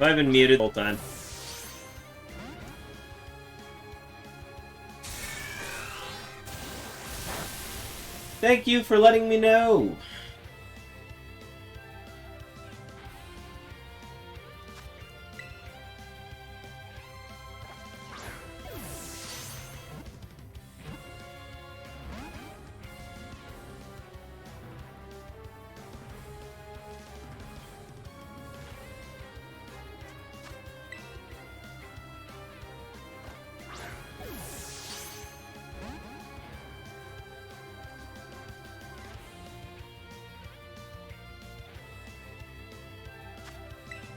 I've been muted the whole time. Thank you for letting me know.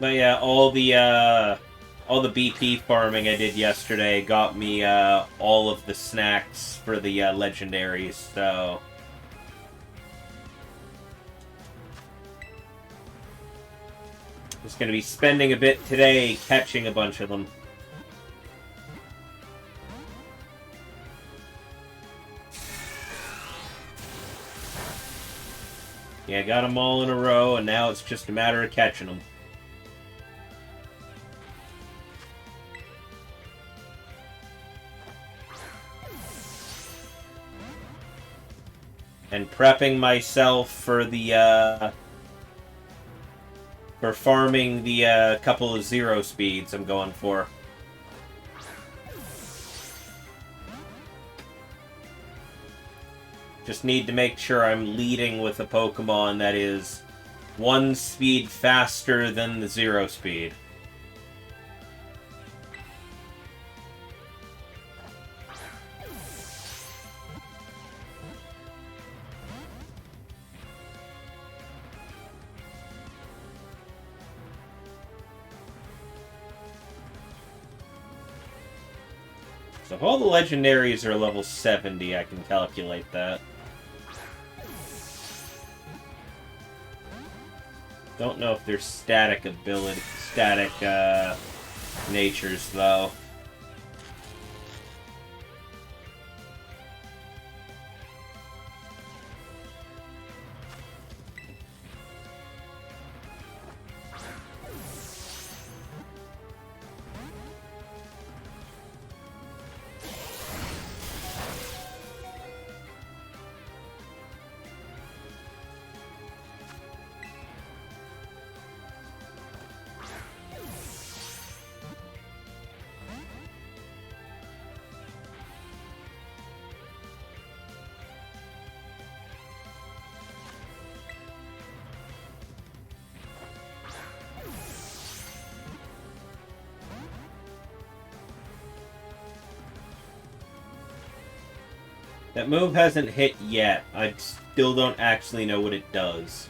But yeah, all the BP farming I did yesterday got me all of the snacks for the Legendaries, so... Just gonna be spending a bit today catching a bunch of them. Yeah, got them all in a row, and now it's just a matter of catching them. And prepping myself for the, for farming the, couple of zero speeds I'm going for. Just need to make sure I'm leading with a Pokemon that is one speed faster than the zero speed. So if all the Legendaries are level 70, I can calculate that. Don't know if they're static natures, though. That move hasn't hit yet. I still don't actually know what it does.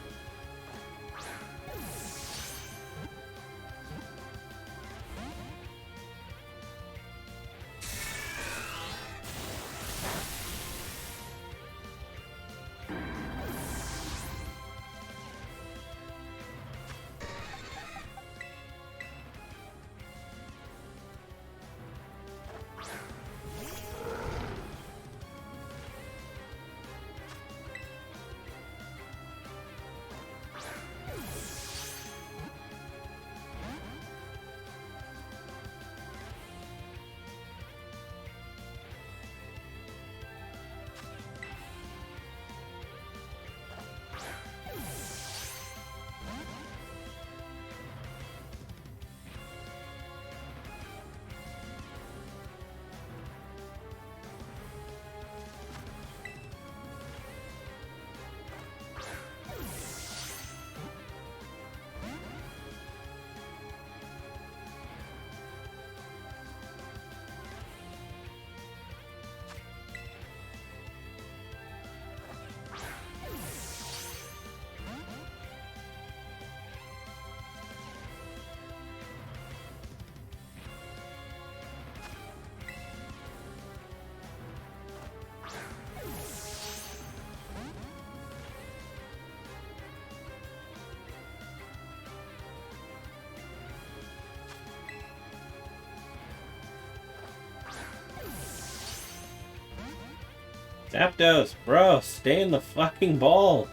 Zapdos, bro, stay in the fucking ball.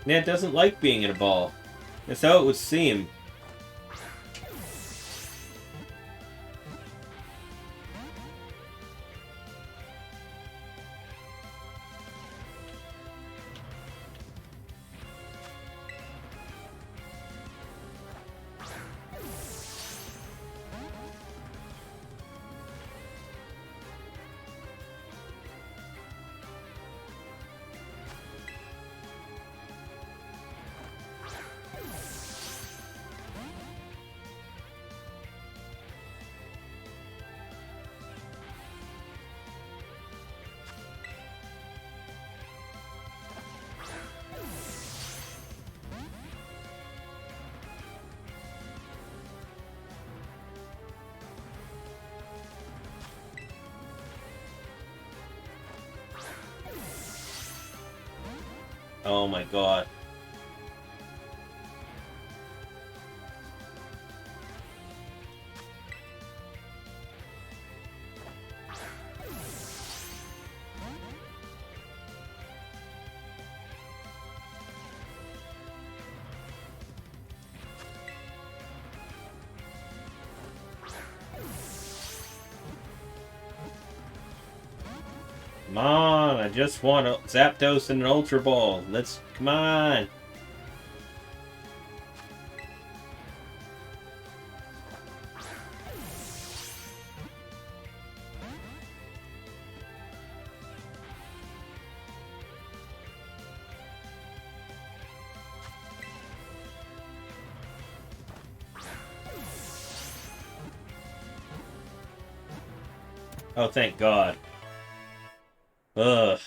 Yeah, it doesn't like being in a ball. That's how it would seem. Oh my god. Come on, I just want a Zapdos and an Ultra Ball. Come on. Oh, thank God. Ugh.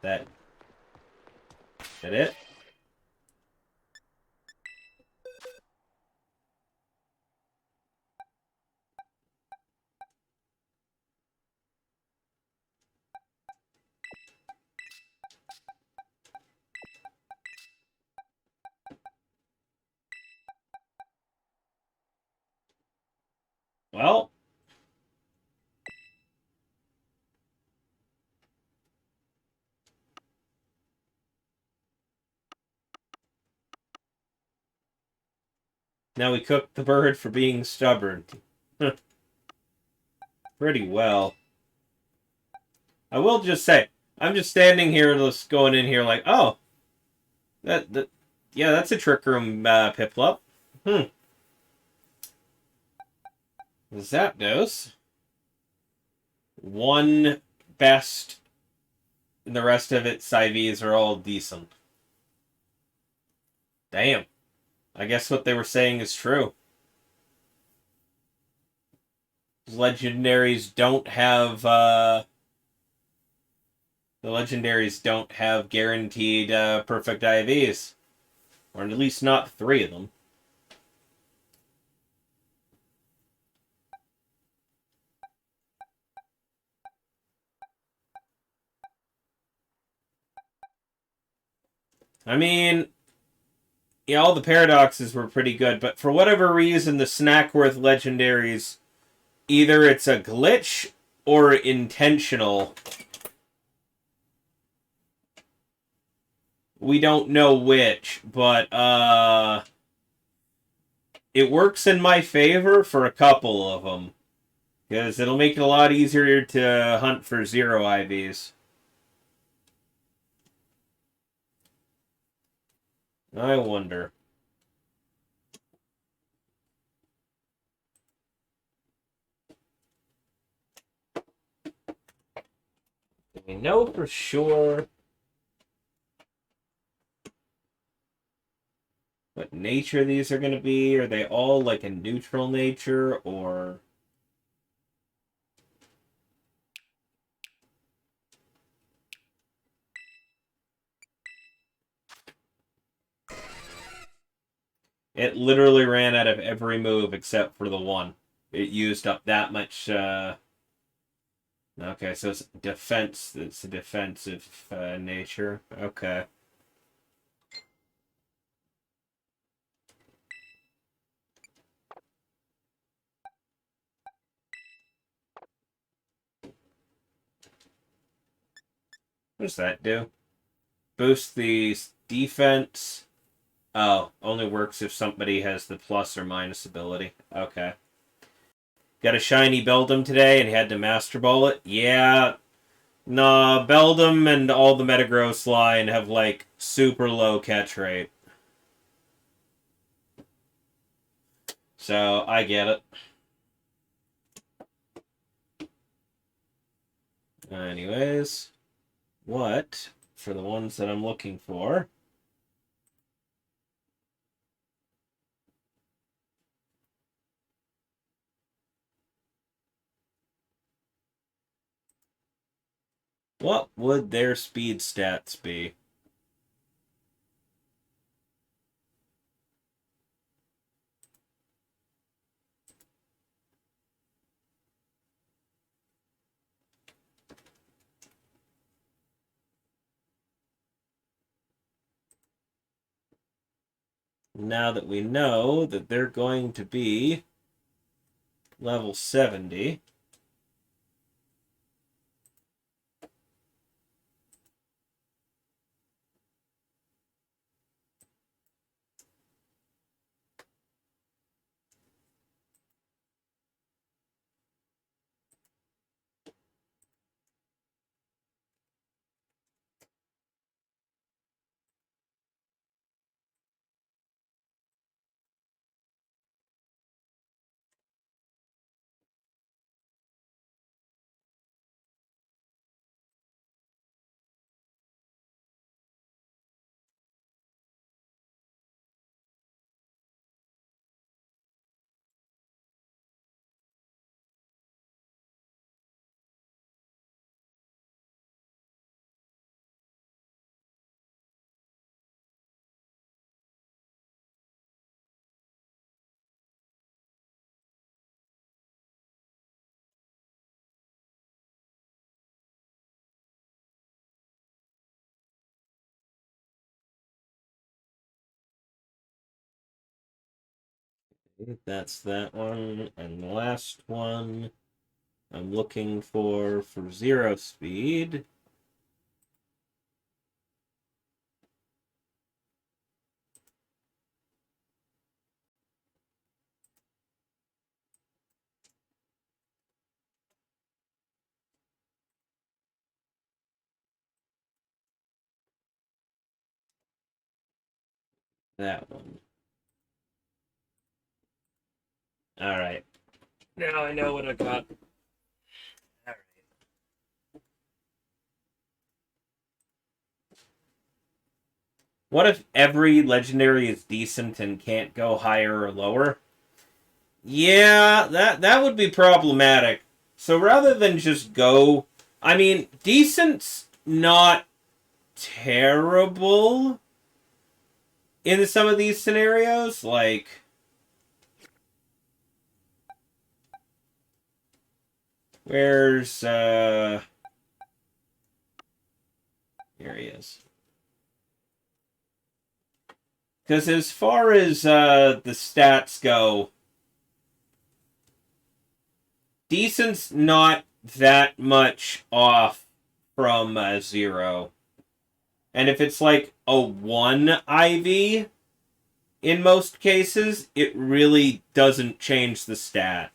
That it? Well. Now we cooked the bird for being stubborn. Pretty well. I will just say, I'm just standing here, just going in here like, oh, yeah, that's a Trick Room Piplup. Zapdos. One best, and the rest of its IVs are all decent. Damn. I guess what they were saying is true. Legendaries don't have, the Legendaries don't have guaranteed perfect IVs. Or at least not 3 of them. I mean, yeah, all the paradoxes were pretty good, but for whatever reason, the Snacksworth Legendaries, either it's a glitch or intentional. We don't know which, but it works in my favor for a couple of them. Because it'll make it a lot easier to hunt for 0 IVs. I wonder. Do we know for sure what nature these are going to be? Are they all like a neutral nature, or... It literally ran out of every move except for the one. It used up that much, Okay, so it's defense. It's a defensive nature. Okay. What does that do? Boost the defense. Oh, only works if somebody has the plus or minus ability. Okay. Got a shiny Beldum today and he had to Master Ball it? Yeah. Nah, Beldum and all the Metagross line have, like, super low catch rate. So, I get it. Anyways, what, for the ones that I'm looking for... What would their speed stats be? Now that we know that they're going to be level 70... That's that one. And the last one I'm looking for Zero Speed. That one. Alright. Now I know what I got. Alright. What if every legendary is decent and can't go higher or lower? Yeah, that would be problematic. So rather than just go... I mean, decent's not terrible in some of these scenarios. Like... Where's, Here he is. Because as far as, the stats go, decent's not that much off from, zero. And if it's like a 1 IV, in most cases, it really doesn't change the stat.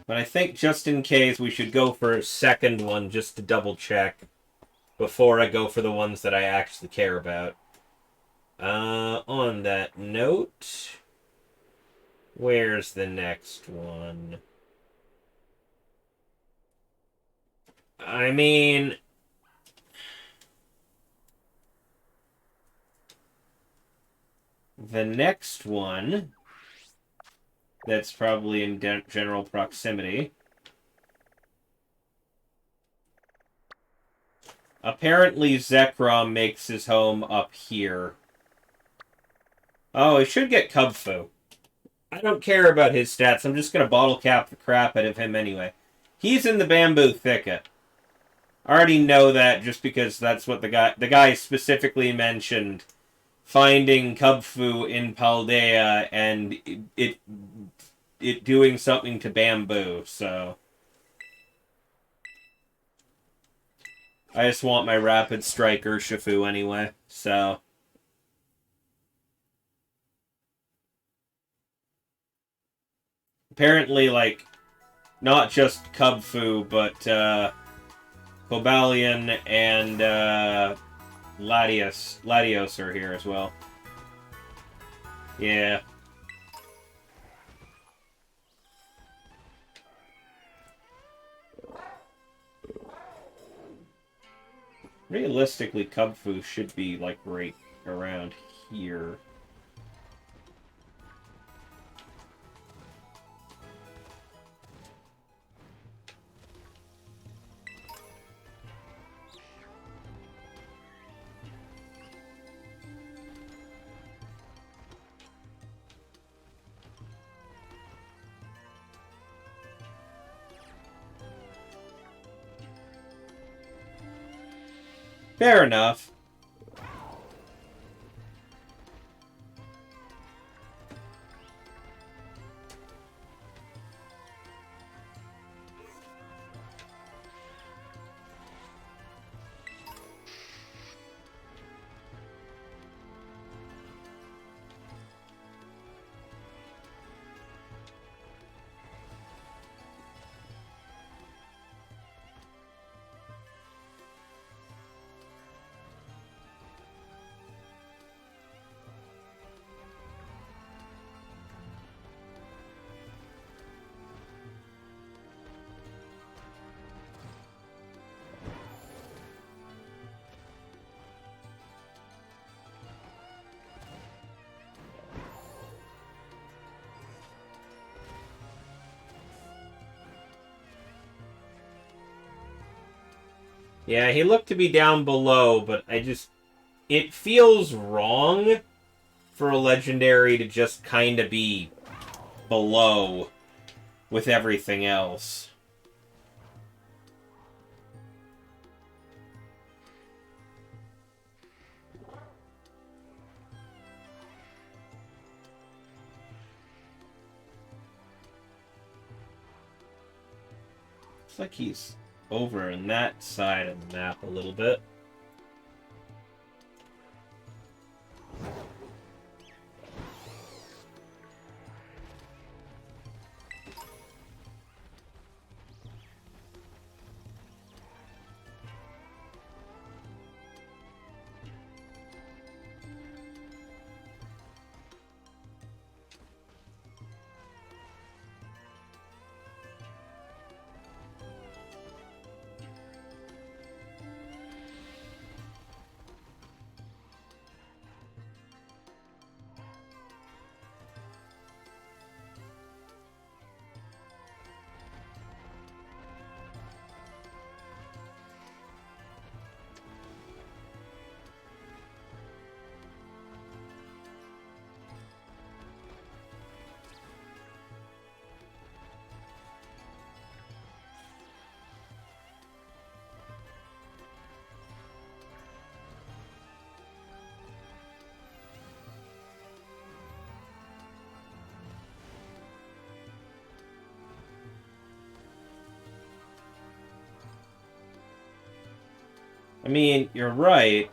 But I think just in case we should go for a second one just to double check before I go for the ones that I actually care about. On that note, where's the next one? I mean... The next one... That's probably in general proximity. Apparently Zekrom makes his home up here. Oh, he should get Cubfu. I don't care about his stats. I'm just going to bottle cap the crap out of him anyway. He's in the bamboo thicket. I already know that just because that's what the guy specifically mentioned finding Kubfu in Paldea and it doing something to Bamboo, so I just want my Rapid Strike Urshifu anyway, so apparently, like, not just Kubfu, but Cobalion and Latios are here as well. Yeah. Realistically, Kubfu should be, like, right around here. Fair enough. Yeah, he looked to be down below, but it feels wrong for a legendary to just kind of be below with everything else. Looks like he's over in that side of the map a little bit. I mean, you're right.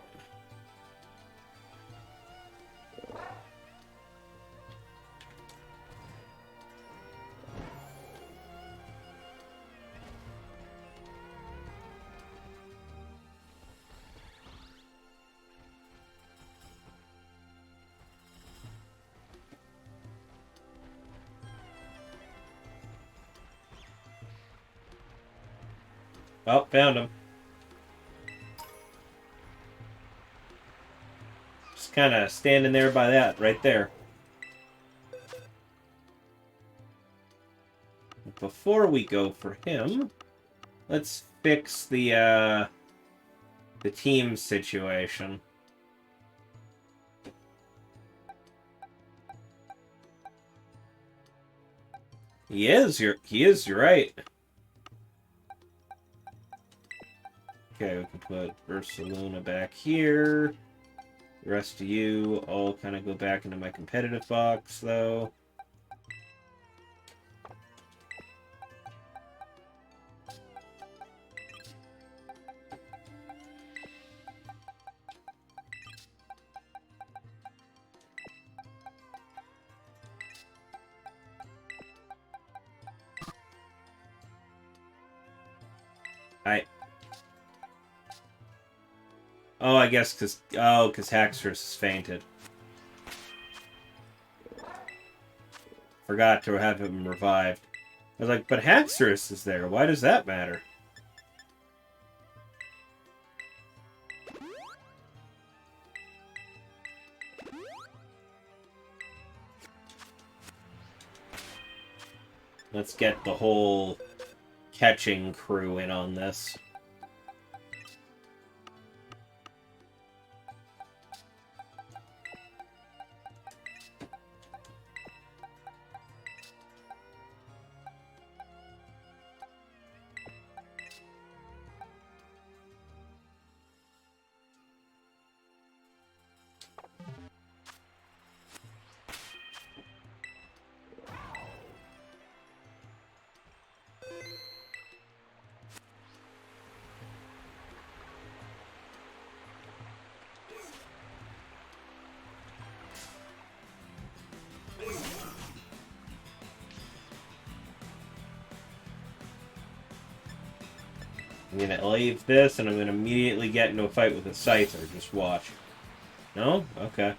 Oh, found him. Just kind of standing there by that, right there. Before we go for him, let's fix the team situation. He is, you're right. Okay, we can put Ursaluna back here. The rest of you all kind of go back into my competitive box, though. Oh, I guess because Haxorus is fainted. Forgot to have him revived. I was like, but Haxorus is there. Why does that matter? Let's get the whole catching crew in on this. I'm gonna leave this, and I'm gonna immediately get into a fight with a Scyther. Just watch. No? Okay.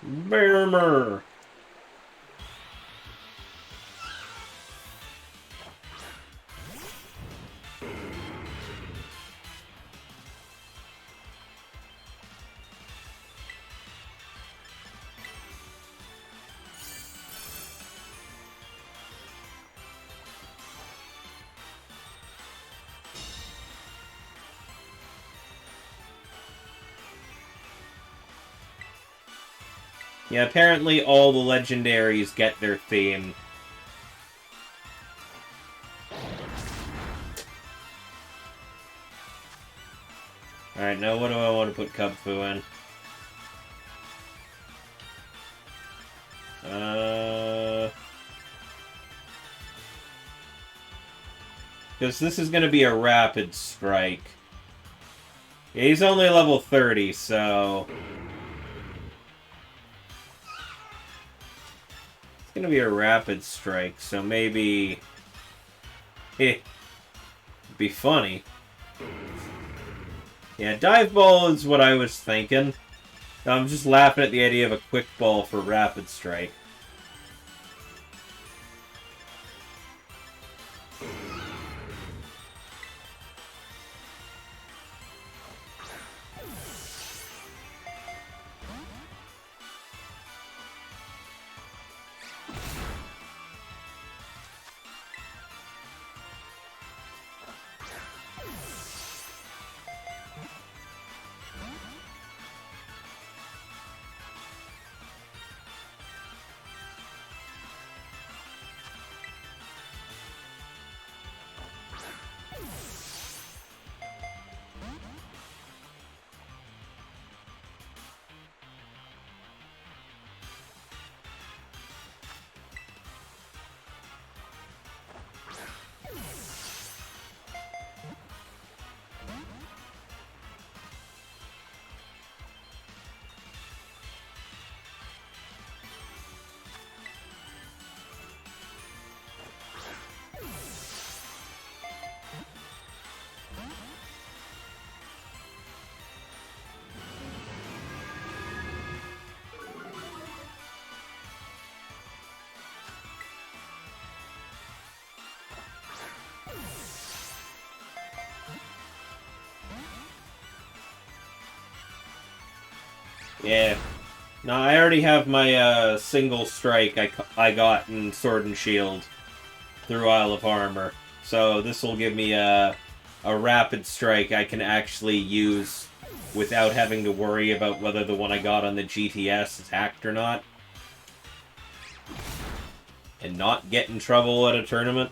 Brrrr. Yeah, apparently all the Legendaries get their theme. Alright, now what do I want to put Kubfu in? Because this is going to be a rapid strike. Yeah, he's only level 30, so... It's going to be a rapid strike, so maybe... it'd be funny. Yeah, Dive Ball is what I was thinking. I'm just laughing at the idea of a Quick Ball for rapid strike. Yeah. No, I already have my single strike I got in Sword and Shield through Isle of Armor. So this will give me a rapid strike I can actually use without having to worry about whether the one I got on the GTS is hacked or not. And not get in trouble at a tournament.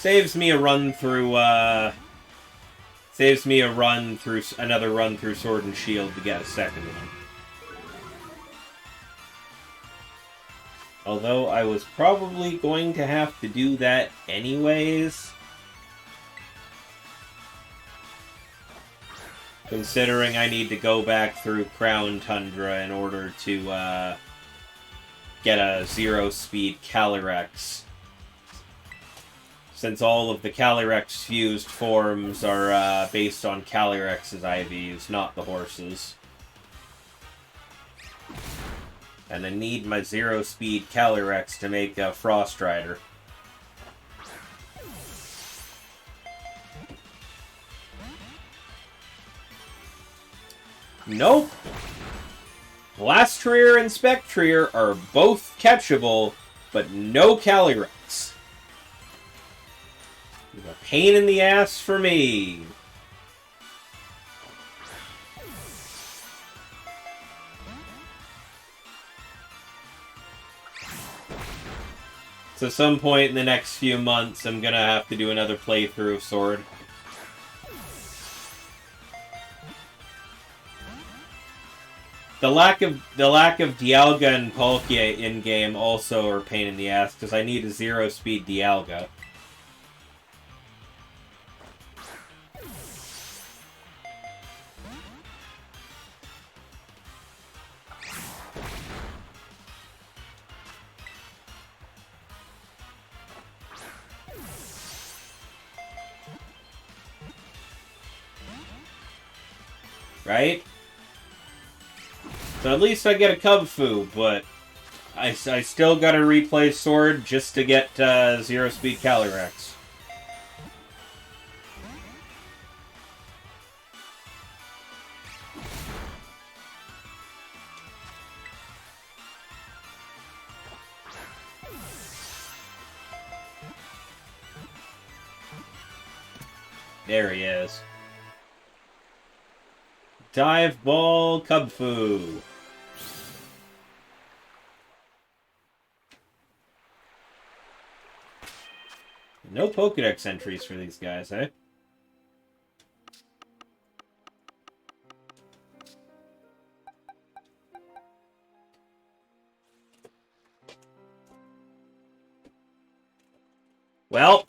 Saves me a run through, another run through Sword and Shield to get a second one. Although I was probably going to have to do that anyways. Considering I need to go back through Crown Tundra in order to get a zero-speed Calyrex. Since all of the Calyrex fused forms are based on Calyrex's IVs, not the horses. And I need my zero-speed Calyrex to make a Frost Rider. Nope! Blastrier and Spectrier are both catchable, but no Calyrex. A pain in the ass for me. So some point in the next few months, I'm gonna have to do another playthrough of Sword. The lack of Dialga and Palkia in-game also are a pain in the ass, because I need a zero-speed Dialga. Right? So at least I get a Cubfu, but I still gotta replay Sword just to get zero-speed Calyrex. There he is. Dive Ball Cubfu. No Pokedex entries for these guys, eh? Well,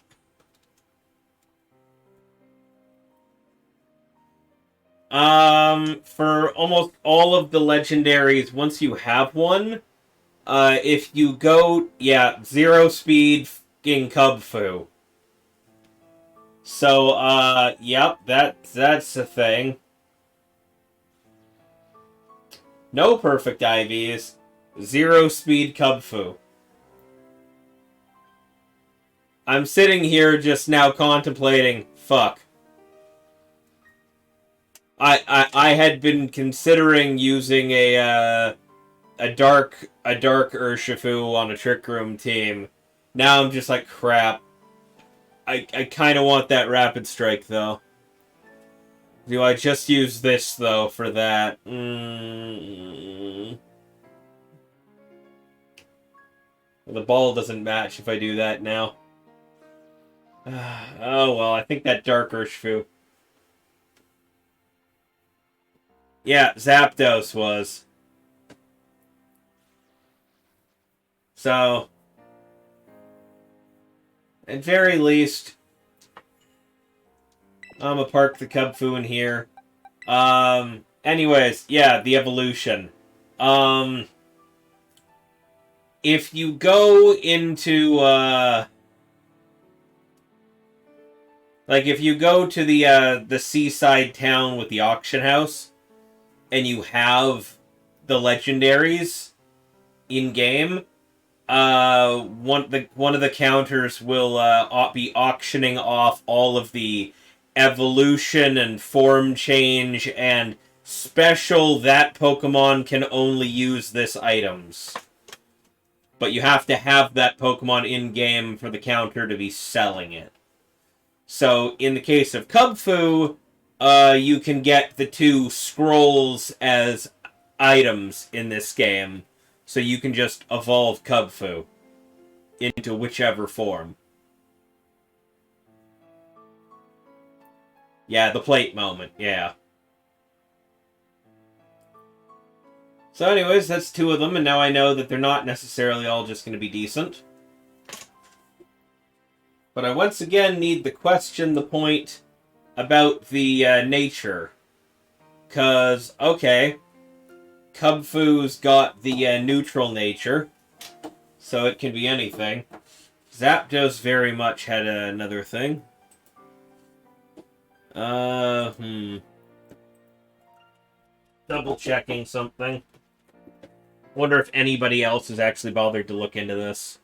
for almost all of the legendaries, once you have one, if you go, yeah, zero speed fucking Cubfu. So, yep, that's a thing. No perfect IVs, zero speed Cubfu. I'm sitting here just now contemplating, fuck. I had been considering using a dark Urshifu on a Trick Room team. Now I'm just like, crap. I kind of want that Rapid Strike, though. Do I just use this, though, for that? The ball doesn't match if I do that now. Oh, well, I think that Dark Urshifu. Yeah, Zapdos was. So, at very least, I'm gonna park the Cubfu in here. Anyways, yeah, the evolution. If you go into, like, if you go to the seaside town with the auction house, and you have the legendaries in-game, one of the counters will be auctioning off all of the evolution and form change and special that Pokemon can only use this items. But you have to have that Pokemon in-game for the counter to be selling it. So, in the case of Cubfu, you can get the 2 scrolls as items in this game. So you can just evolve Cubfu into whichever form. Yeah, the plate moment, yeah. So anyways, that's two of them, and now I know that they're not necessarily all just going to be decent. But I once again need to question the point about the nature. Because, okay, Cubfoo's got the neutral nature, so it can be anything. Zapdos very much had another thing. Double checking something. Wonder if anybody else has actually bothered to look into this.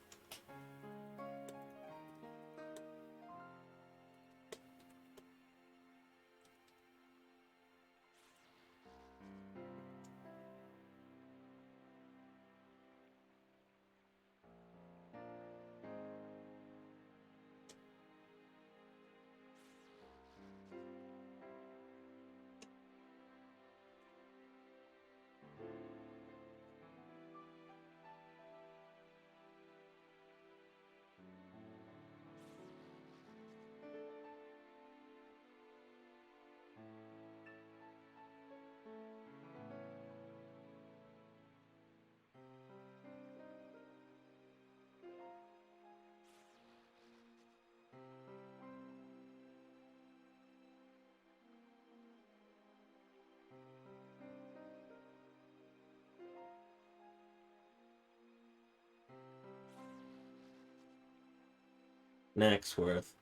Snacksworth.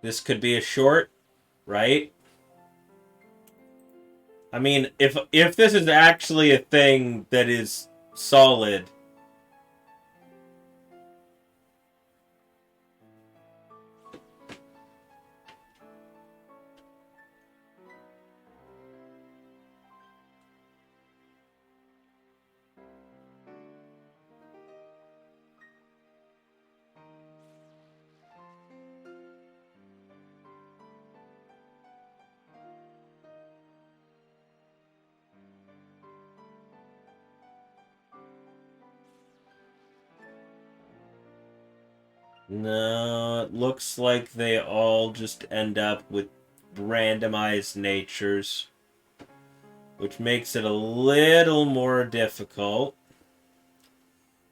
This could be a short, right? I mean, if this is actually a thing that is solid, no, it looks like they all just end up with randomized natures, which makes it a little more difficult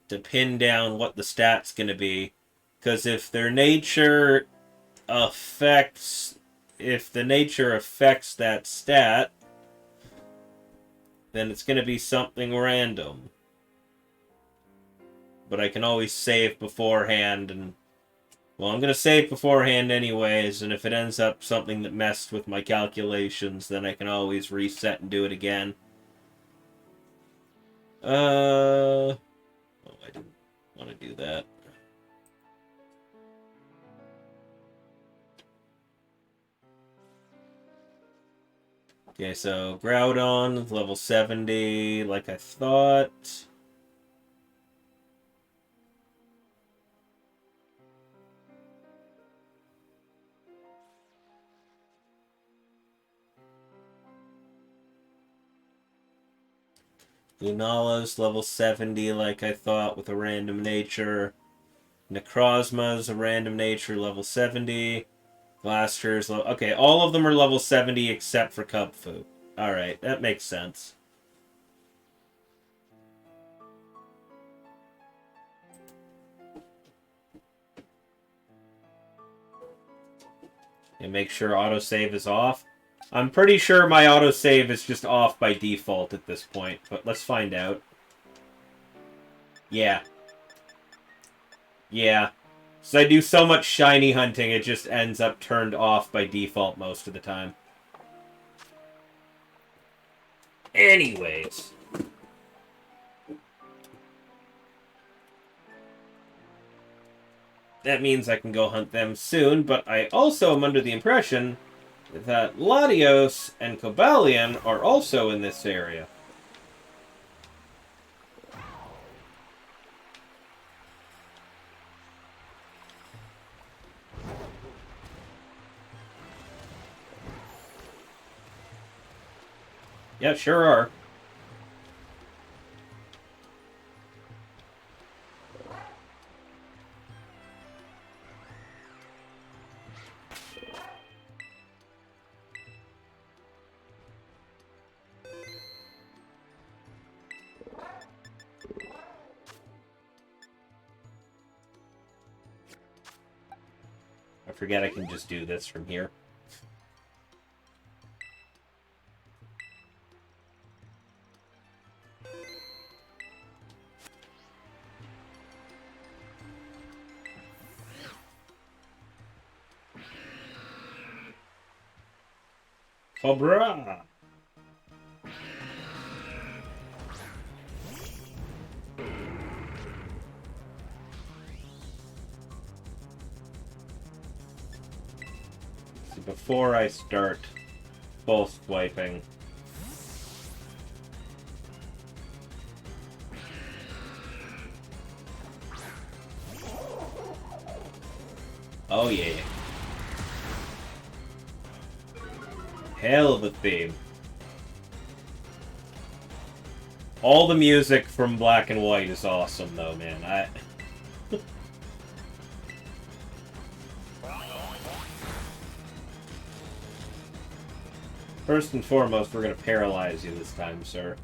to pin down what the stat's going to be. Because if the nature affects that stat, then it's going to be something random. But I can always save beforehand, and well, I'm going to save beforehand anyways, and if it ends up something that messed with my calculations, then I can always reset and do it again. Oh, I didn't want to do that. Okay, so Groudon, level 70, like I thought. Lunala's level 70, like I thought, with a random nature. Necrozma's a random nature, level 70. Blaster's level... Okay, all of them are level 70 except for Cubfoo. Alright, that makes sense. And make sure autosave is off. I'm pretty sure my autosave is just off by default at this point, but let's find out. Yeah. Yeah. So I do so much shiny hunting, it just ends up turned off by default most of the time. Anyways. That means I can go hunt them soon, but I also am under the impression that Latios and Cobalion are also in this area. Yeah, sure are. forget I can just do this from here. Cobra! So before I start full swiping, oh yeah. Hell of a theme. All the music from Black and White is awesome, though, man. First and foremost, we're going to paralyze you this time, sir.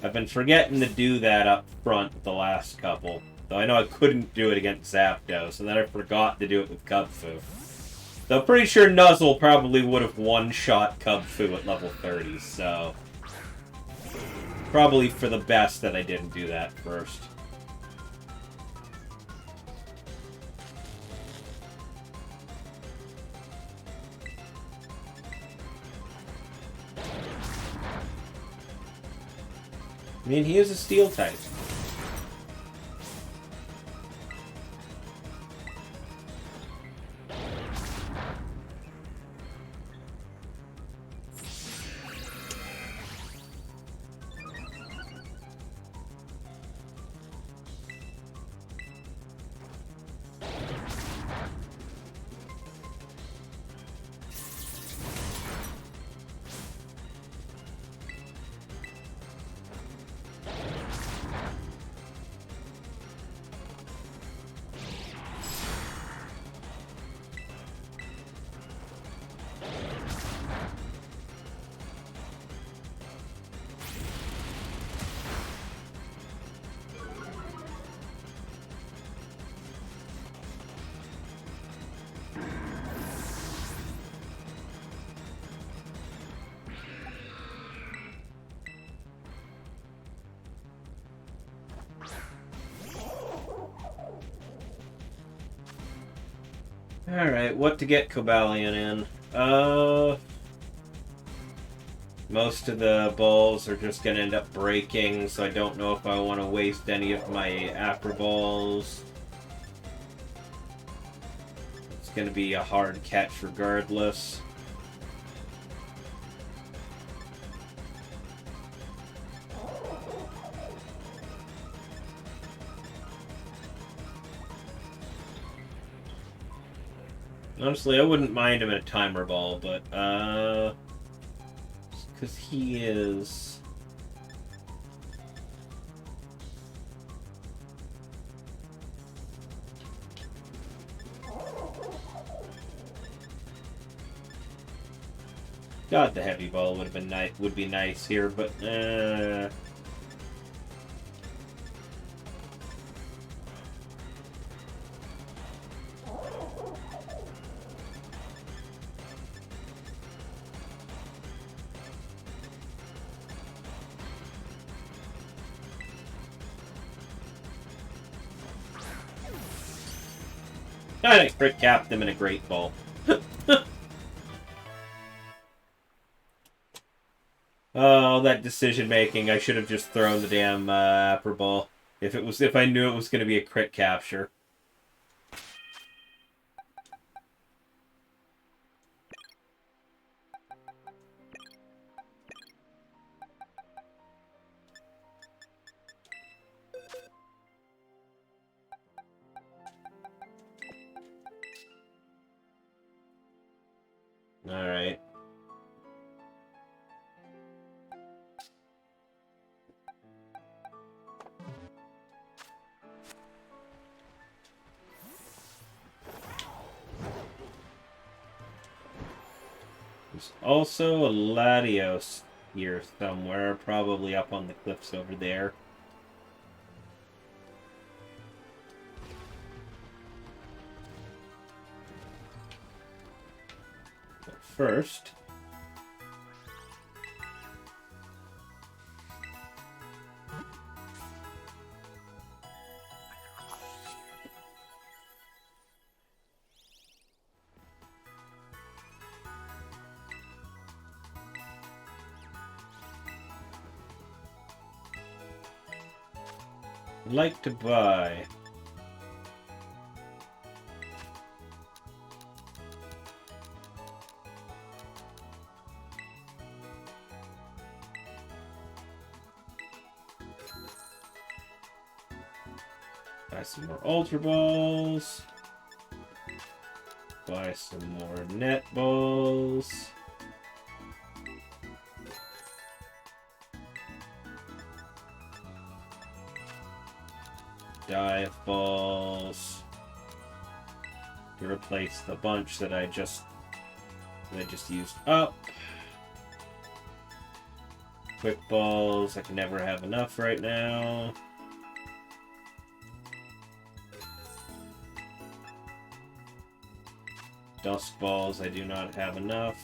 I've been forgetting to do that up front with the last couple. Though I know I couldn't do it against Zapdos, and then I forgot to do it with Cubfu. Though I'm pretty sure Nuzzle probably would have one-shot Cubfu at level 30, so... probably for the best that I didn't do that first. I mean, he is a steel type. Alright, what to get Cobalion in? Most of the balls are just going to end up breaking, so I don't know if I want to waste any of my Afro Balls. It's going to be a hard catch regardless. Honestly, I wouldn't mind him in a timer ball, but, because he is... God, the heavy ball would have been would be nice here, but, I crit capped them in a great ball. Oh, that decision making! I should have just thrown the damn upper ball if I knew it was going to be a crit capture. All right. There's also a Latios here somewhere, probably up on the cliffs over there. first. I'd like to buy some more Ultra Balls. Buy some more Net Balls. Dive Balls. To replace the bunch that I just used up. Quick Balls. I can never have enough right now. Dust Balls, I do not have enough.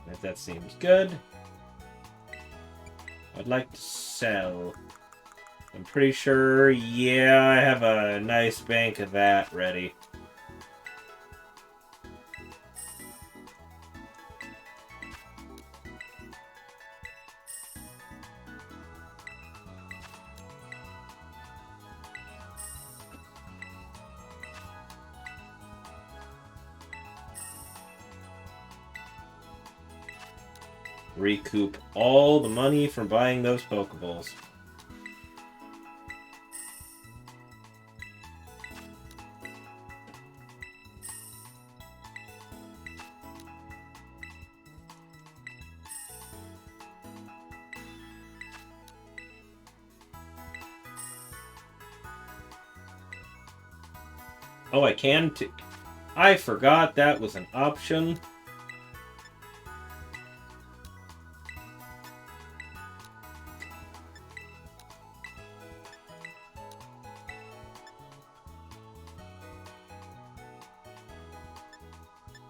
If that seems good. I'd like to sell. I'm pretty sure, yeah, I have a nice bank of that ready. Recoup all the money from buying those Pokeballs. Oh, I can too. I forgot that was an option.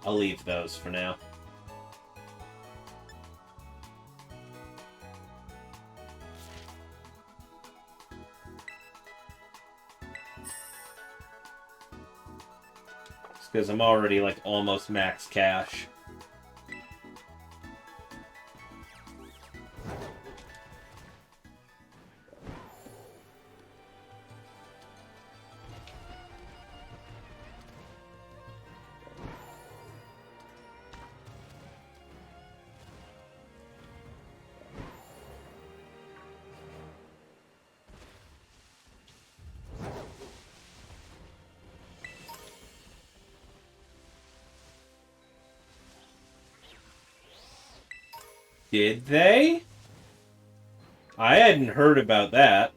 I'll leave those for now. It's because I'm already like almost max cash. Did they? I hadn't heard about that.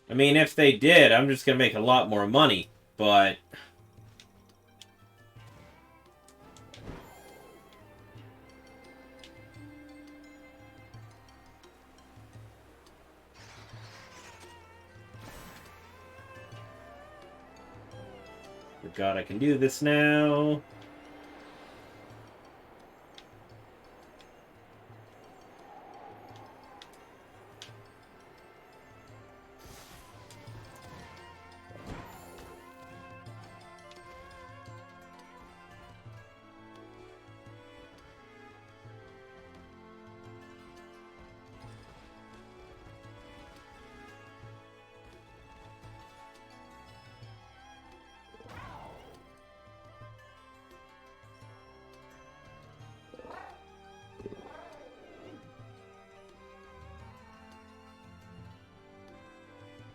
I mean, if they did, I'm just going to make a lot more money, but... Forgot I can do this now.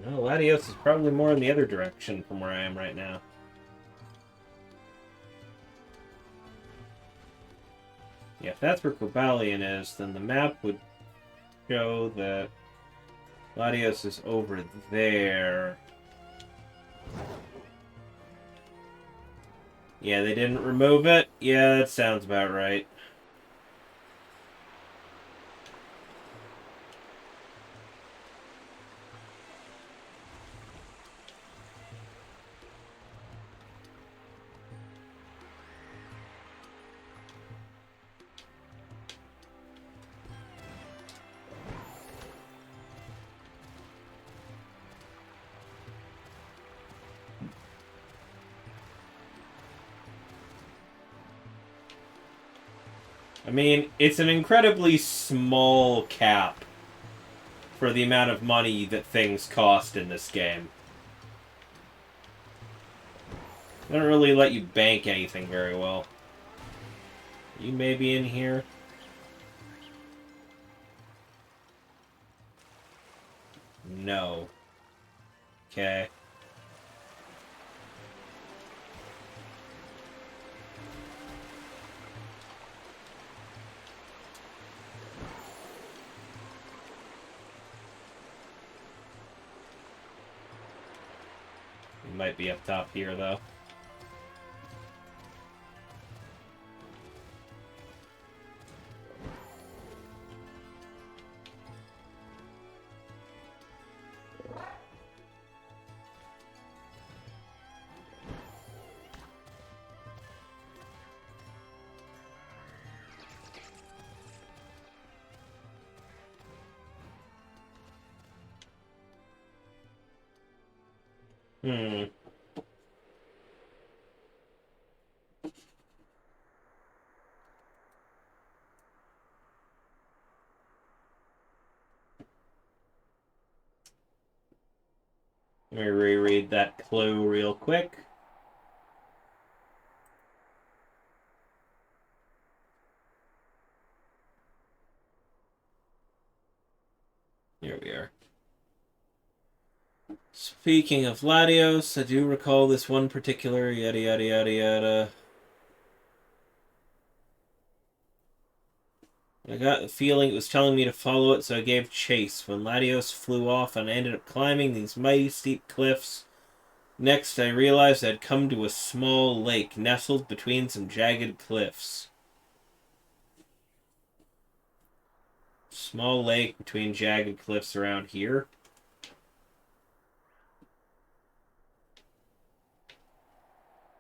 Well, Latios is probably more in the other direction from where I am right now. Yeah, if that's where Cobalion is, then the map would show that Latios is over there. Yeah, they didn't remove it? Yeah, that sounds about right. I mean, it's an incredibly small cap for the amount of money that things cost in this game. They don't really let you bank anything very well. You may be in here. No. Okay. You might be up top here, though. Hmm. Let me reread that clue real quick. Here we are. Speaking of Latios, I do recall this one particular yada yada yada yada. I got the feeling it was telling me to follow it, so I gave chase. When Latios flew off, and I ended up climbing these mighty steep cliffs. Next, I realized I'd come to a small lake nestled between some jagged cliffs. Small lake between jagged cliffs around here.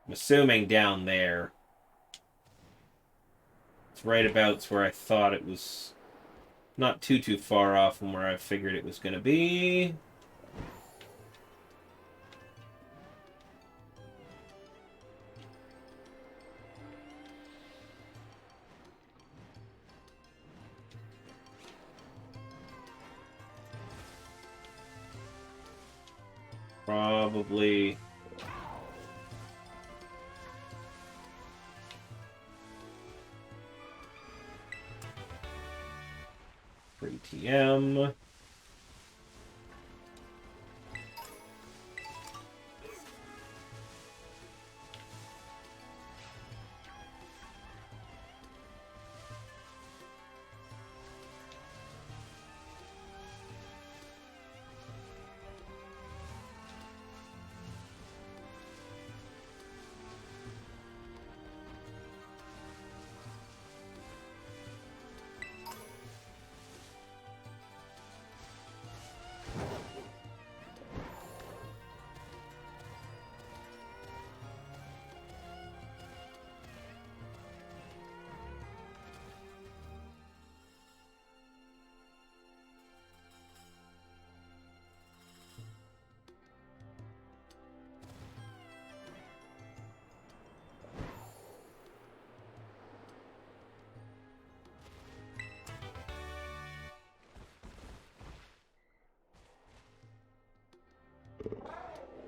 I'm assuming down there. It's right about where I thought it was. Not too far off from where I figured it was going to be. Probably. Free TM.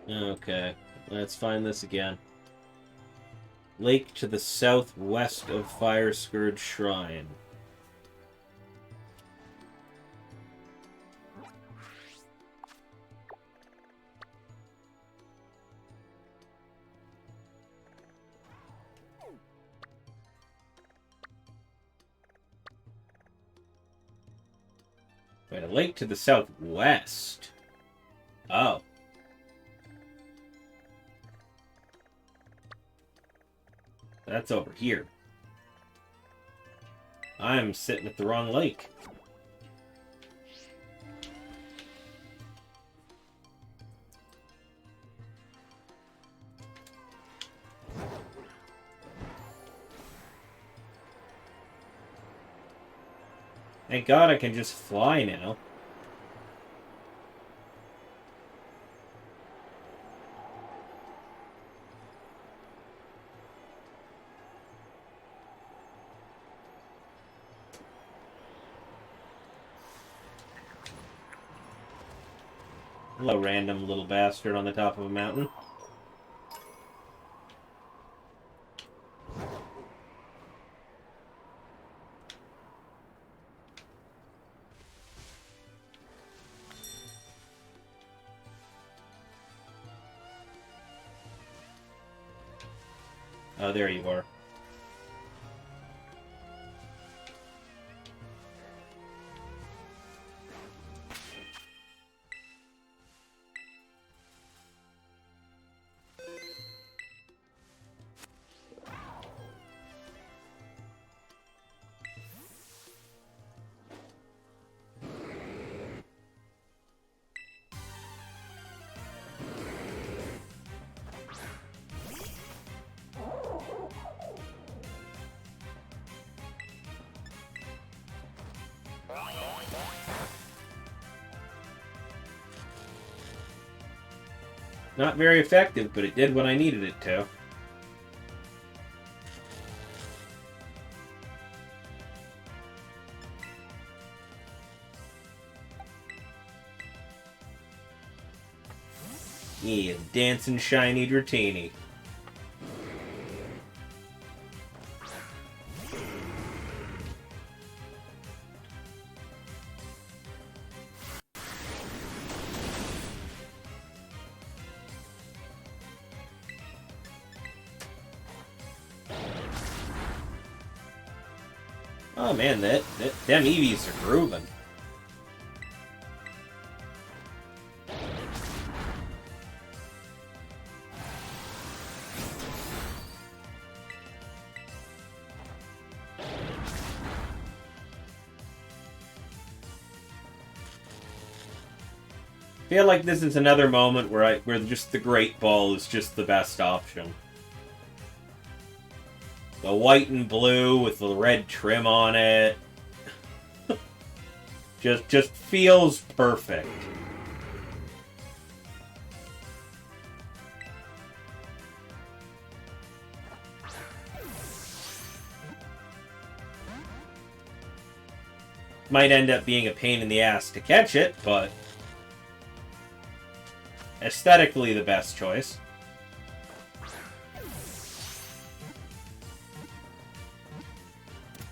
Okay, let's find this again. Lake to the southwest of Fire Scourge Shrine. Wait, a lake to the southwest. Oh. That's over here. I'm sitting at the wrong lake. Thank God I can just fly now. Hello, random little bastard on the top of a mountain. Oh, there you are. Not very effective, but it did what I needed it to. Yeah, dancing shiny Dratini. Oh man, them Eevees are grooving. I feel like this is another moment where just the Great Ball is just the best option. The white and blue with the red trim on it. just feels perfect. Might end up being a pain in the ass to catch it, but aesthetically the best choice.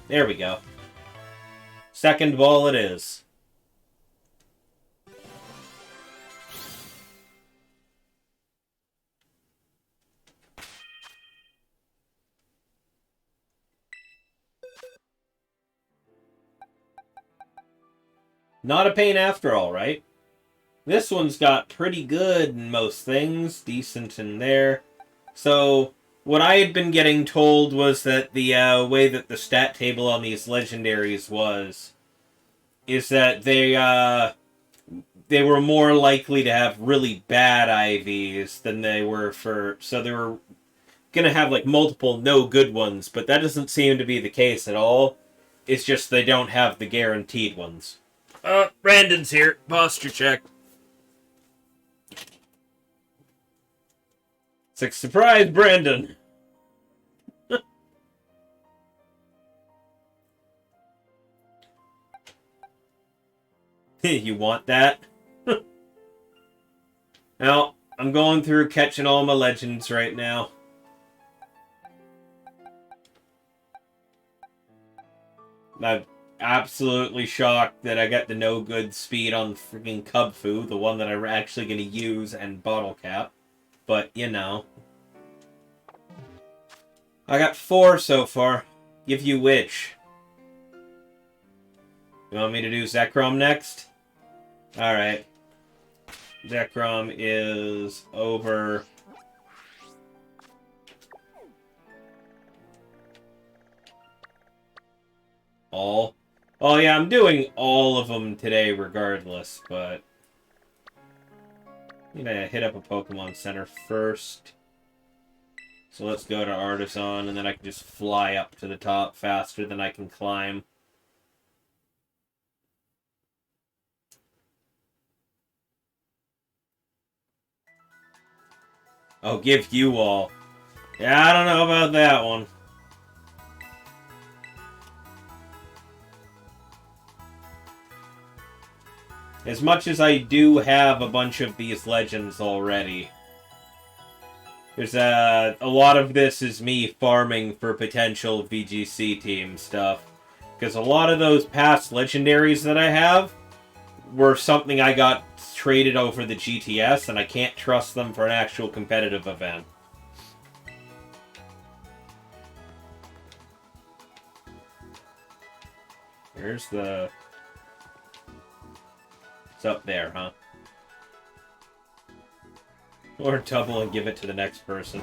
There we go. Second ball it is. Not a pain after all, right? This one's got pretty good in most things. Decent in there. So, what I had been getting told was that the way that the stat table on these legendaries is that they were more likely to have really bad IVs than they were for... So they were going to have like multiple no good ones, but that doesn't seem to be the case at all. It's just they don't have the guaranteed ones. Brandon's here. Posture check. It's like, surprise, Brandon! You want that? Well, I'm going through catching all my legends right now. I'm absolutely shocked that I got the no good speed on freaking Cubfu, the one that I'm actually going to use, and Bottle Cap. But, you know. I got 4 so far. Give you which? You want me to do Zekrom next? Alright. Zekrom is over. All. Oh yeah, I'm doing all of them today regardless, but I'm gonna hit up a Pokemon Center first. So let's go to Artisan, and then I can just fly up to the top faster than I can climb. Oh, give you all. Yeah, I don't know about that one. As much as I do have a bunch of these legends already, there's a lot of this is me farming for potential VGC team stuff. Because a lot of those past legendaries that I have were something I got traded over the GTS, and I can't trust them for an actual competitive event. Here's the... It's up there, huh? Or double and give it to the next person.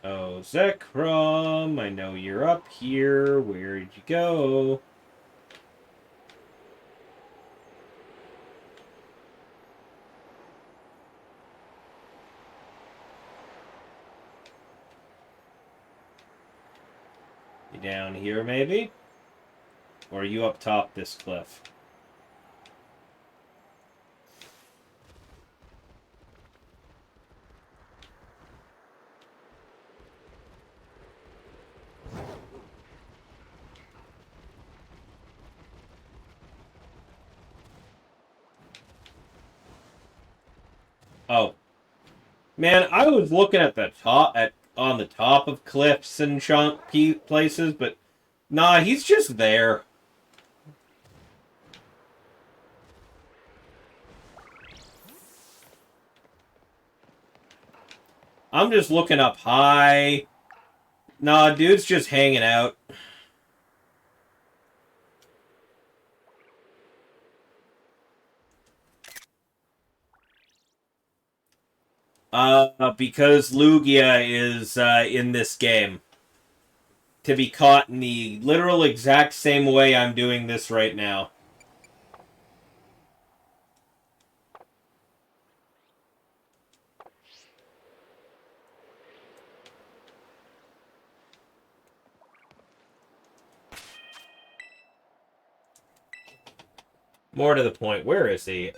Oh, Zekrom, I know you're up here. Where'd you go? You down here, maybe? Or are you up top this cliff? Oh. Man, I was looking at the top, on the top of cliffs and chunk places, but nah, he's just there. I'm just looking up high. Nah, dude's just hanging out. Because Lugia is in this game. To be caught in the literal exact same way I'm doing this right now. More to the point, where is he?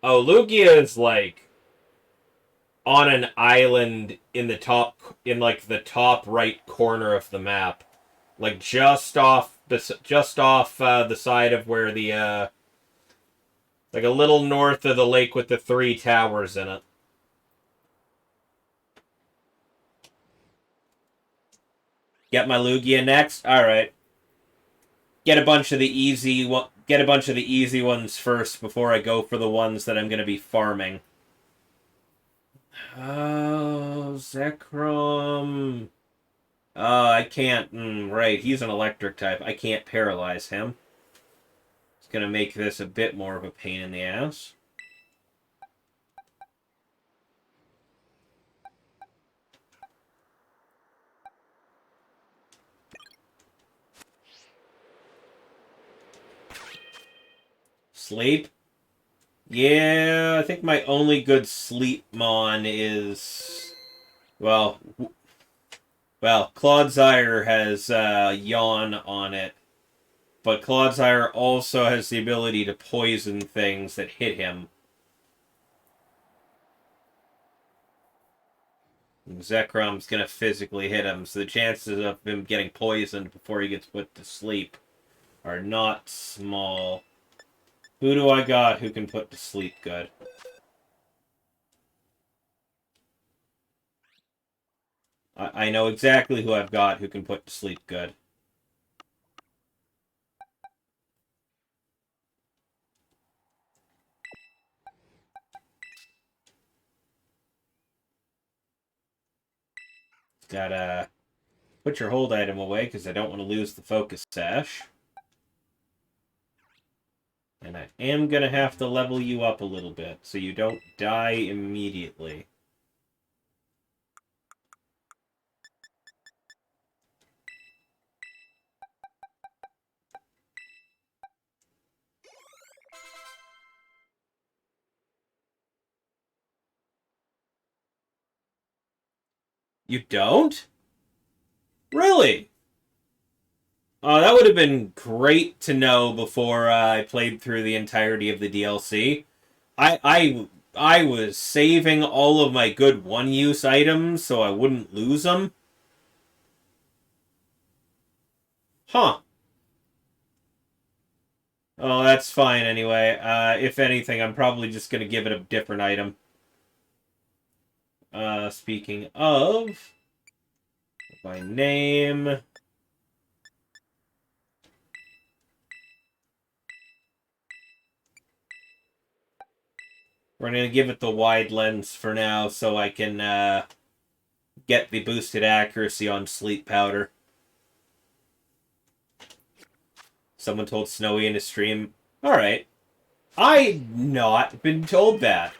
Oh, Lugia is like on an island in the top, in like the top right corner of the map, like just off the side of where the like a little north of the lake with the 3 towers in it. Get my Lugia next. All right. Get a bunch of the easy ones first before I go for the ones that I'm going to be farming. Oh, Zekrom. I can't... right, he's an electric type. I can't paralyze him. It's going to make this a bit more of a pain in the ass. Sleep? Yeah, I think my only good sleep mon is... Well, Clodsire has Yawn on it. But Clodsire also has the ability to poison things that hit him. Zekrom's going to physically hit him, so the chances of him getting poisoned before he gets put to sleep are not small. Who do I got who can put to sleep good? I know exactly who I've got who can put to sleep good. Gotta put your hold item away because I don't want to lose the focus sash. And I am going to have to level you up a little bit so you don't die immediately. You don't? Really? That would have been great to know before I played through the entirety of the DLC. I was saving all of my good one-use items so I wouldn't lose them. Huh. Oh, that's fine anyway. If anything, I'm probably just going to give it a different item. Speaking of... my name... we're going to give it the wide lens for now so I can get the boosted accuracy on Sleep Powder. Someone told Snowy in his stream. Alright. I've not been told that.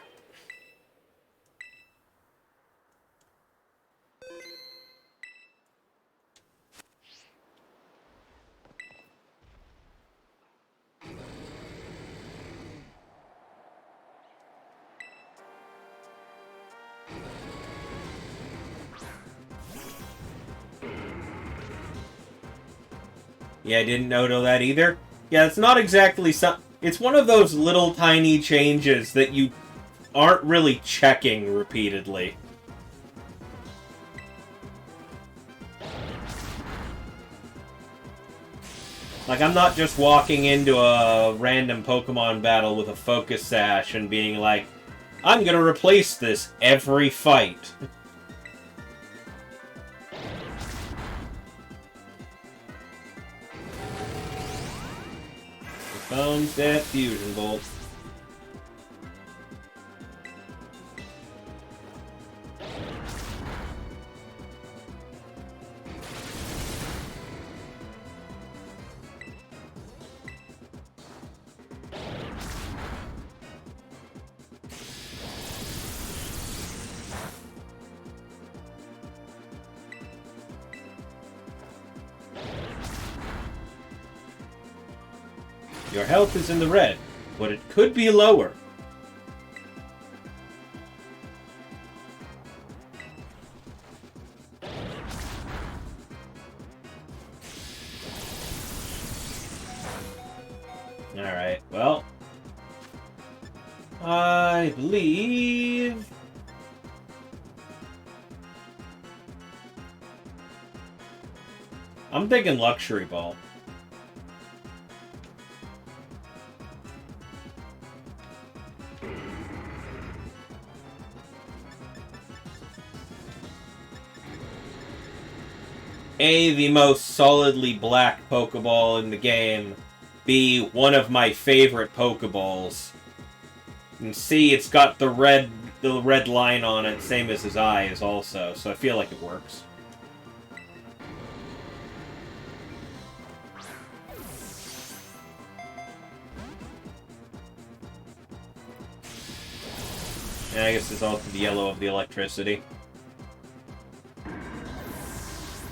Yeah, I didn't know that either. Yeah, it's not exactly some... it's one of those little tiny changes that you aren't really checking repeatedly. Like, I'm not just walking into a random Pokemon battle with a focus sash and being like, I'm gonna replace this every fight. Found that fusion bolt. Your health is in the red, but it could be lower. Alright, well... I believe... I'm thinking Luxury Ball. A, the most solidly black Pokeball in the game. B, one of my favorite Pokeballs. And C, it's got the red line on it, same as his eyes also, so I feel like it works. And I guess it's all the yellow of the electricity.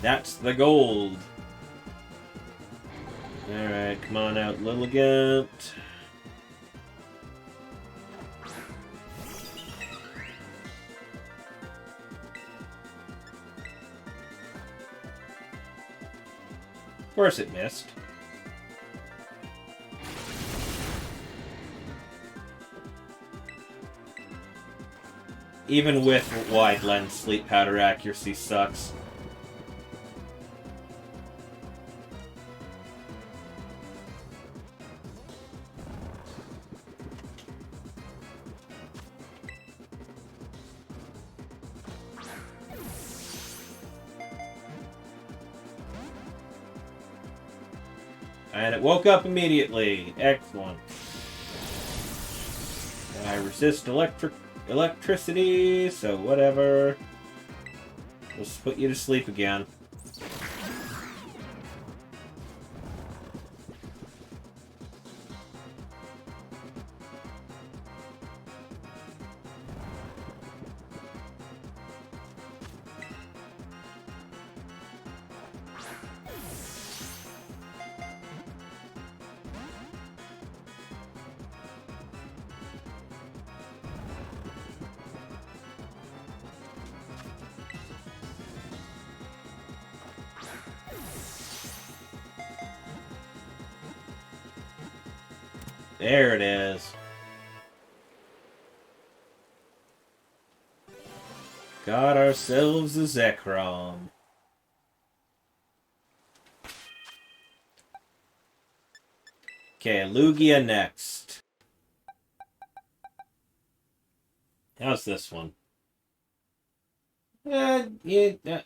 That's the gold. Alright, come on out, Lilligant. Of course it missed. Even with wide lens, Sleep Powder accuracy sucks. And it woke up immediately. Excellent. And I resist electricity, so whatever. Let's put you to sleep again. There it is. Got ourselves a Zekrom. Okay, Lugia next. How's this one? Yeah,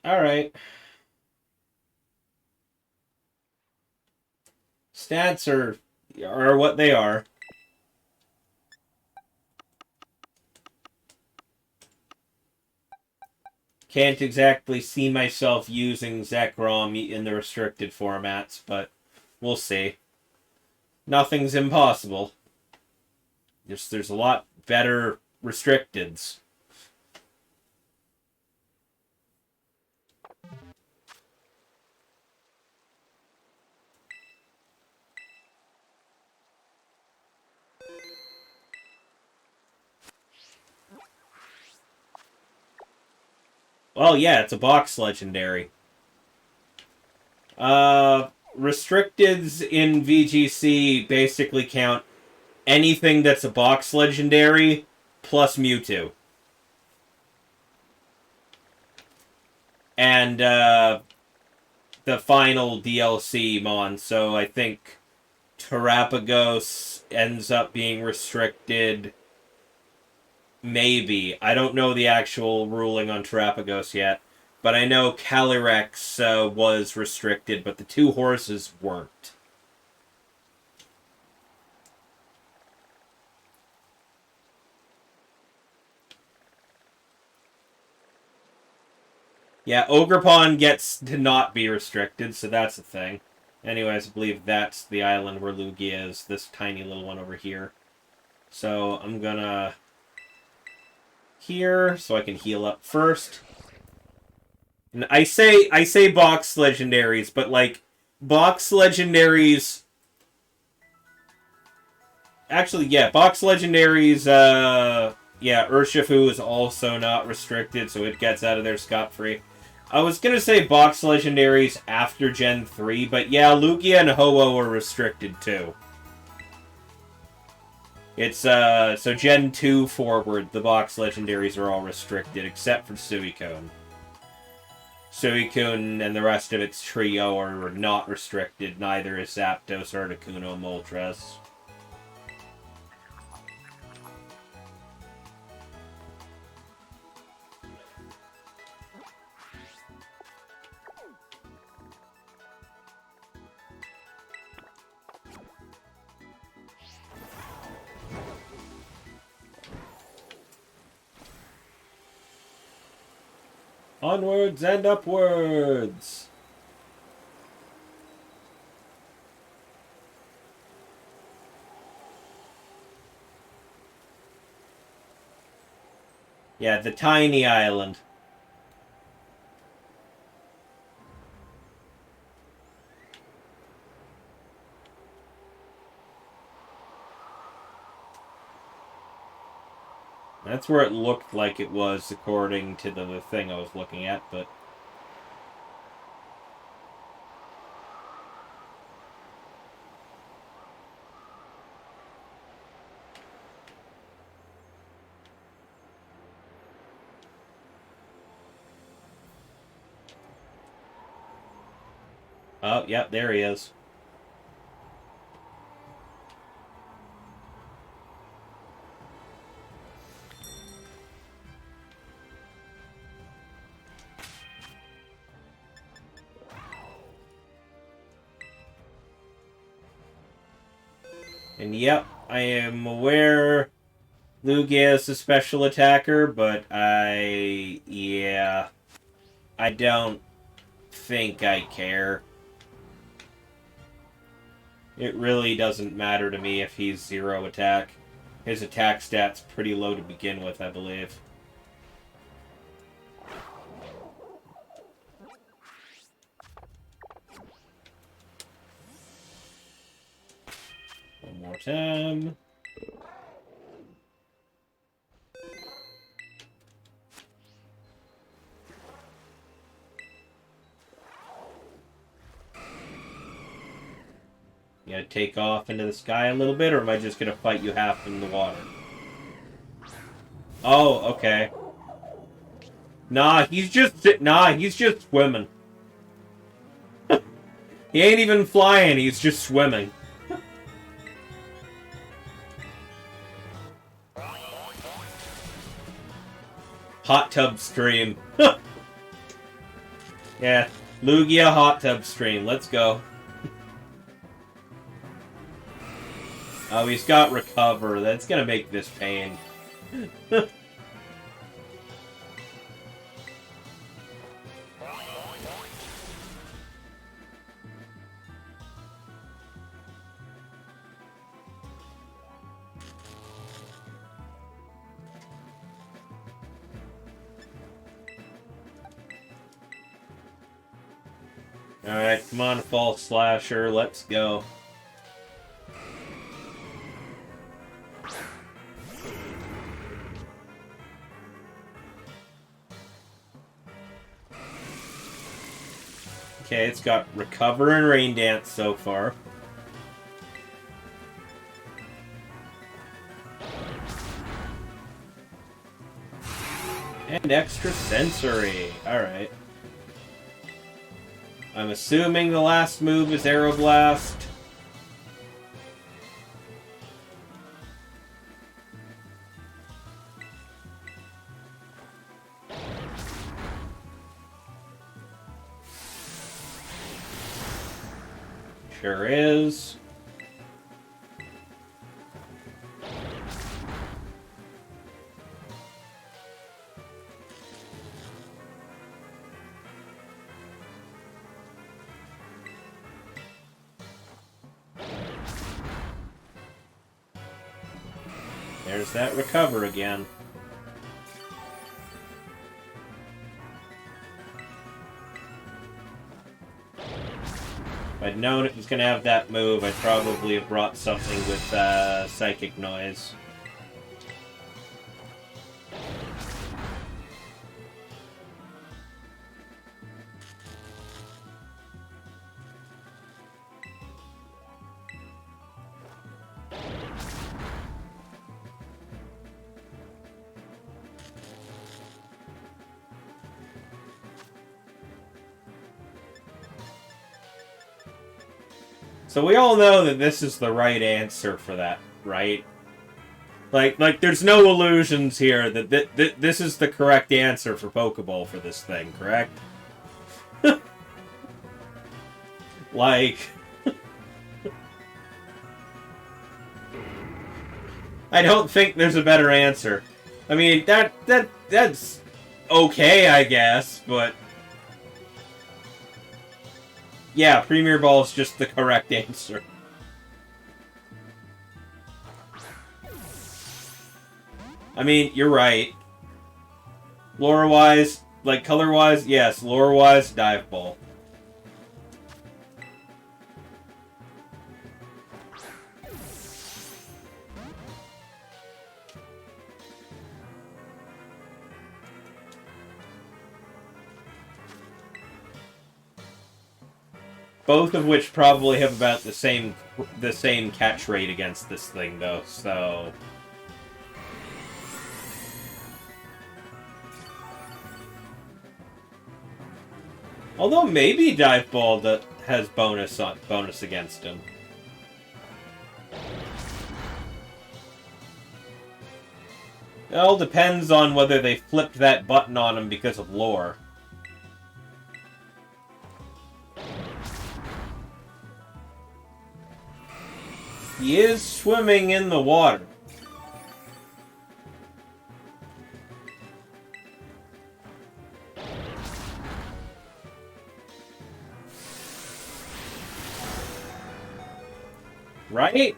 alright. Stats are what they are. Can't exactly see myself using Zekrom in the restricted formats, but we'll see. Nothing's impossible. Just there's a lot better restricteds. Well, yeah, it's a box legendary. Restricteds in VGC basically count anything that's a box legendary plus Mewtwo. And, the final DLC mon, so I think Terapagos ends up being restricted. Maybe. I don't know the actual ruling on Terapagos yet. But I know Calyrex was restricted, but the two horses weren't. Yeah, Ogerpon gets to not be restricted, so that's a thing. Anyways, I believe that's the island where Lugia is, this tiny little one over here. So I'm gonna... here, so I can heal up first. And I say box legendaries, but like, box legendaries... Actually, yeah, box legendaries, yeah, Urshifu is also not restricted, so it gets out of there scot-free. I was gonna say box legendaries after Gen 3, but yeah, Lugia and Ho-Oh are restricted too. It's, so Gen 2 forward, the box legendaries are all restricted, except for Suicune. Suicune and the rest of its trio are not restricted, neither is Zapdos, Articuno, Moltres. Onwards and upwards! Yeah, the tiny island. That's where it looked like it was, according to the thing I was looking at, but... oh, yep, there he is. And yep, I am aware Lugia is a special attacker, but yeah, I don't think I care. It really doesn't matter to me if he's 0 attack. His attack stat's pretty low to begin with, I believe. One more time. You gotta take off into the sky a little bit, or am I just gonna fight you half in the water? Oh, okay. Nah, he's just swimming. He ain't even flying, he's just swimming. Hot tub stream. Yeah, Lugia hot tub stream. Let's go. Oh, he's got recover. That's gonna make this pain. Alright, come on, False Slasher. Let's go. Okay, it's got Recover and Rain Dance so far. And Extra Sensory. Alright. I'm assuming the last move is Aeroblast. Sure is. There's that recover again. If I'd known it was going to have that move, I'd probably have brought something with Psychic Noise. So we all know that this is the right answer for that, right? Like there's no illusions here that this is the correct answer for Pokeball for this thing, correct? Like... I don't think there's a better answer. I mean, that's okay, I guess, but... Yeah, Premier Ball is just the correct answer. I mean, you're right. Lore-wise, like color-wise, yes. Lore-wise, Dive Ball. Both of which probably have about the same catch rate against this thing, though, so... Although maybe Dive Ball that has bonus against him. It all depends on whether they flipped that button on him because of lore. He is swimming in the water. Right?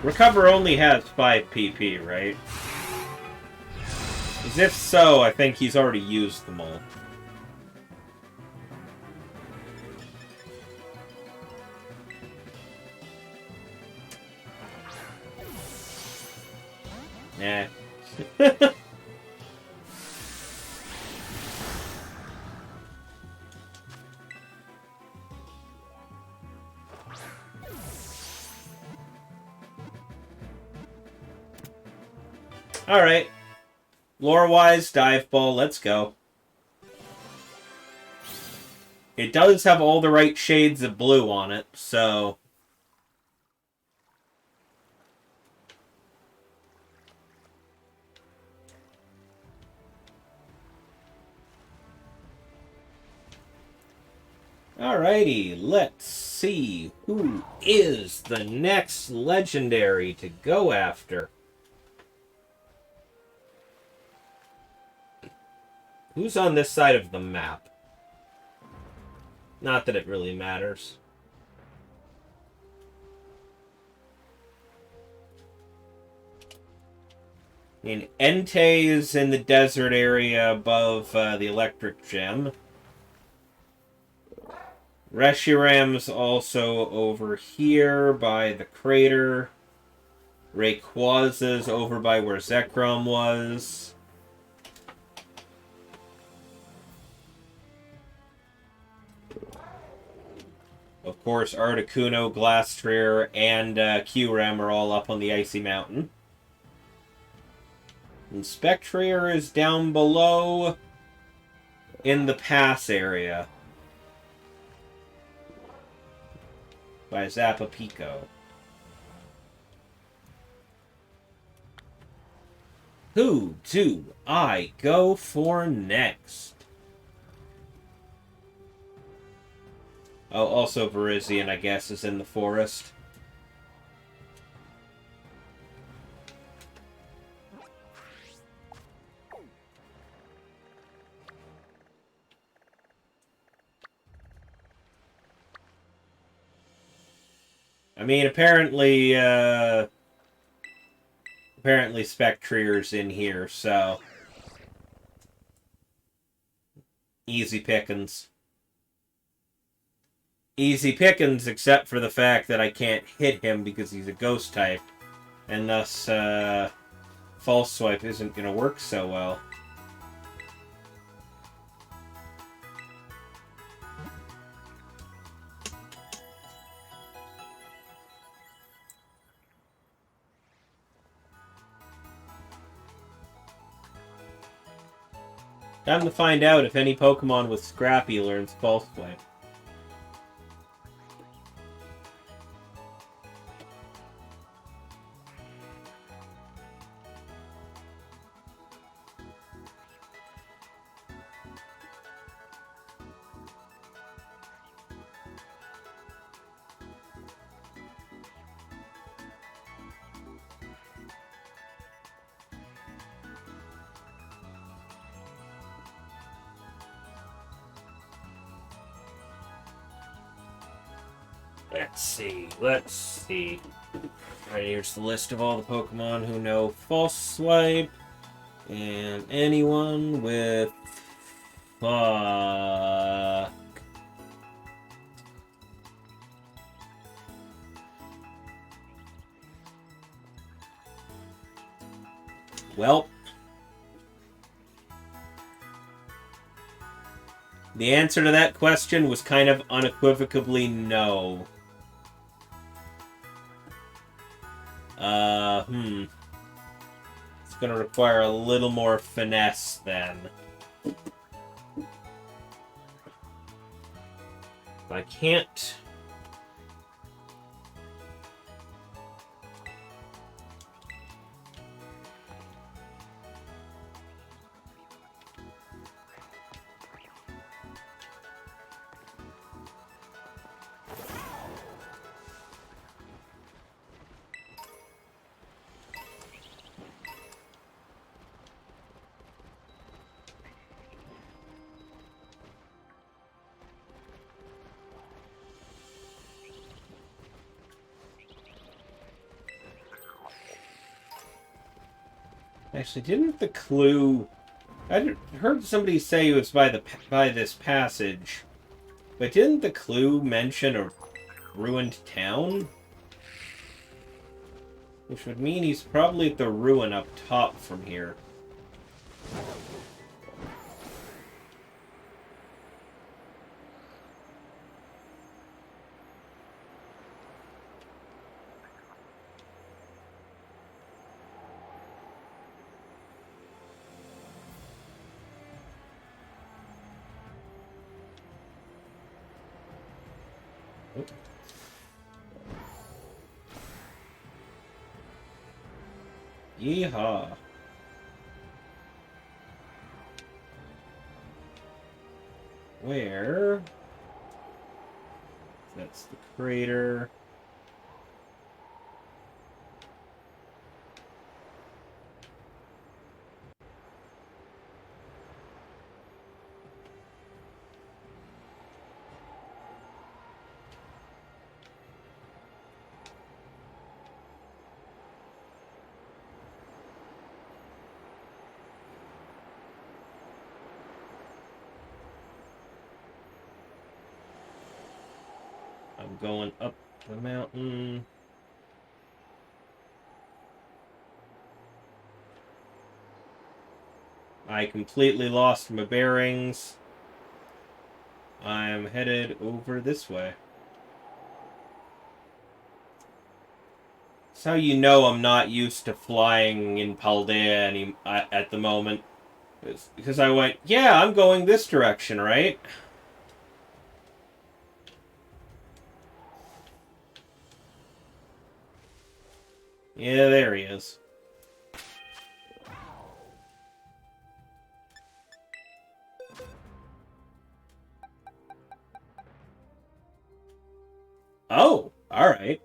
Recover only has 5 PP, right? As if so, I think he's already used them all. Nah. Alright. Lore-wise, Dive Ball, let's go. It does have all the right shades of blue on it, so... Alrighty, let's see who is the next legendary to go after. Who's on this side of the map? Not that it really matters. And Entei is in the desert area above the electric gem. Reshiram's also over here by the crater. Rayquaza's over by where Zekrom was. Of course, Articuno, Glastrier, and Kyurem are all up on the Icy Mountain. And Spectrier is down below in the pass area by Zapapico. Who do I go for next? Oh, also Virizion, I guess, is in the forest. I mean, apparently Spectrier's in here, so... Easy pickings. Easy pickings, except for the fact that I can't hit him because he's a ghost type. And thus, False Swipe isn't going to work so well. Time to find out if any Pokemon with Scrappy learns False Swipe. Let's see. Alright, here's the list of all the Pokemon who know False Swipe. And anyone with... Well... The answer to that question was kind of unequivocally no. It's gonna require a little more finesse then. I can't... Actually, didn't the clue... I heard somebody say it was by this passage, but didn't the clue mention a ruined town? Which would mean he's probably at the ruin up top from here. Yeehaw. Where? That's the crater. I'm going up the mountain. I completely lost my bearings. I'm headed over this way. That's how you know I'm not used to flying in Paldea at the moment. It's because I went, yeah, I'm going this direction, right? Yeah, there he is. Oh, alright.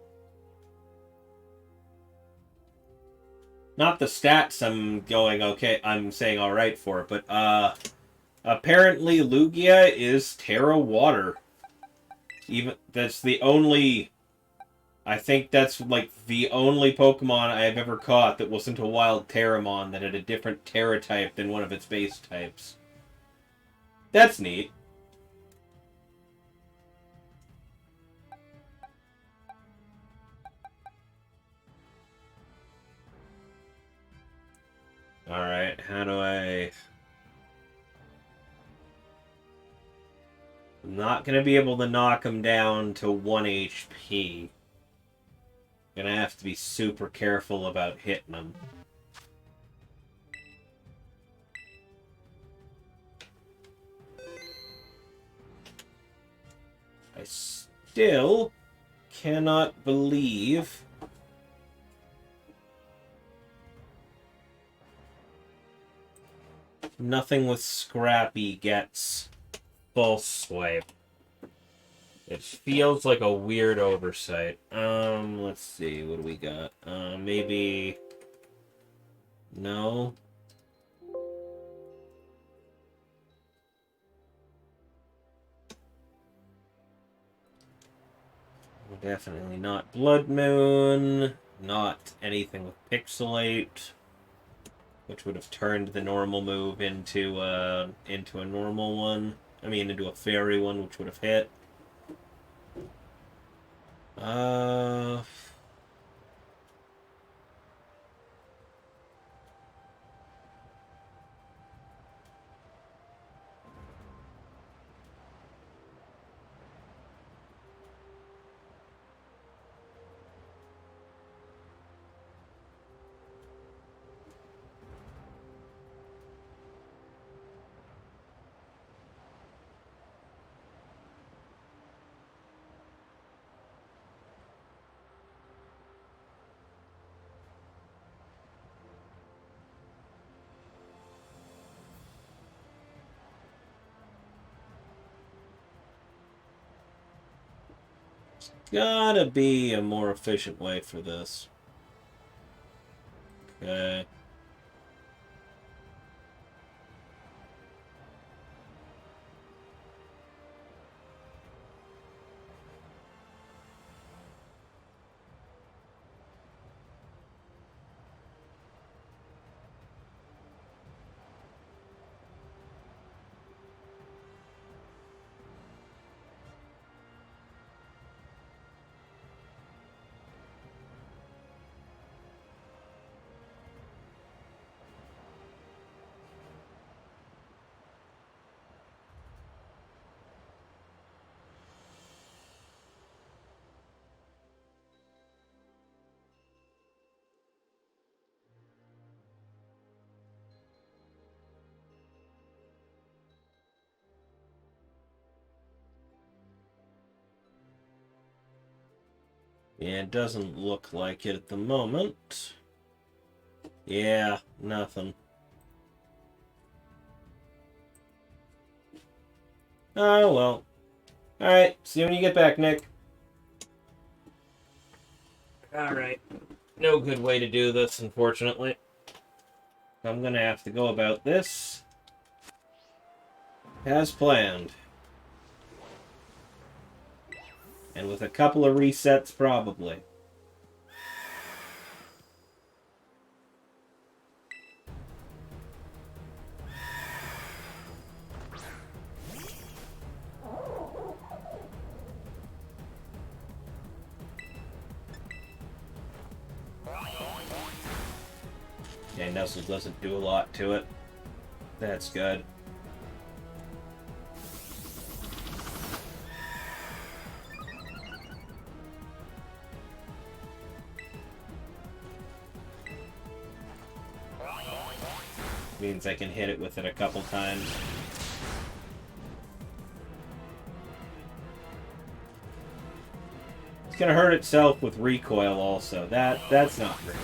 Not the stats I'm saying alright for, but, apparently Lugia is Terra Water. That's the only... I think that's, like, the only Pokemon I've ever caught that wasn't a wild Terramon that had a different Terra type than one of its base types. That's neat. Alright, how do I... I'm not going to be able to knock him down to 1 HP. Gonna have to be super careful about hitting him. still cannot believe nothing with Scrappy gets full swipe. It feels like a weird oversight. Let's see, what do we got? Maybe... No? Definitely not Blood Moon. Not anything with Pixelate, which would have turned the normal move into a normal one. I mean, into a fairy one, which would have hit. Gotta be a more efficient way for this. Okay. Yeah, it doesn't look like it at the moment. Yeah, nothing. Oh, well. Alright, see you when you get back, Nick. Alright. No good way to do this, unfortunately. I'm gonna have to go about this as planned. And with a couple of resets, probably. Okay, Nestle doesn't do a lot to it. That's good. Means I can hit it with it a couple times. It's gonna hurt itself with recoil also. That's not great.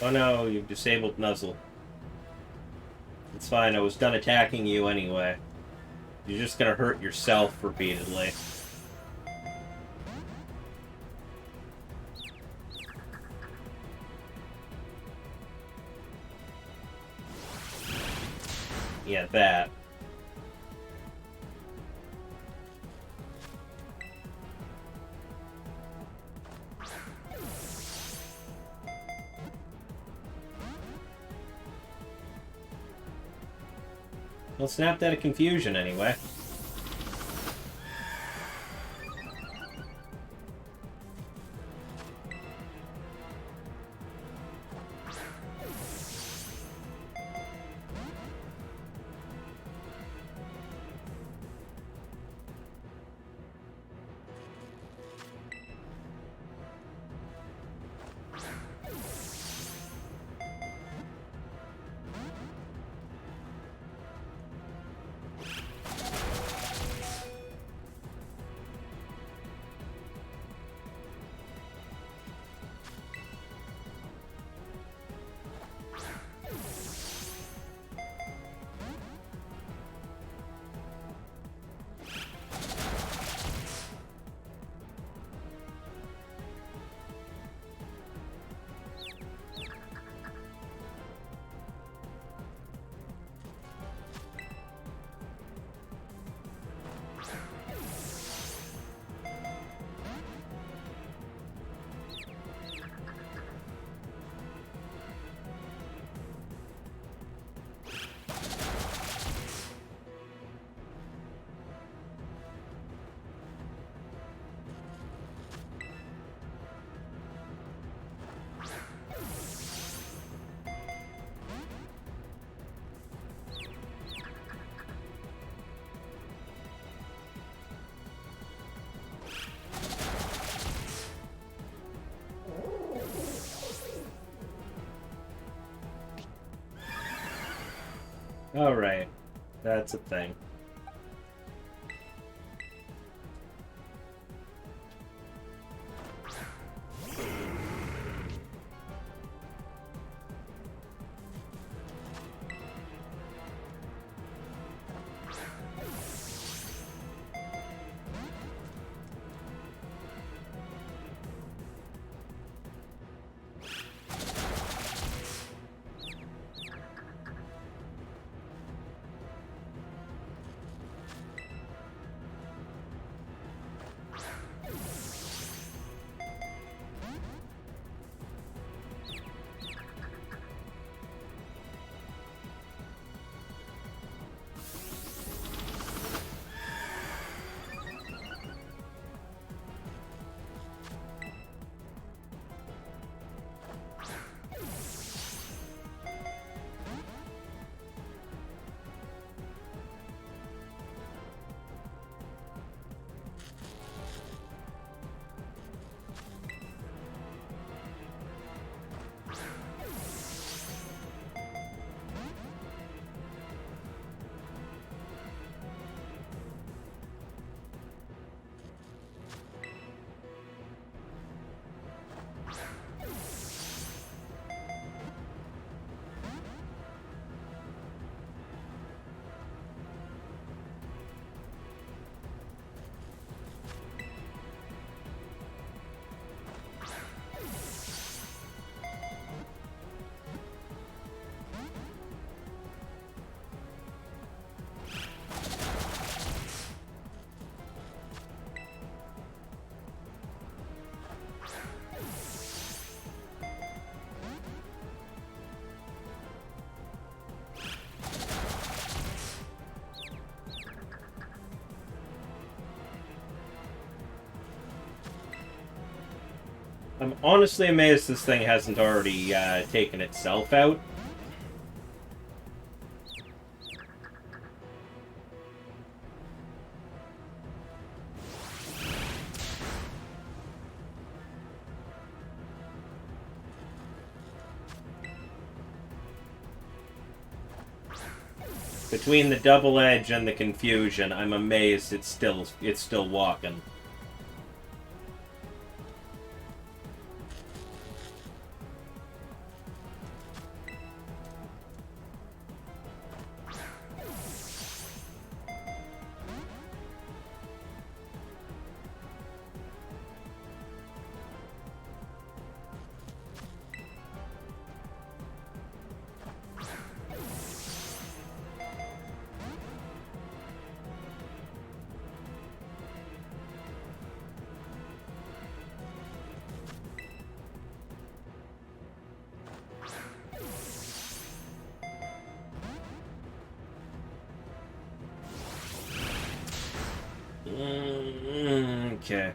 Oh no, you've disabled Nuzzle. It's fine, I was done attacking you anyway. You're just gonna hurt yourself repeatedly. Yeah, that. Well, snapped out of confusion anyway. Alright. That's a thing. I'm honestly amazed this thing hasn't already taken itself out. Between the double edge and the confusion, I'm amazed it's still walking. Okay.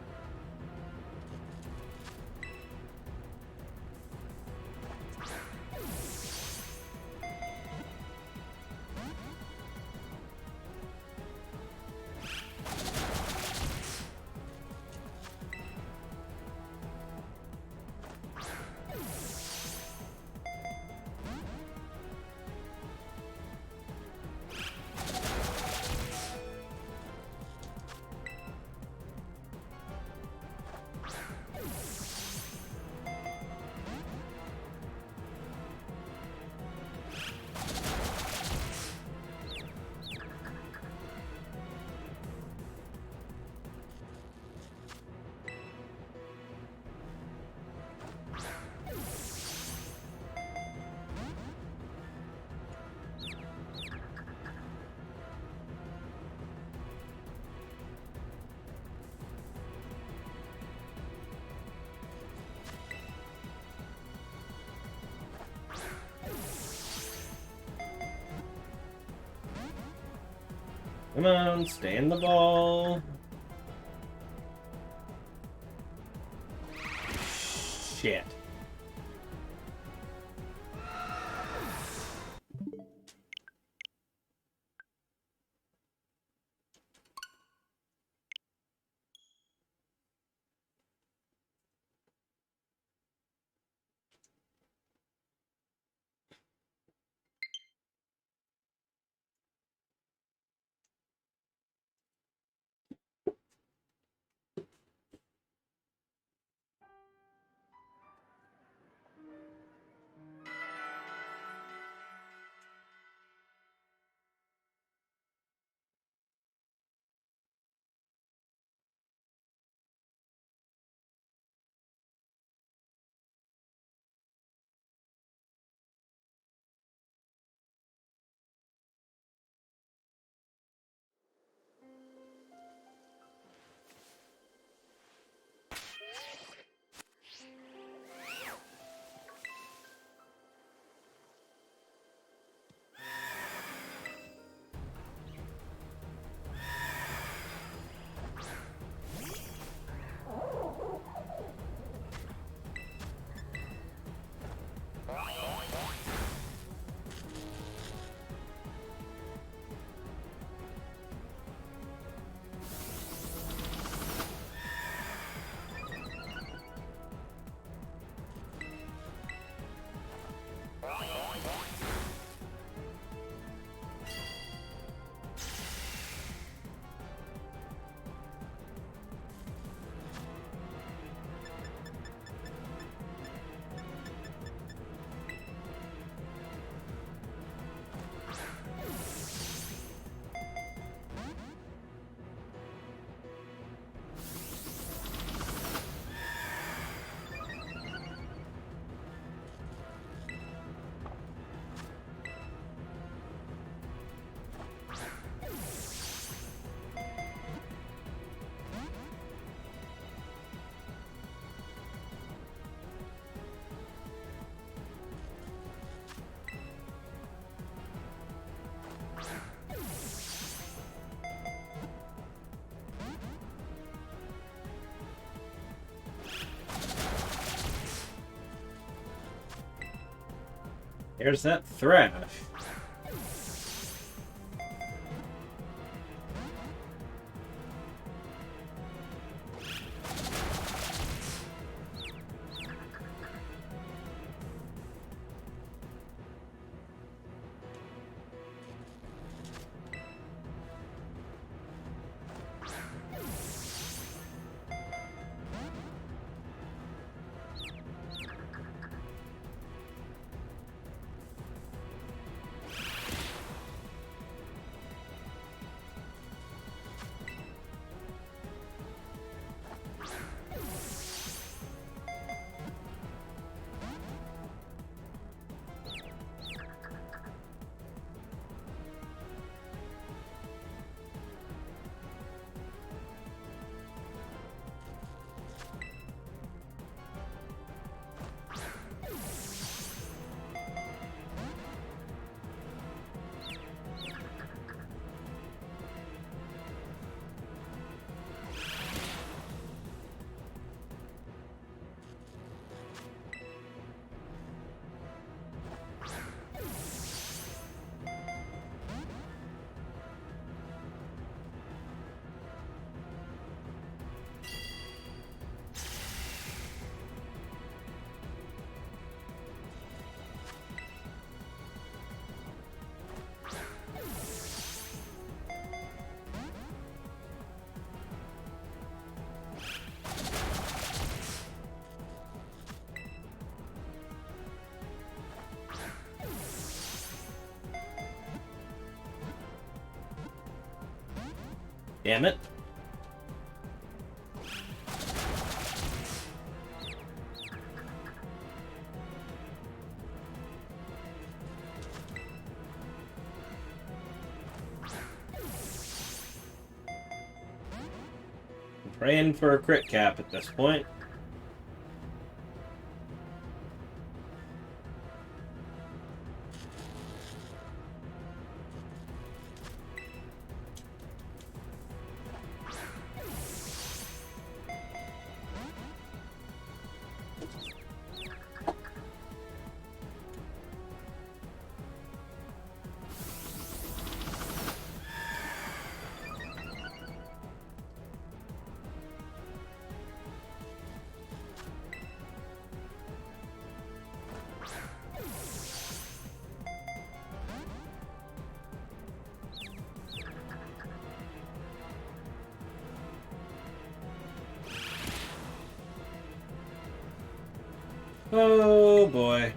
Come on, stay in the ball. Shit. There's that thrash. Damn it. I'm praying for a crit cap at this point. Oh boy.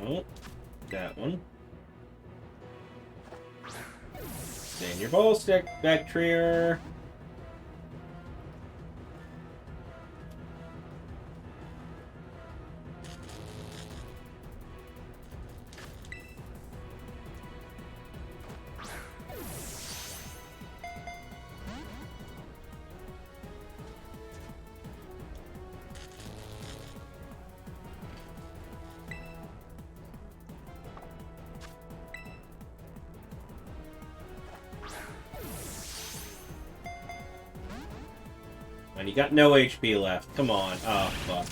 Oh, that one. Stay in your ball stick, Bactria. And you got no HP left. Come on. Oh, fuck.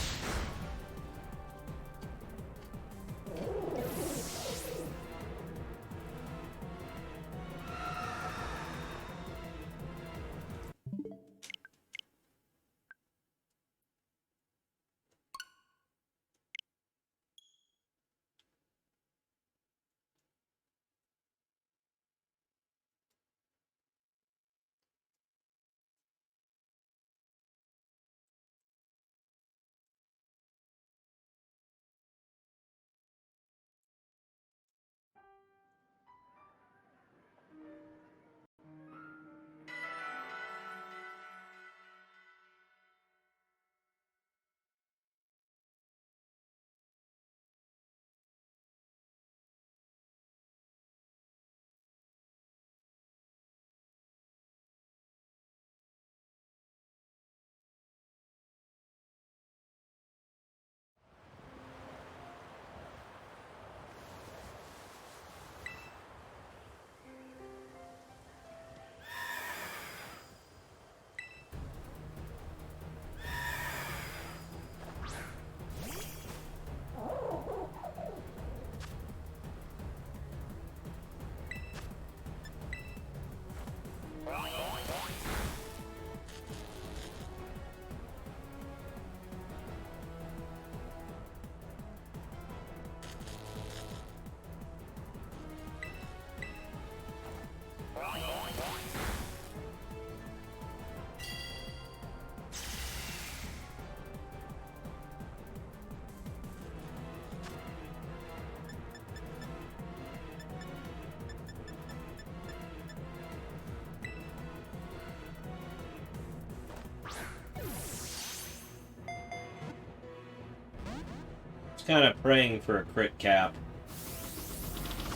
Kind of praying for a crit cap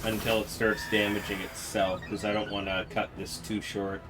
until it starts damaging itself, because I don't want to cut this too short.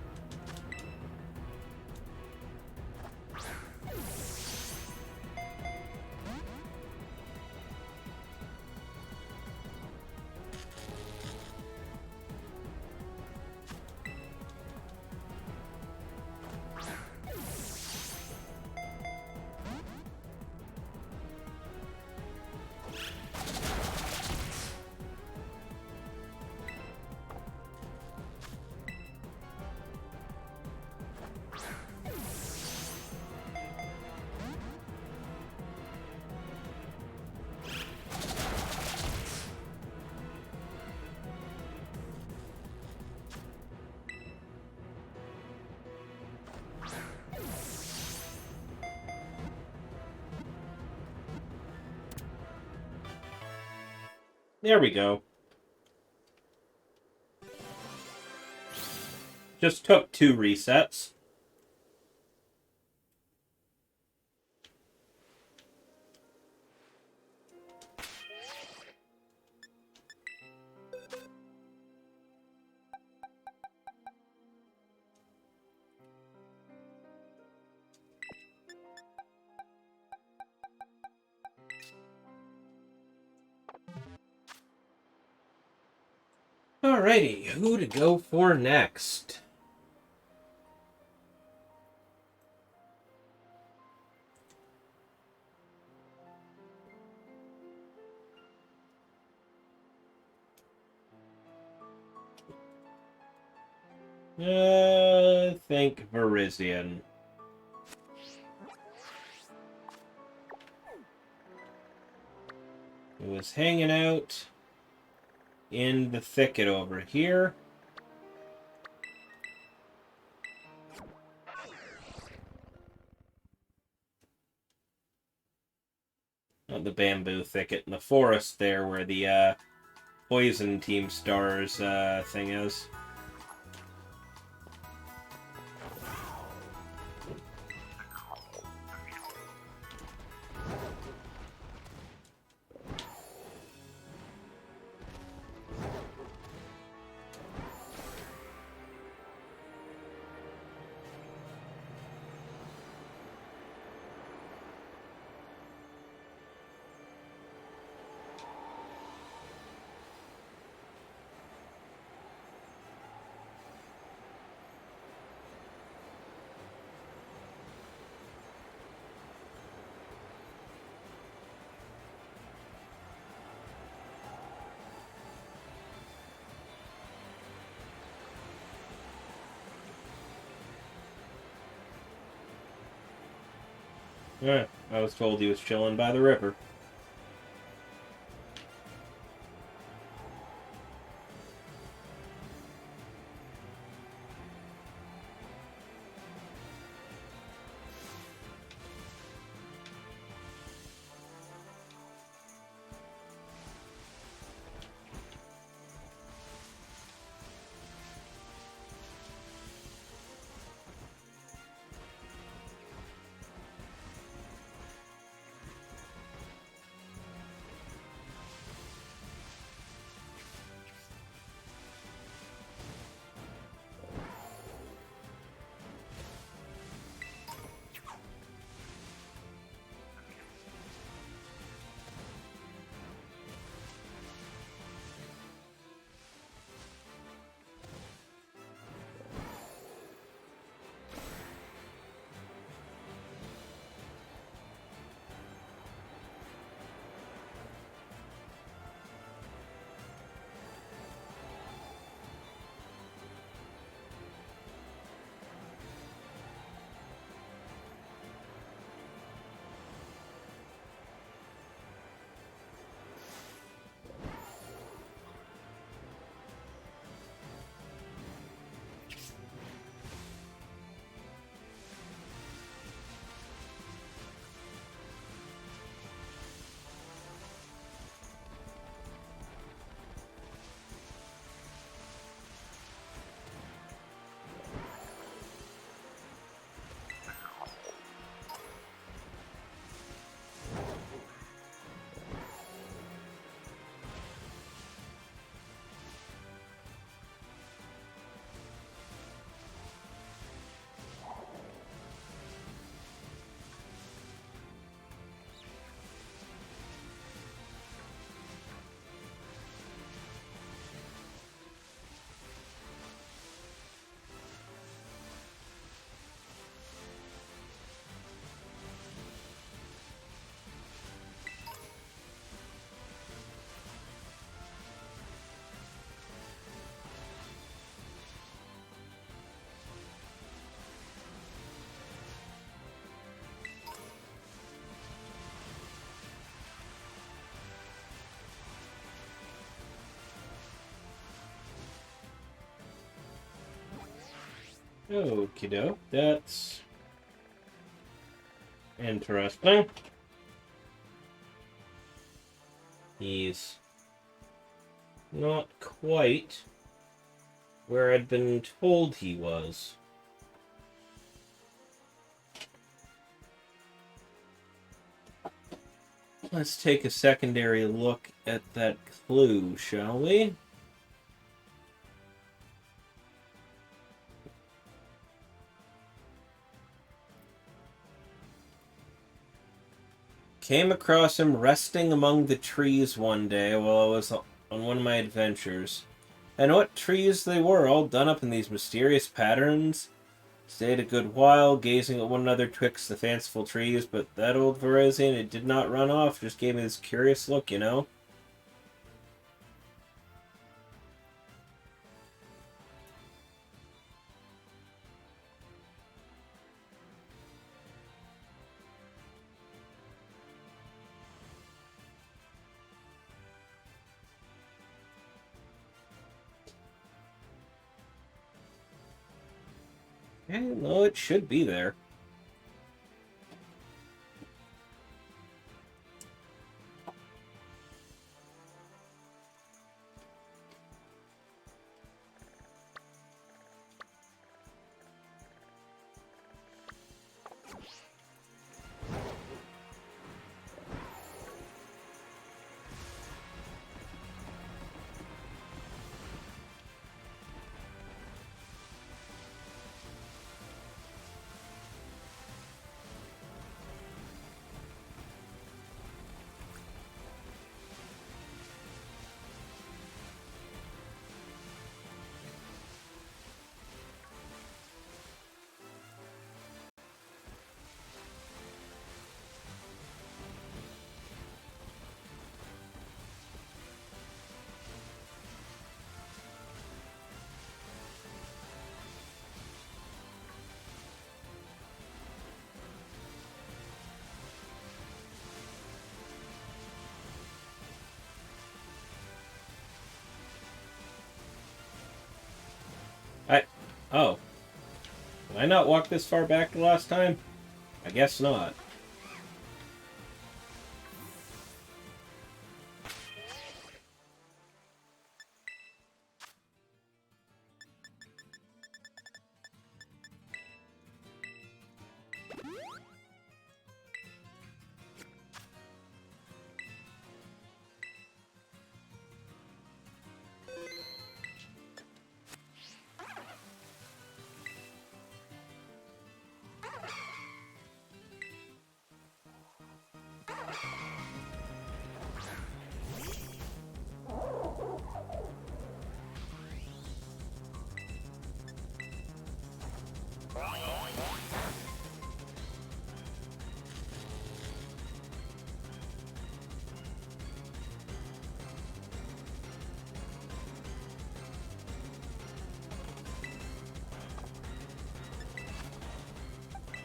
There we go. Just took 2 resets. Alrighty, who to go for next? I think Virizion. It was hanging out in the thicket over here. The bamboo thicket in the forest there where the Poison Team Stars thing is. Yeah, I was told he was chilling by the river. Okie doke, that's interesting. He's not quite where I'd been told he was. Let's take a secondary look at that clue, shall we? Came across him resting among the trees one day while I was on one of my adventures. And what trees they were, all done up in these mysterious patterns. Stayed a good while, gazing at one another twixt the fanciful trees, but that old Verizon, it did not run off, just gave me this curious look, you know? Yeah, no, it should be there. Oh. Did I not walk this far back the last time? I guess not.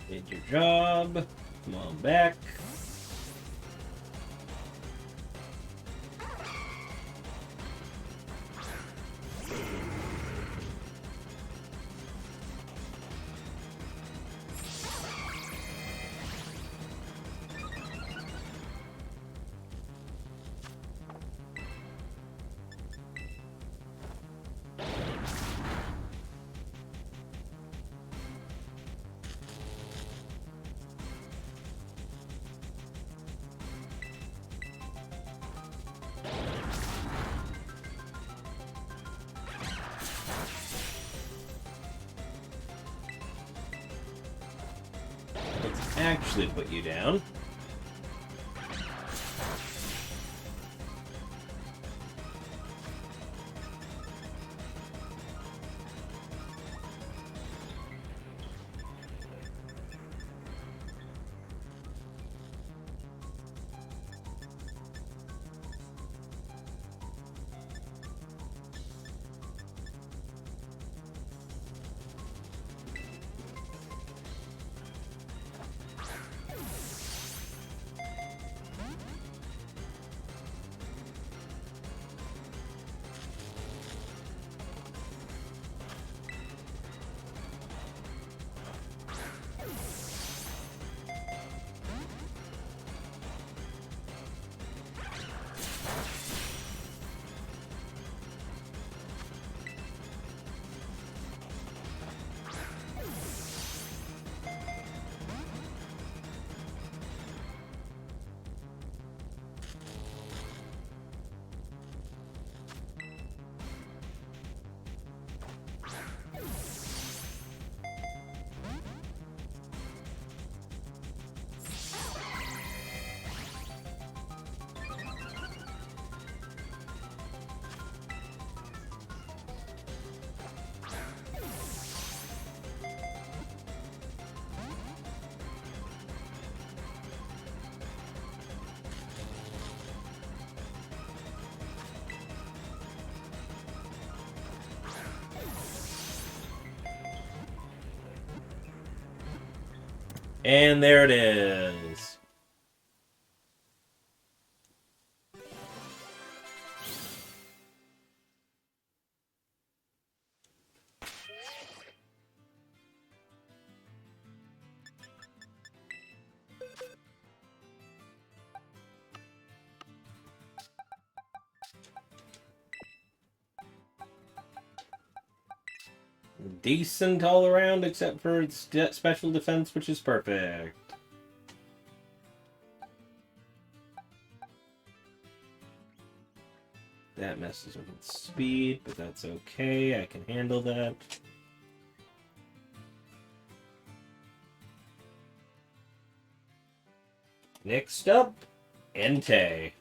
Did your job. Come on back. Actually put you down. And there it is. Decent all around, except for special defense, which is perfect. That messes with its speed, but that's okay. I can handle that. Next up, Entei.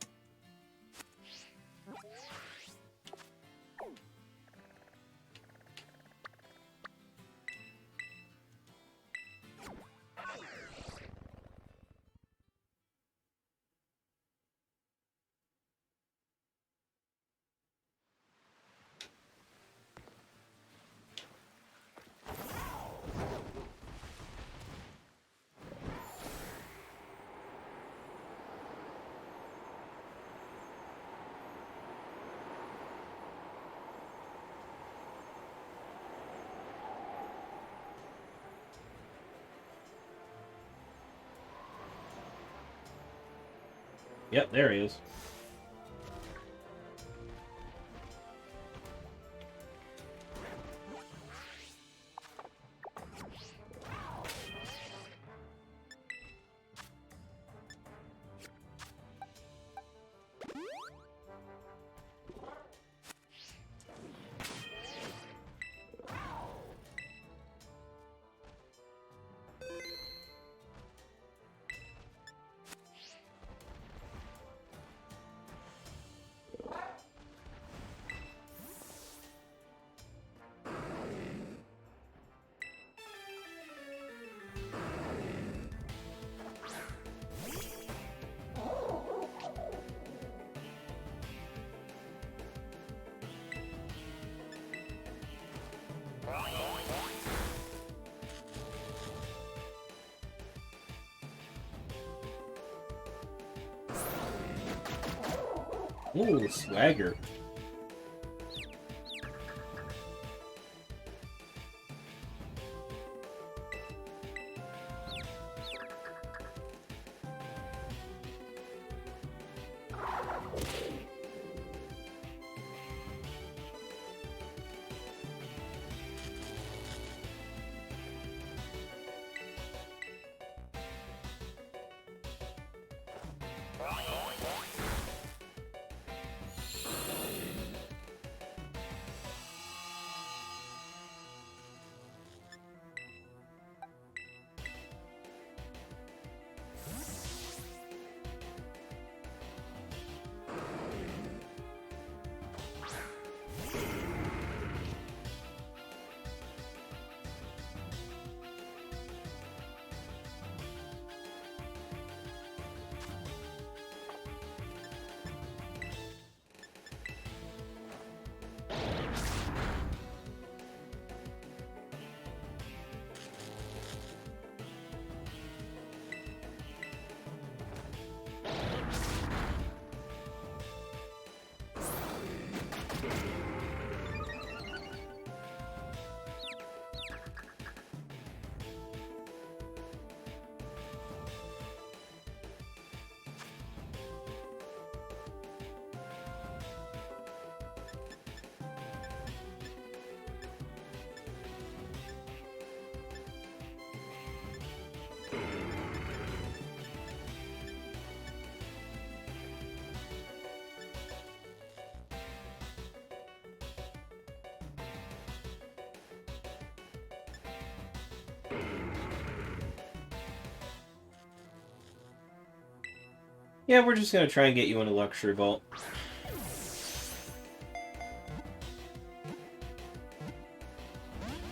Yep, there he is. Ooh, swagger. Yeah, we're just gonna try and get you in a luxury vault.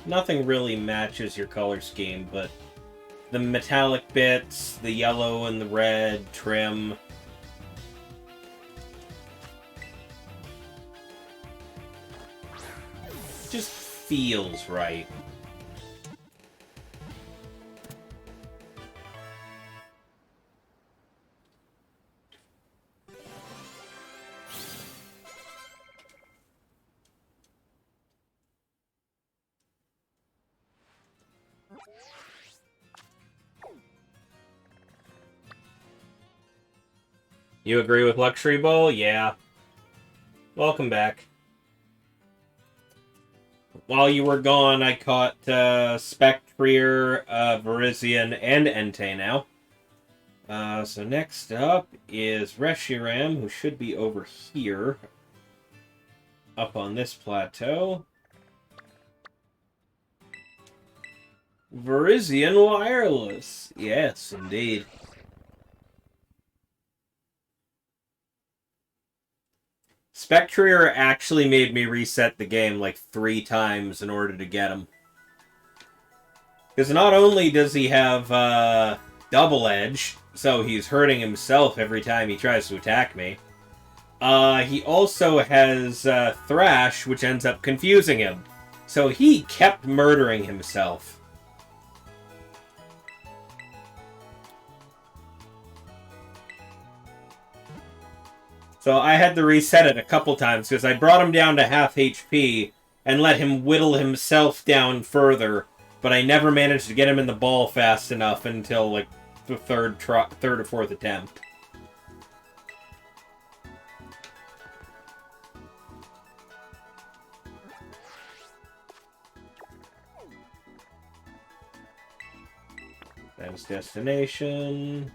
Nothing really matches your color scheme, but the metallic bits, the yellow and the red trim. Just feels right. You agree with Luxury Bowl? Yeah. Welcome back. While you were gone, I caught Spectrier, Virizion, and Entei now. So next up is Reshiram, who should be over here. Up on this plateau. Virizion Wireless. Yes, indeed. Spectrier actually made me reset the game like 3 times in order to get him. Because not only does he have Double Edge, so he's hurting himself every time he tries to attack me, he also has Thrash, which ends up confusing him. So he kept murdering himself. So I had to reset it a couple times because I brought him down to half HP and let him whittle himself down further, but I never managed to get him in the ball fast enough until like the third or fourth attempt. That's destination.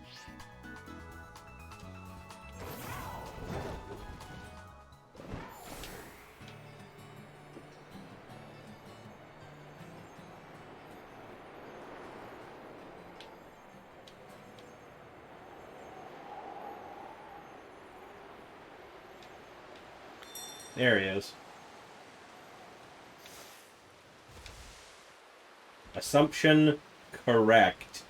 There he is. Assumption correct.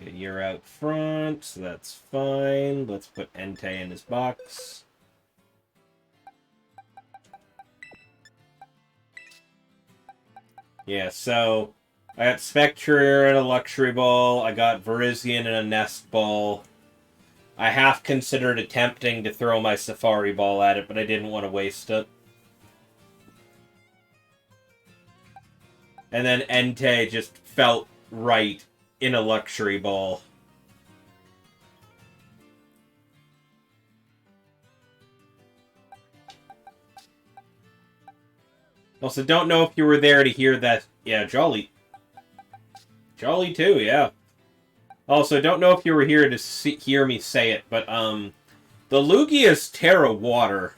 You're out front, so that's fine. Let's put Entei in his box. Yeah, so I got Spectrier and a Luxury Ball. I got Virizion and a Nest Ball. I half considered attempting to throw my Safari Ball at it, but I didn't want to waste it. And then Entei just felt right in a Luxury Ball. Also, don't know if you were there to hear that. Yeah, Jolly. Jolly too, yeah. Also, don't know if you were here to hear me say it, but, the Lugia's Terra Water.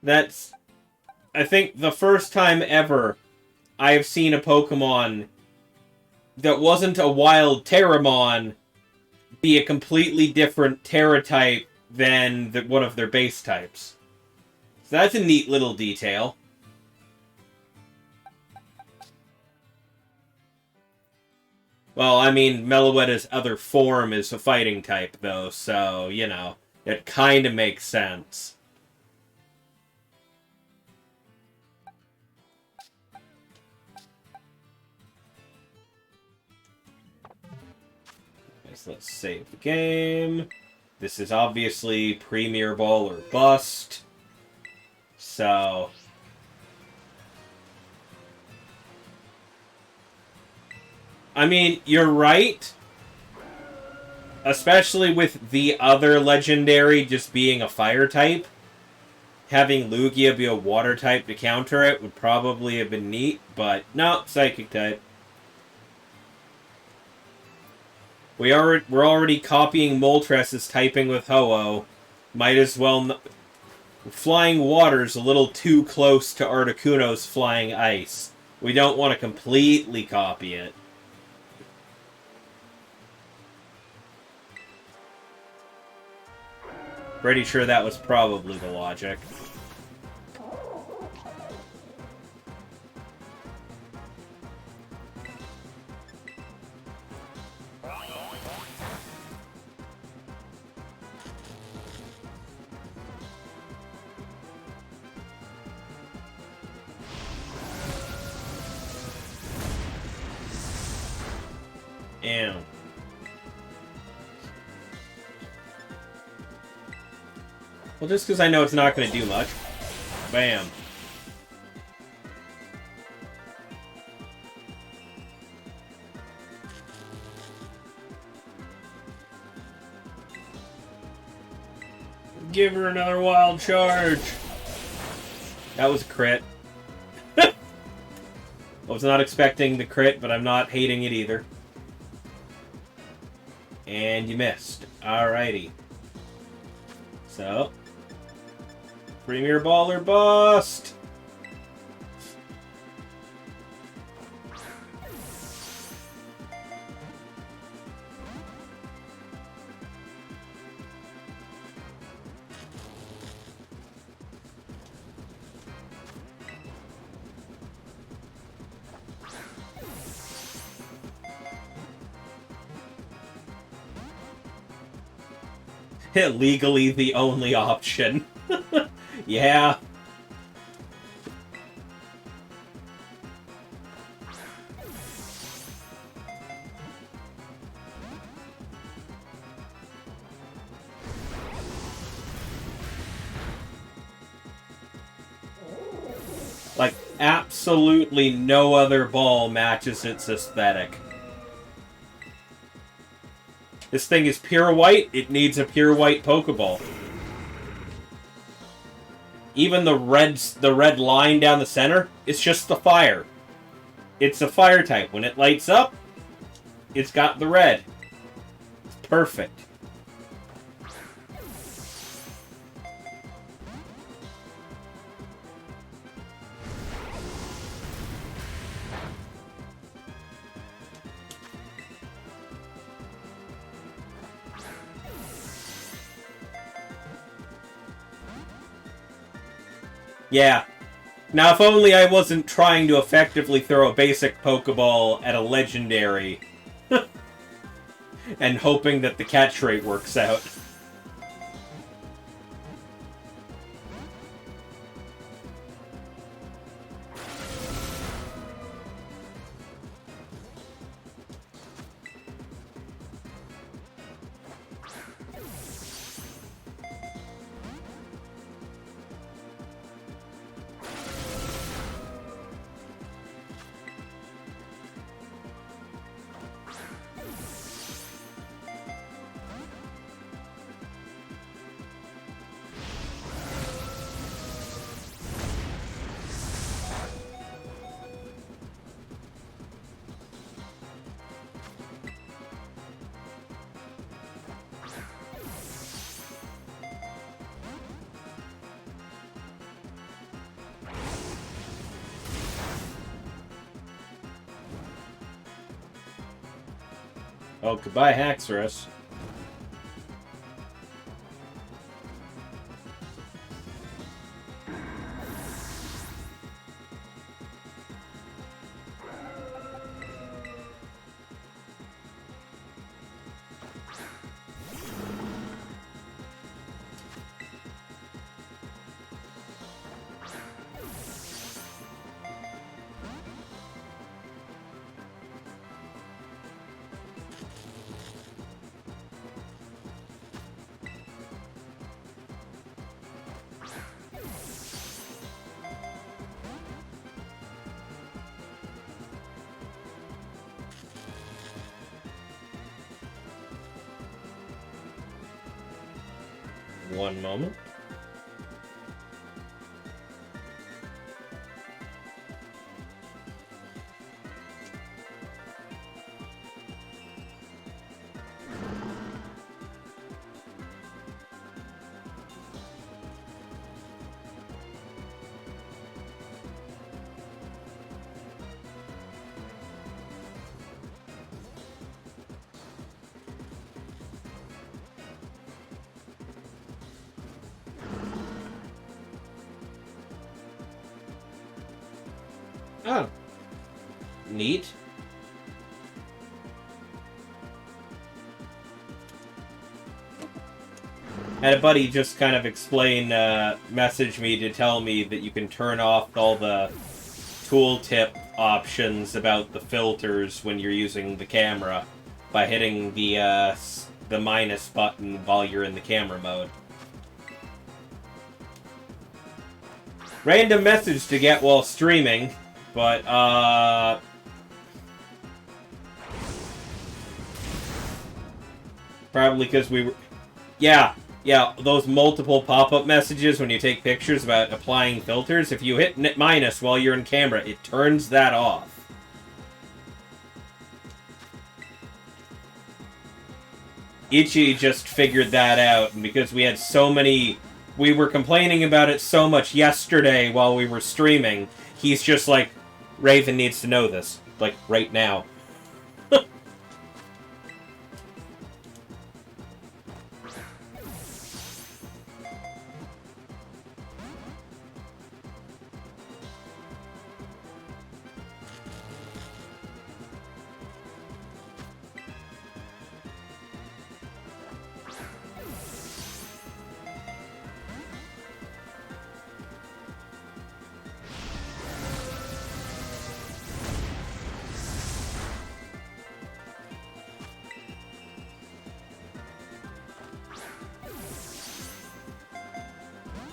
That's, I think, the first time ever I've seen a Pokemon that wasn't a wild Terramon be a completely different Terra type than one of their base types. So that's a neat little detail. Well, I mean, Meloetta's other form is a fighting type, though, so, you know, it kind of makes sense. So let's save the game. This is obviously Premier Ball or Bust. So... I mean, you're right. Especially with the other Legendary just being a Fire type. Having Lugia be a Water type to counter it would probably have been neat, but no, Psychic type. We're already copying Moltres' typing with Ho-Oh. Might as well... Flying Water's a little too close to Articuno's Flying Ice. We don't want to completely copy it. Pretty sure that was probably the logic. Ew. Well, just because I know it's not going to do much. Bam. Give her another wild charge. That was a crit. I was not expecting the crit, but I'm not hating it either. And you missed. Alrighty. So, Premier Ball or bust! Legally the only option. Yeah. Like, absolutely no other ball matches its aesthetic. This thing is pure white, it needs a pure white Pokeball. Even the red line down the center, it's just the fire. It's a fire type. When it lights up, it's got the red. It's perfect. Yeah. Now, if only I wasn't trying to effectively throw a basic Pokeball at a Legendary and hoping that the catch rate works out. Oh, goodbye, Haxorus. One moment. Oh. Neat. Had a buddy just kind of explain, message me to tell me that you can turn off all the tooltip options about the filters when you're using the camera by hitting the minus button while you're in the camera mode. Random message to get while streaming. But, probably because we were... Yeah, Yeah, those multiple pop-up messages when you take pictures about applying filters, if you hit minus while you're in camera, it turns that off. Ichi just figured that out, and because we had so many... We were complaining about it so much yesterday while we were streaming, he's just like, Raven needs to know this. Like, right now.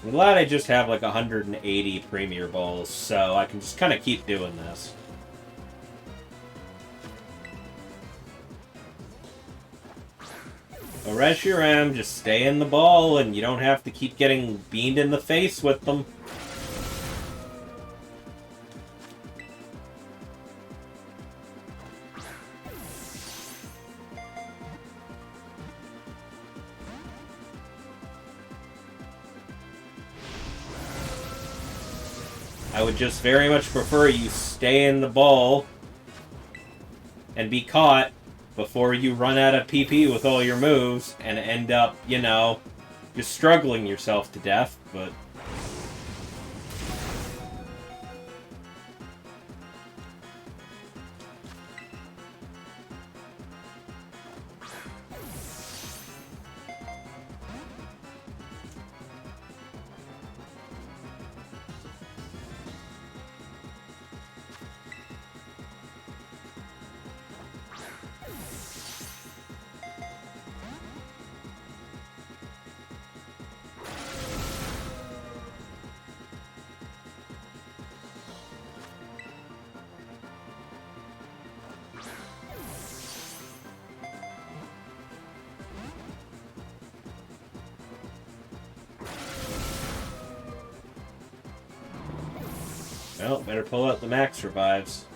I'm glad I just have like 180 Premier Balls, so I can just kind of keep doing this. Reshiram, just stay in the ball and you don't have to keep getting beamed in the face with them. I would just very much prefer you stay in the ball and be caught before you run out of PP with all your moves and end up, you know, just struggling yourself to death, but... Well, better pull out the max revives.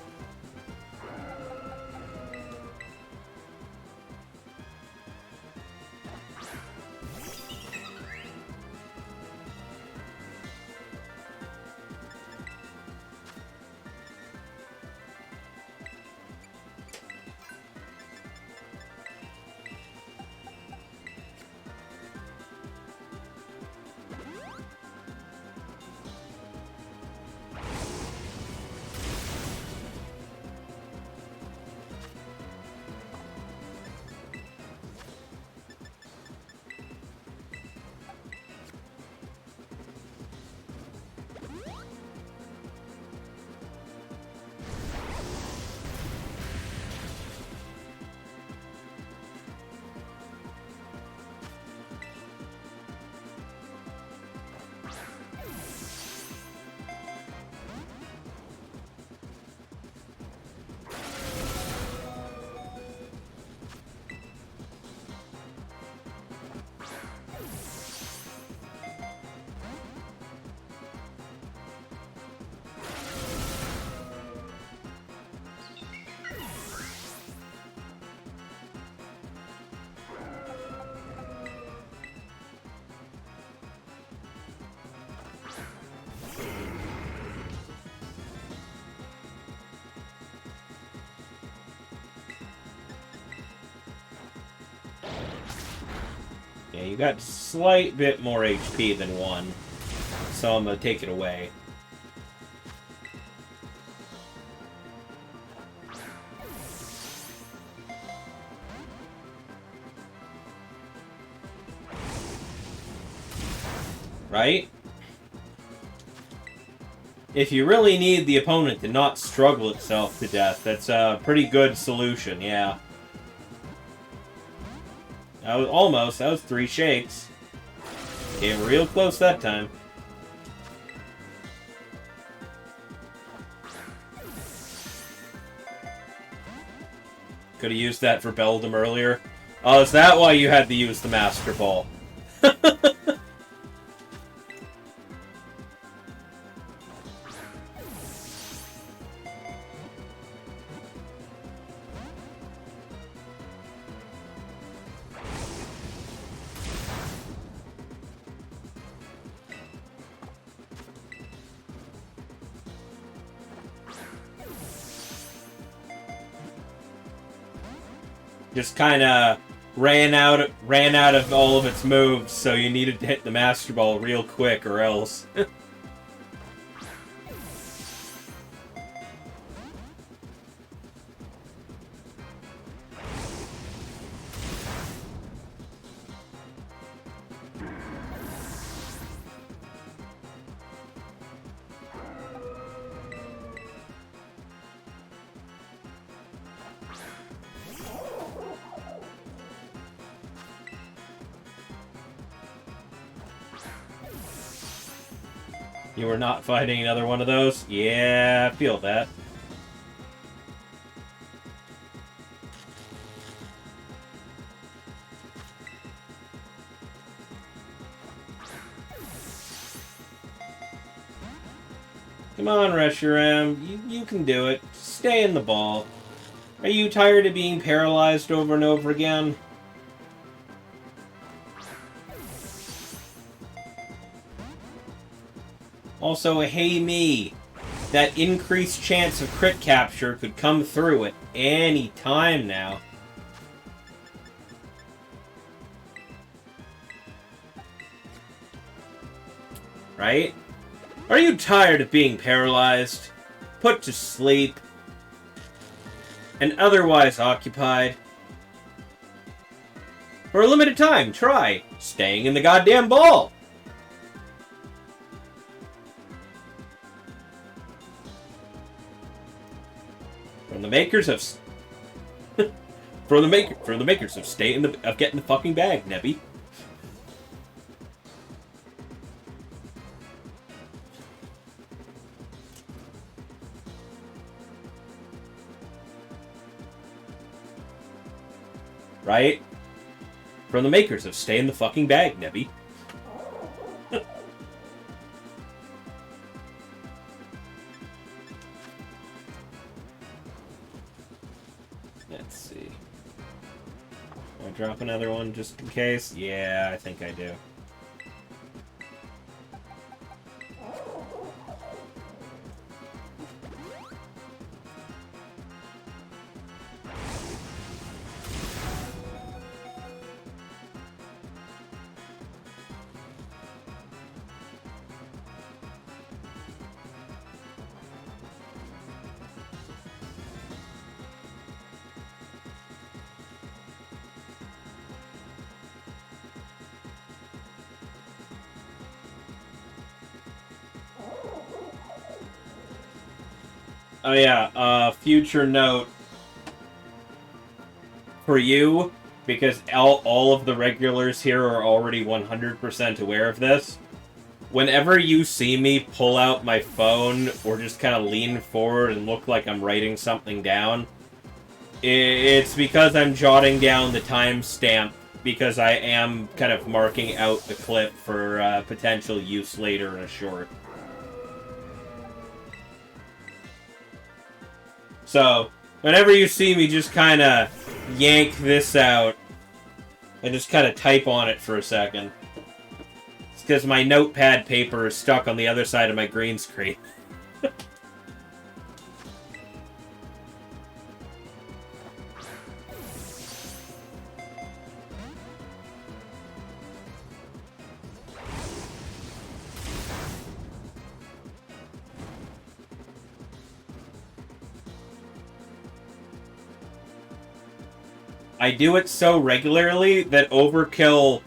Yeah, you got a slight bit more HP than one, so I'm gonna take it away. Right? If you really need the opponent to not struggle itself to death, that's a pretty good solution, yeah. Almost. That was 3 shakes. Came real close that time. Could have used that for Beldum earlier. Oh, is that why you had to use the Master Ball? Just kind of ran out of all of its moves, so you needed to hit the Master Ball real quick, or else. You were not fighting another one of those? Yeah, I feel that. Come on, Reshiram. You can do it. Stay in the ball. Are you tired of being paralyzed over and over again? Also, hey me, that increased chance of crit capture could come through at any time now. Right? Are you tired of being paralyzed, put to sleep, and otherwise occupied? For a limited time, try staying in the goddamn ball! From the makers of from the makers of getting the fucking bag, Nebby. Right? From the makers of Stay in the fucking bag, Nebby. Let's see. Want to drop another one just in case? Yeah, I think I do. Oh yeah, future note for you, because all of the regulars here are already 100% aware of this. Whenever you see me pull out my phone or just kind of lean forward and look like I'm writing something down, it's because I'm jotting down the timestamp, because I am kind of marking out the clip for potential use later in a short. So, whenever you see me just kind of yank this out and just kind of type on it for a second, it's because my notepad paper is stuck on the other side of my green screen. I do it so regularly that Overkill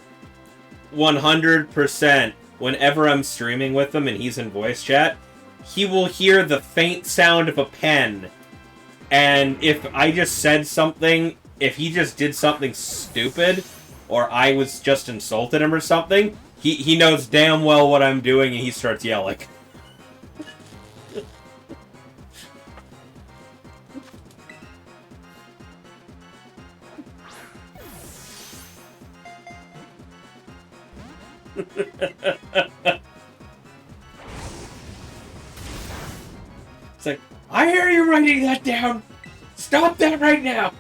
100%, whenever I'm streaming with him and he's in voice chat, he will hear the faint sound of a pen. And if I just said something, if he just did something stupid, or I was just insulted him or something, he knows damn well what I'm doing and he starts yelling. It's like, I hear you writing that down! Stop that right now!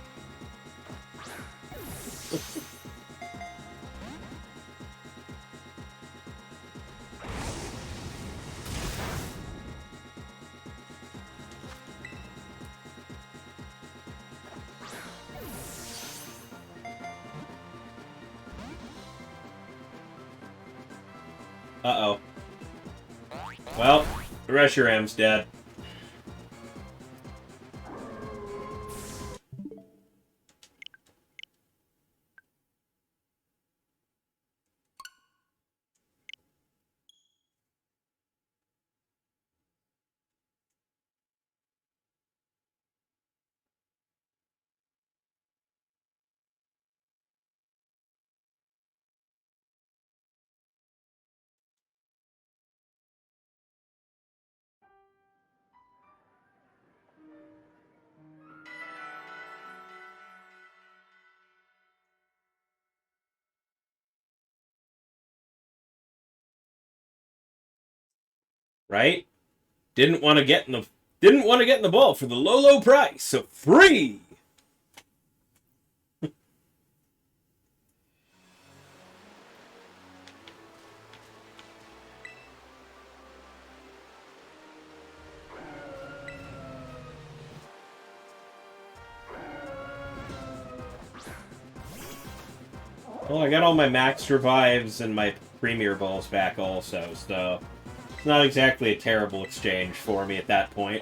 Uh-oh. Well, Reshiram's dead. Right? Didn't want to get in the ball for the low price, so free. Well, I got all my max revives and my premier balls back also, so it's not exactly a terrible exchange for me at that point.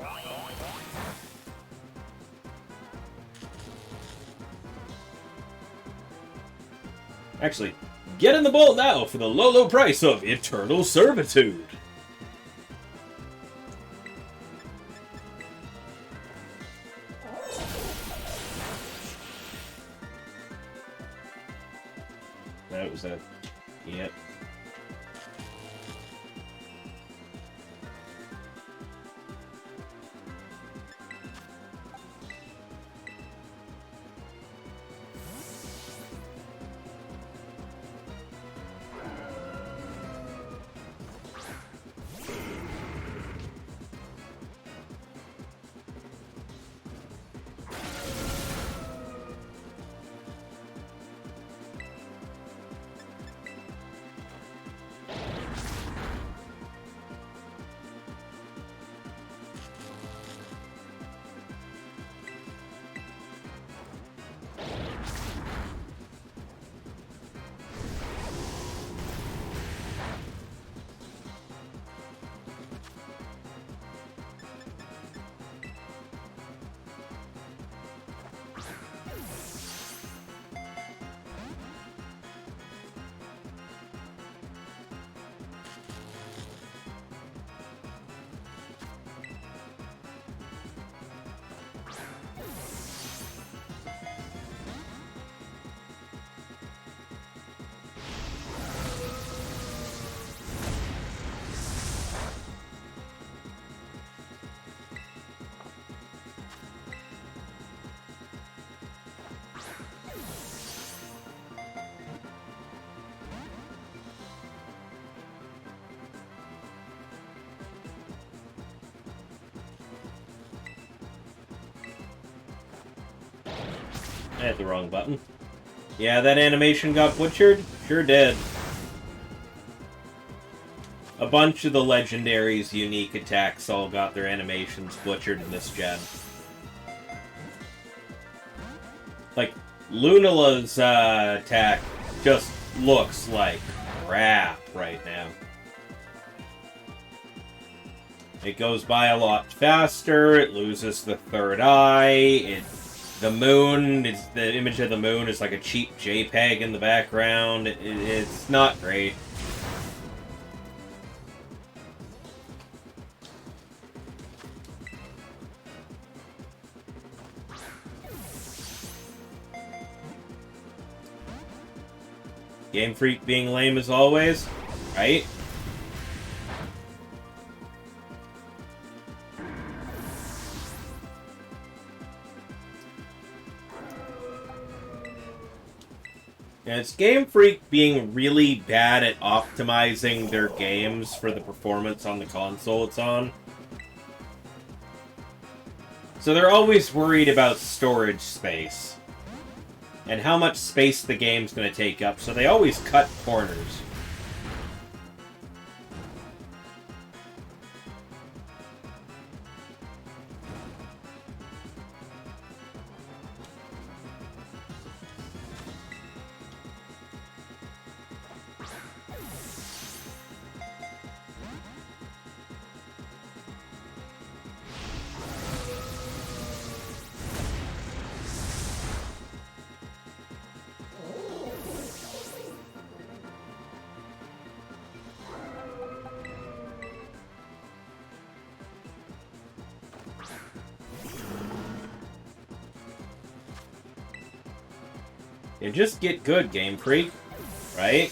Actually, get in the bowl now for the low price of Eternal Servitude. That was a... Yep. I hit the wrong button. Yeah, that animation got butchered? Sure did. A bunch of the Legendaries' unique attacks all got their animations butchered in this gen. Like, Lunala's attack just looks like crap right now. It goes by a lot faster, it loses the third eye, the image of the moon is like a cheap JPEG in the background. It's not great. Game Freak being lame as always, right? And it's Game Freak being really bad at optimizing their games for the performance on the console it's on. So they're always worried about storage space and how much space the game's going to take up, so they always cut corners. You just get good, Game Freak, right?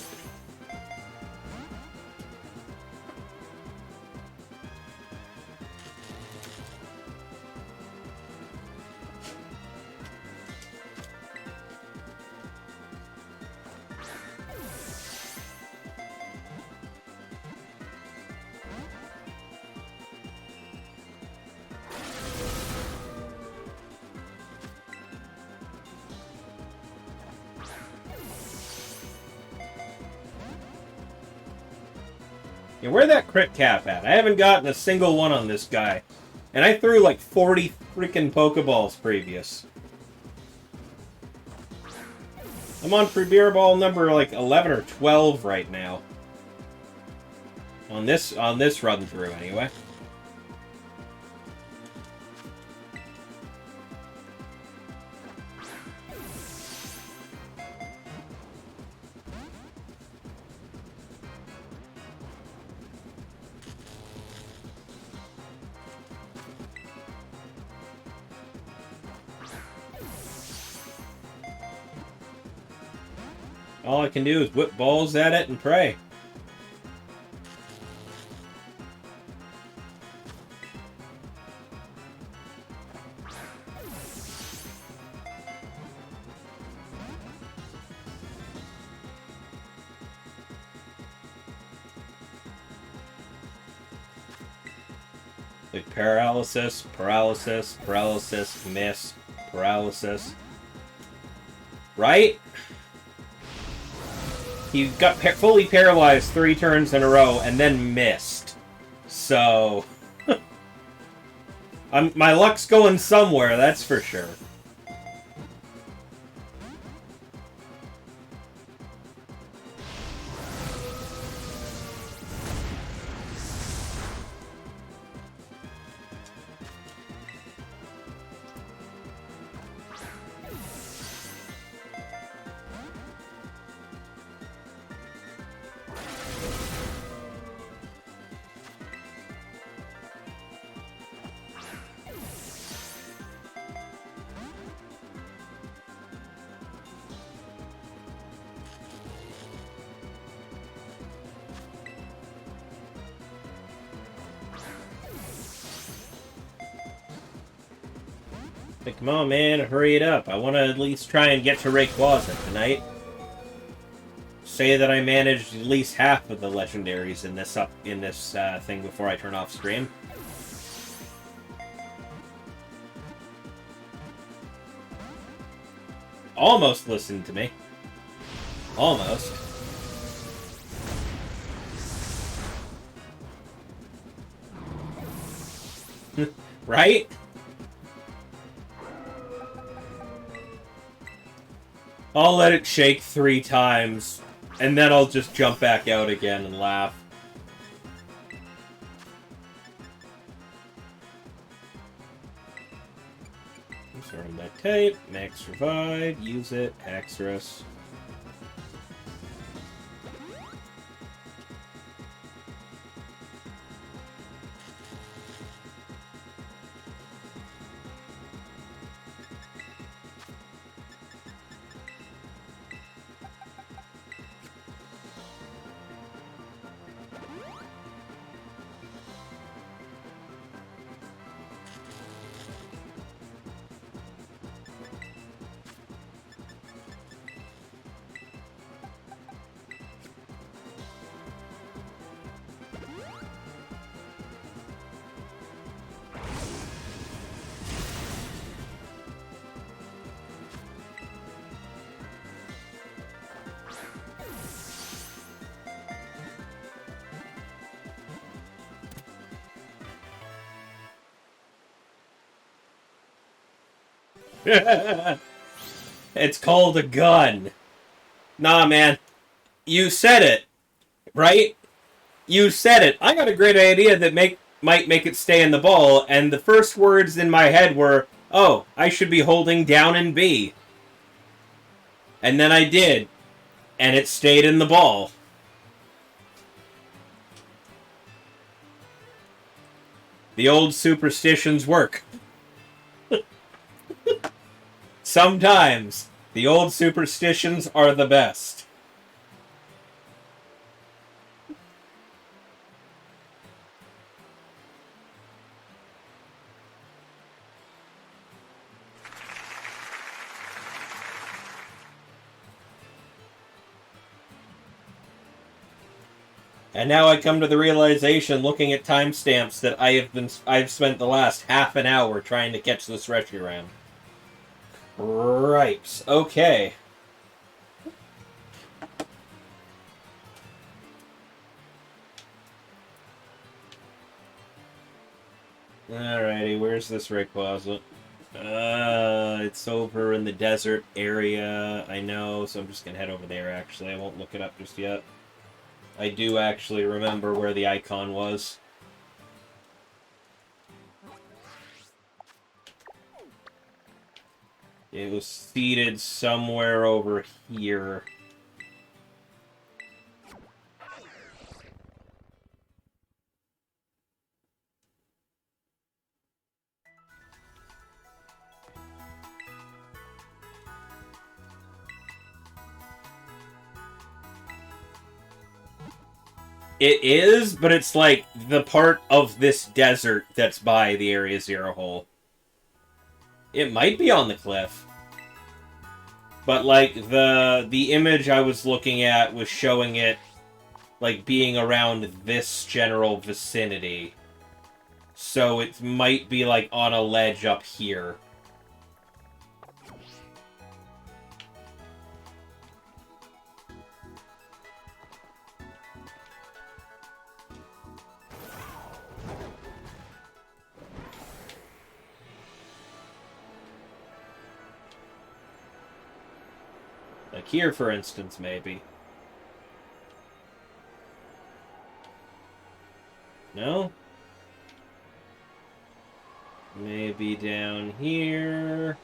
Yeah, where'd that crit cap at? I haven't gotten a single one on this guy. And I threw like 40 freaking Pokeballs previous. I'm on Premier Ball number like 11 or 12 right now. On this run through anyway. All I can do is whip balls at it and pray. Like paralysis, paralysis, paralysis, miss, paralysis. Right? He got fully paralyzed 3 turns in a row and then missed. So... my luck's going somewhere, that's for sure. Like, come on, man, hurry it up. I want to at least try and get to Rayquaza tonight. Say that I managed at least half of the legendaries in this thing before I turn off stream. Almost listened to me. Almost. Right? I'll let it shake 3 times, and then I'll just jump back out again and laugh. Disarm that tape, max revive, use it, Haxorus. It's called a gun. Nah, man. You said it, right? You said it. I got a great idea that might make it stay in the ball, and the first words in my head were, oh, I should be holding down and B. And then I did, and it stayed in the ball. The old superstitions work. Sometimes, the old superstitions are the best. And now I come to the realization, looking at timestamps, that I've spent the last half an hour trying to catch this Reshiram. Right. Okay. Alrighty, where's this Rayquaza? It's over in the desert area, I know, so I'm just gonna head over there, actually. I won't look it up just yet. I do actually remember where the icon was. It was seated somewhere over here. It is, but it's like the part of this desert that's by the Area Zero hole. It might be on the cliff. But like the image I was looking at was showing it like being around this general vicinity. So it might be like on a ledge up here. Like here, for instance, maybe. No? Maybe down here.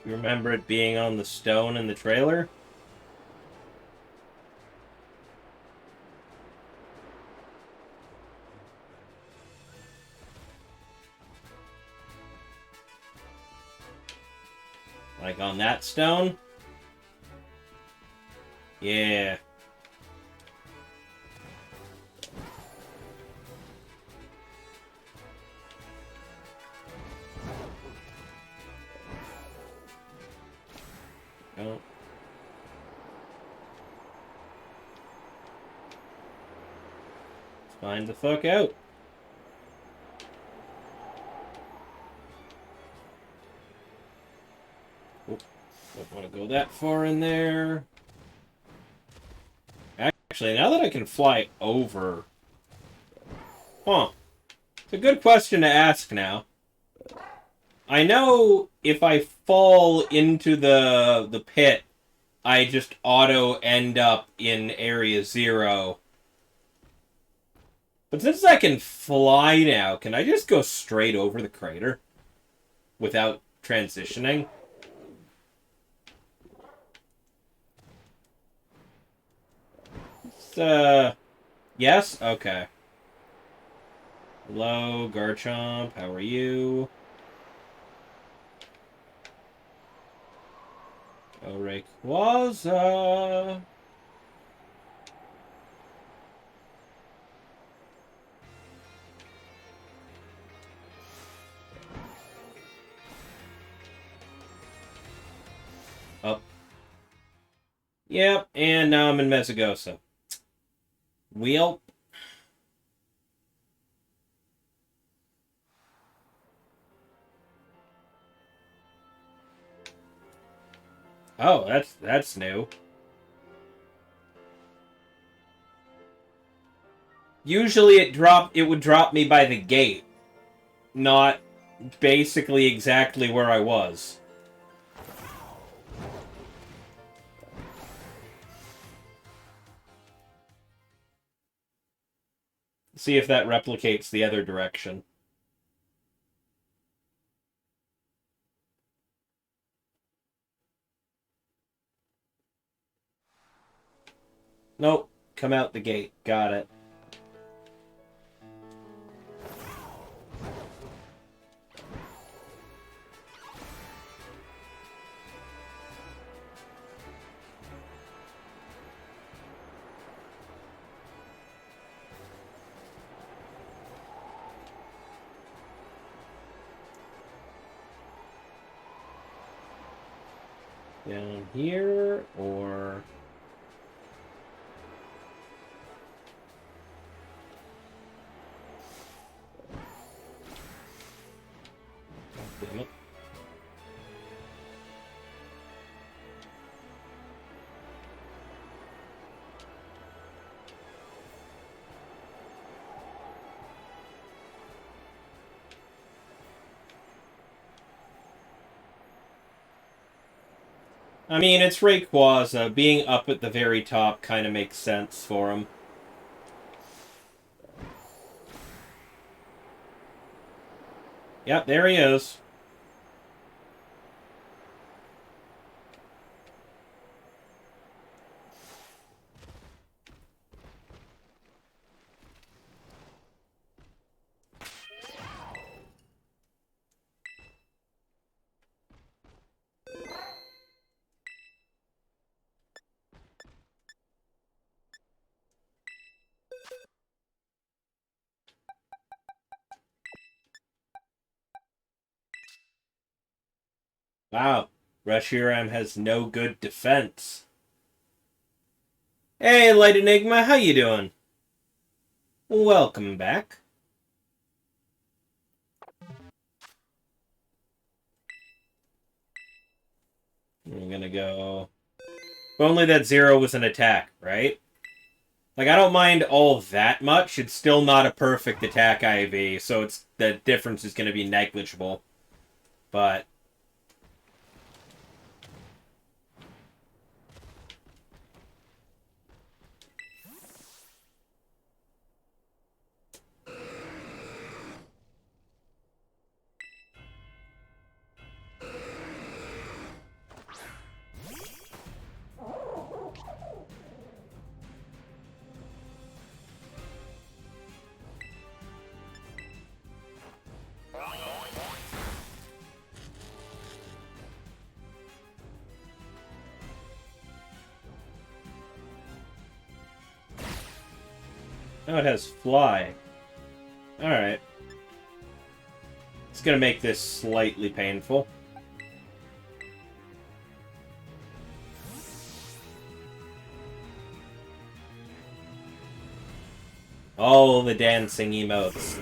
You remember it being on the stone in the trailer? Like on that stone? Yeah. Oh. Find the fuck out. Oop. Don't want to go that far in there. Actually, now that I can fly over... Huh. It's a good question to ask now. I know if I fall into the pit, I just auto end up in Area 0. But since I can fly now, can I just go straight over the crater without transitioning? Yes? Okay. Hello, Garchomp. How are you? Oh, Rayquaza. Oh. Yep, and now I'm in Mesagosa. Wheel. Oh, that's new. Usually it would drop me by the gate, not basically exactly where I was. See if that replicates the other direction. Nope. Come out the gate. Got it. Down here, or... Damn it. I mean, it's Rayquaza. Being up at the very top kind of makes sense for him. Yep, there he is. Wow. Reshiram has no good defense. Hey, Light Enigma, how you doing? Welcome back. I'm gonna go... If only that 0 was an attack, right? Like, I don't mind all that much. It's still not a perfect attack IV, so the difference is gonna be negligible. But... Oh, it has Fly. Alright. It's gonna make this slightly painful. All the dancing emotes.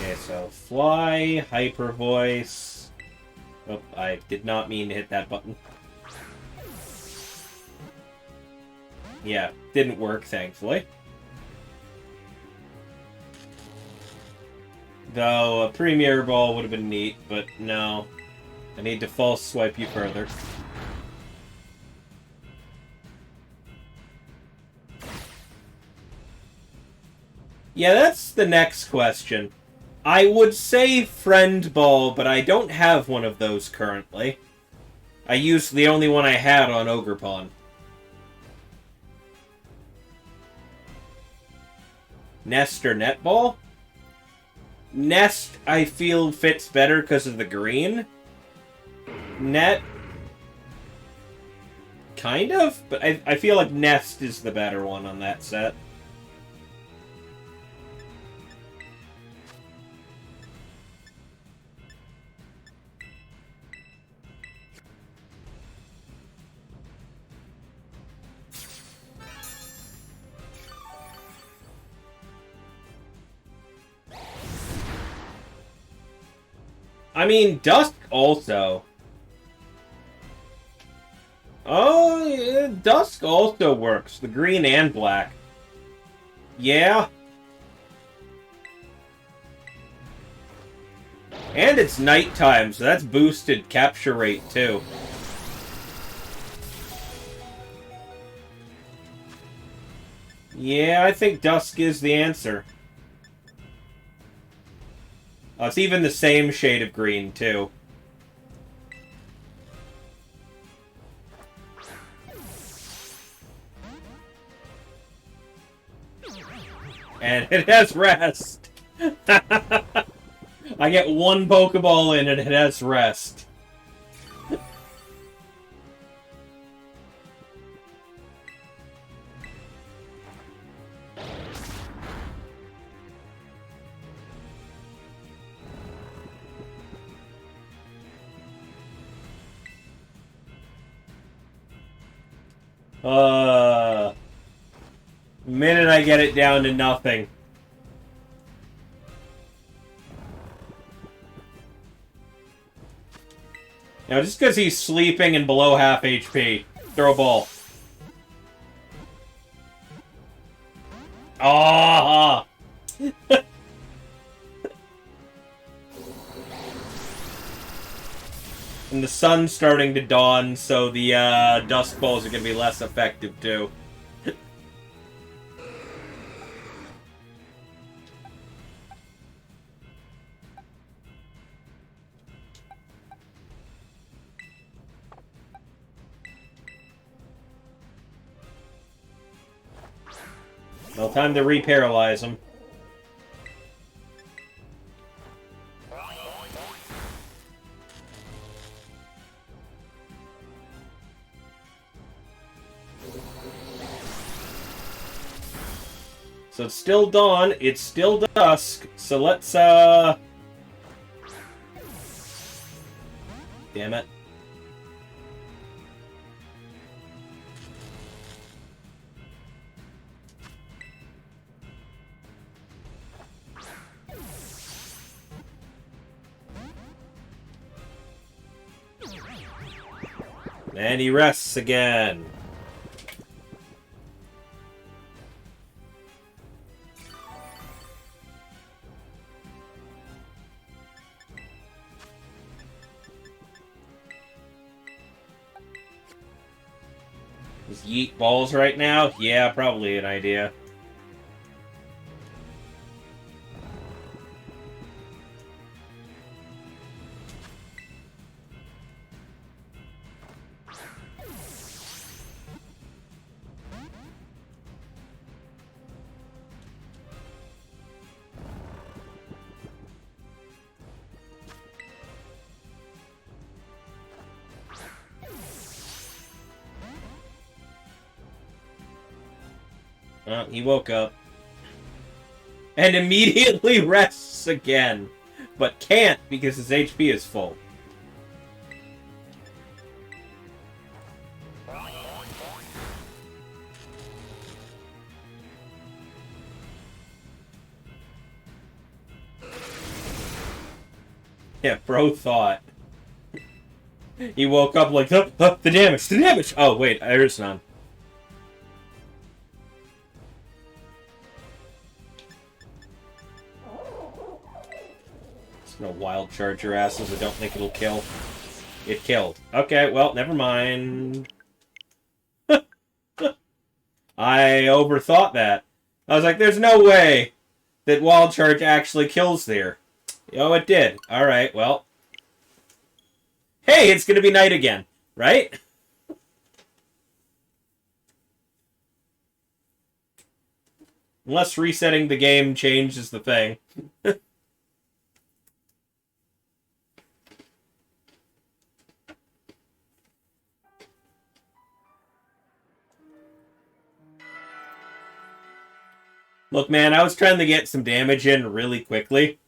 Okay, so Fly, Hyper Voice. Oh, I did not mean to hit that button. Yeah, didn't work, thankfully. Though a Premier Ball would have been neat, but no. I need to false swipe you further. Yeah, that's the next question. I would say Friend Ball, but I don't have one of those currently. I used the only one I had on Ogerpon. Nest or Netball? Nest, I feel, fits better because of the green. Net... kind of? But I feel like Nest is the better one on that set. I mean, Dusk also. Oh, yeah, Dusk also works. The green and black. Yeah. And it's nighttime, so that's boosted capture rate, too. Yeah, I think Dusk is the answer. Oh, it's even the same shade of green, too. And it has rest. I get one Pokeball in and it has rest. Minute I get it down to nothing. Now, just because he's sleeping and below half HP, throw a ball. Ah! And the sun's starting to dawn, so the dust balls are going to be less effective, too. Well, time to re-paralyze him. So it's still dawn, it's still dusk, so let's, damn it. And he rests again. Just yeet balls right now? Yeah, probably an idea. He woke up. And immediately rests again. But can't because his HP is full. Yeah, bro thought. He woke up like, oh, oh, the damage, the damage! Oh, wait, there's none. It's gonna wild charge your asses. I don't think it'll kill. It killed. Okay, well, never mind. I overthought that. I was like, there's no way that wild charge actually kills there. Oh, it did. Alright, well. Hey, it's gonna be night again, right? Unless resetting the game changes the thing. Look, man, I was trying to get some damage in really quickly.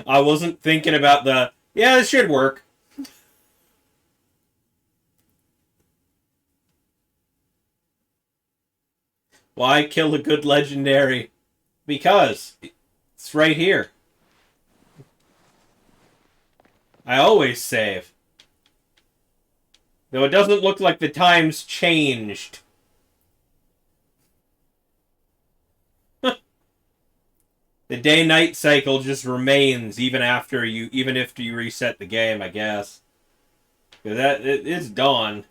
I wasn't thinking about the, yeah, this should work. Why kill a good legendary? Because it's right here. I always save. Though it doesn't look like the times changed. The day-night cycle just remains even if you reset the game, I guess. It is dawn.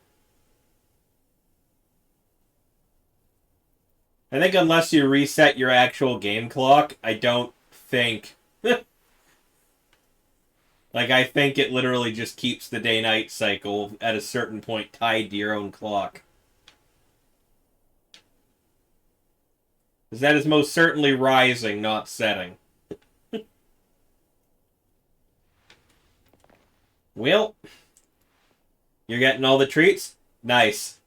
I think unless you reset your actual game clock, I don't think... Like, I think it literally just keeps the day-night cycle at a certain point tied to your own clock. Because that is most certainly rising, not setting. Well, you're getting all the treats? Nice.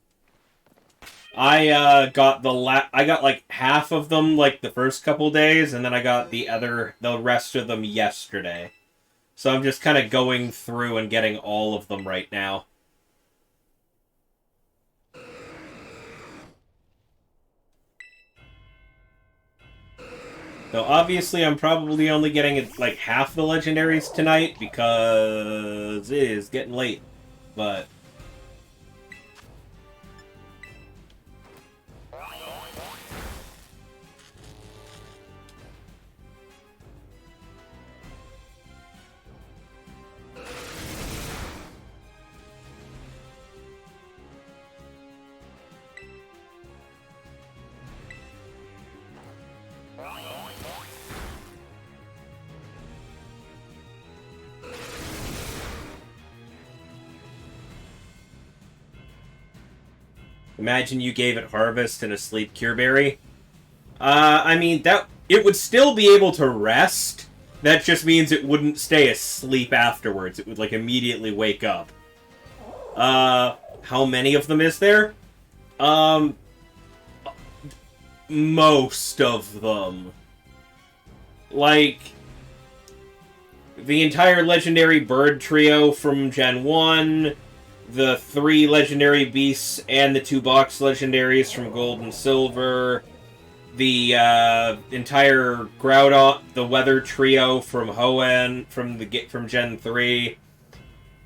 I got like half of them like the first couple days, and then I got the rest of them yesterday. So I'm just kind of going through and getting all of them right now. Though obviously I'm probably only getting like half the legendaries tonight because it is getting late. But imagine you gave it Harvest and a Sleep Cure Berry. I mean, it would still be able to rest. That just means it wouldn't stay asleep afterwards. It would, like, immediately wake up. How many of them is there? Most of them. Like, the entire Legendary Bird Trio from Gen 1... the 3 legendary beasts and the 2 box legendaries from Gold and Silver, the entire Groudon, the Weather Trio from Hoenn from Gen 3.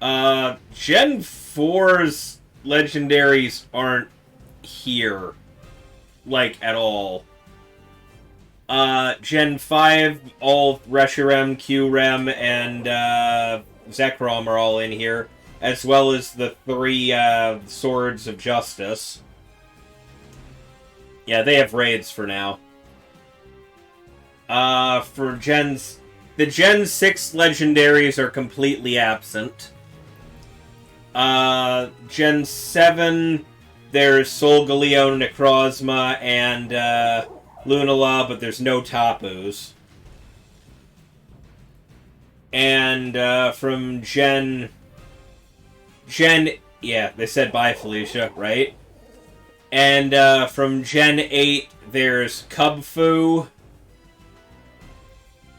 Gen 4's legendaries aren't here, like, at all. Gen 5, all Reshiram, Kyurem, and Zekrom are all in here, as well as the 3 Swords of Justice. Yeah, they have raids for now. For the Gen 6 legendaries are completely absent. Gen 7, there's Solgaleo, Necrozma, and Lunala, but there's no Tapus. And from yeah, they said bye, Felicia, right? And from Gen 8, there's Cubfu.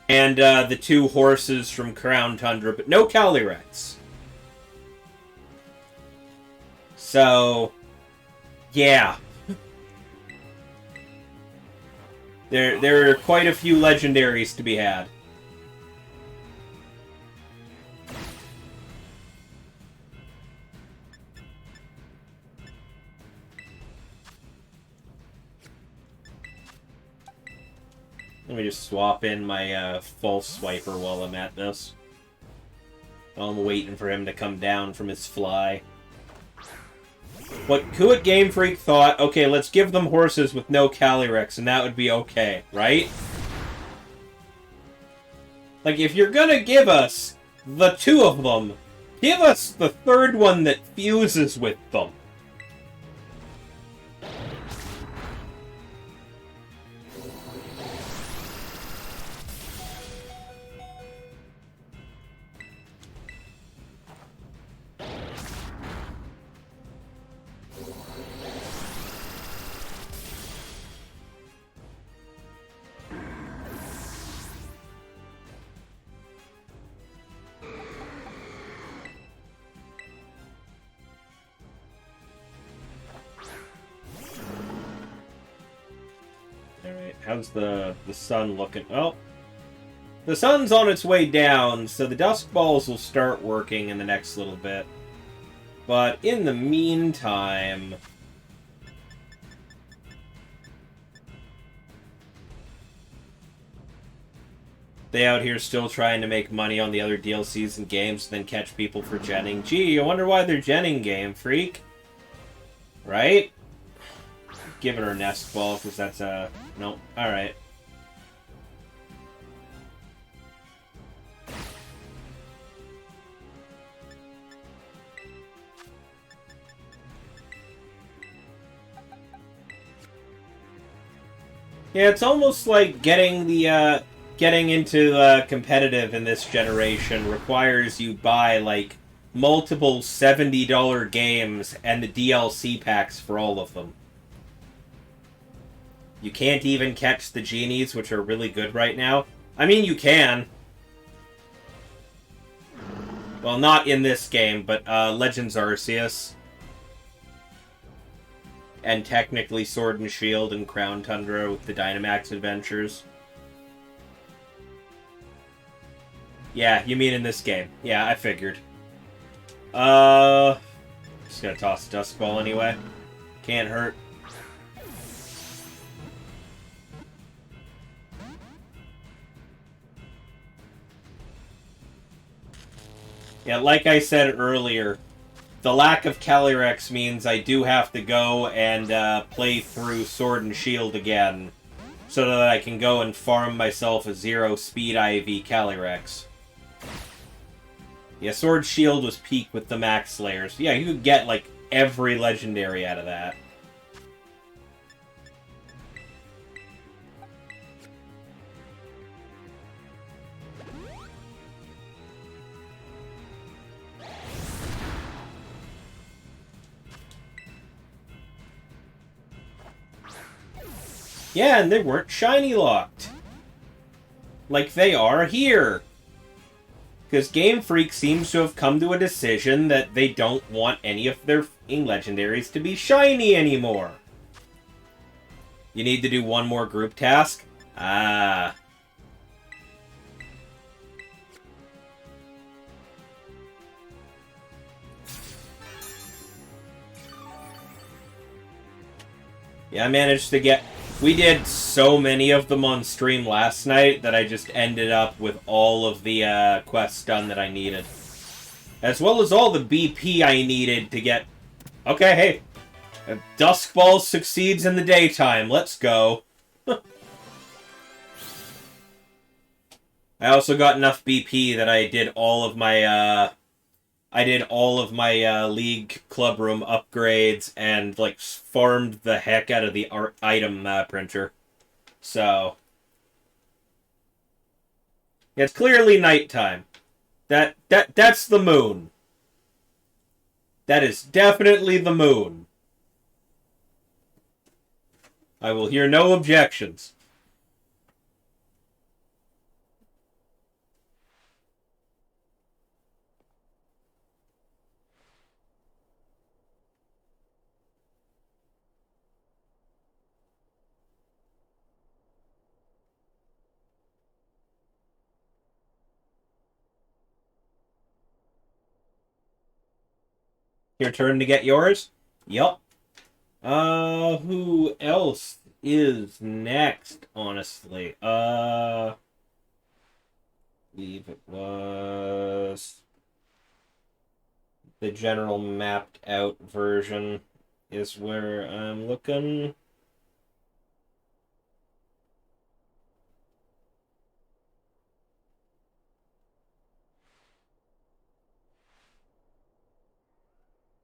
And the 2 horses from Crown Tundra, but no Calyrex. So, yeah. There are quite a few legendaries to be had. Let me just swap in my false swiper while I'm at this. While I'm waiting for him to come down from his fly. Who at Game Freak thought, okay, let's give them horses with no Calyrex, and that would be okay, right? Like, if you're gonna give us the two of them, give us the third one that fuses with them. How's the sun looking? Oh, the sun's on its way down, so the dusk balls will start working in the next little bit. But in the meantime, they out here still trying to make money on the other DLCs and games, and then catch people for genning. Gee, I wonder why they're genning, Game Freak. Right? Giving her nest ball, because that's a... Nope. Alright. Yeah, it's almost like getting the, getting into competitive in this generation requires you buy, like, multiple $70 games and the DLC packs for all of them. You can't even catch the genies, which are really good right now. I mean, you can. Well, not in this game, but Legends Arceus. And technically Sword and Shield and Crown Tundra with the Dynamax Adventures. Yeah, you mean in this game. Yeah, I figured. Just gonna toss a Dusk Ball anyway. Can't hurt. Yeah, like I said earlier, the lack of Calyrex means I do have to go and play through Sword and Shield again, so that I can go and farm myself a 0 speed IV Calyrex. Yeah, Sword Shield was peak with the Max Slayers. Yeah, you could get, like, every legendary out of that. Yeah, and they weren't shiny locked. Like they are here. Because Game Freak seems to have come to a decision that they don't want any of their legendaries to be shiny anymore. You need to do one more group task? Ah. Yeah, I managed to get... We did so many of them on stream last night that I just ended up with all of the quests done that I needed. As well as all the BP I needed to get... Okay, hey. Dusk Ball succeeds in the daytime. Let's go. I also got enough BP that I did all of my... League Club Room upgrades and, like, farmed the heck out of the item printer. So... It's clearly nighttime. That's the moon. That is definitely the moon. I will hear no objections. Your turn to get yours? Yup. Who else is next, honestly? Believe it was the general mapped out version is where I'm looking.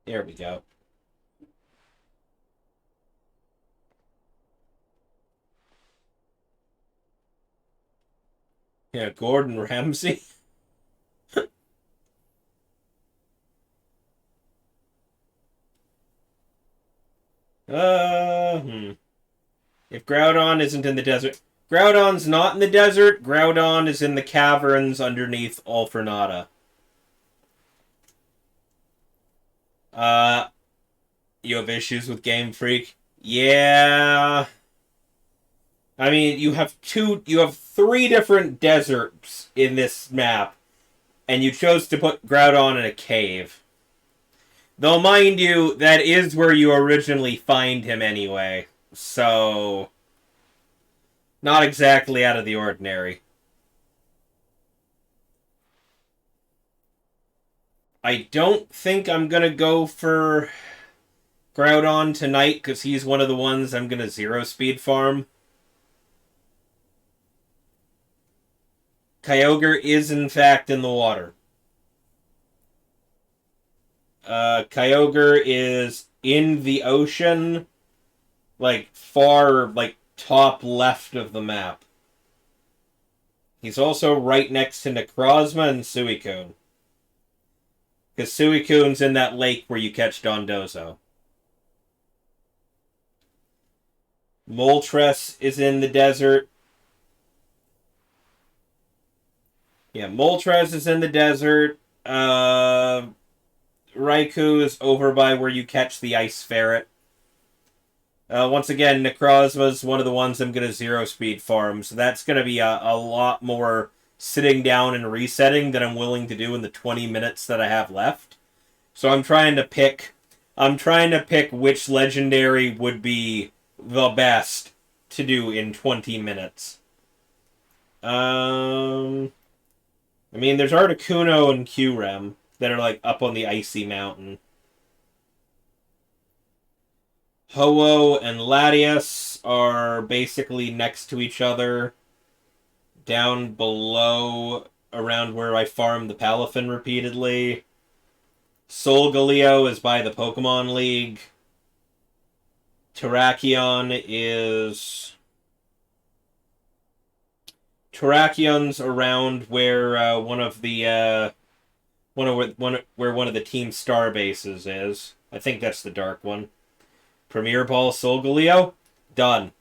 There we go. Yeah, Gordon Ramsay. If Groudon isn't in the desert... Groudon's not in the desert. Groudon is in the caverns underneath Alfornada. You have issues with Game Freak? Yeah. I mean, you have three different deserts in this map, and you chose to put Groudon in a cave. Though, mind you, that is where you originally find him anyway. So, not exactly out of the ordinary. I don't think I'm going to go for Groudon tonight, because he's one of the ones I'm going to zero speed farm. Kyogre is, in fact, in the water. Kyogre is in the ocean, like, far, like, top left of the map. He's also right next to Necrozma and Suicune. Because Suicune's in that lake where you catch Dondozo. Moltres is in the desert. Yeah, Moltres is in the desert. Raikou is over by where you catch the Ice Ferret. Once again, Necrozma's one of the ones I'm going to zero speed farm, so that's going to be a lot more sitting down and resetting than I'm willing to do in the 20 minutes that I have left. So I'm trying to pick which legendary would be the best to do in 20 minutes. I mean, there's Articuno and QREM that are like up on the icy mountain. Ho-Oh and Latias are basically next to each other down below around where I farm the Palafin repeatedly. Solgaleo is by the Pokemon League. Terrakion's around where one of the team star bases is. I think that's the dark one. Premier Ball Solgaleo, done.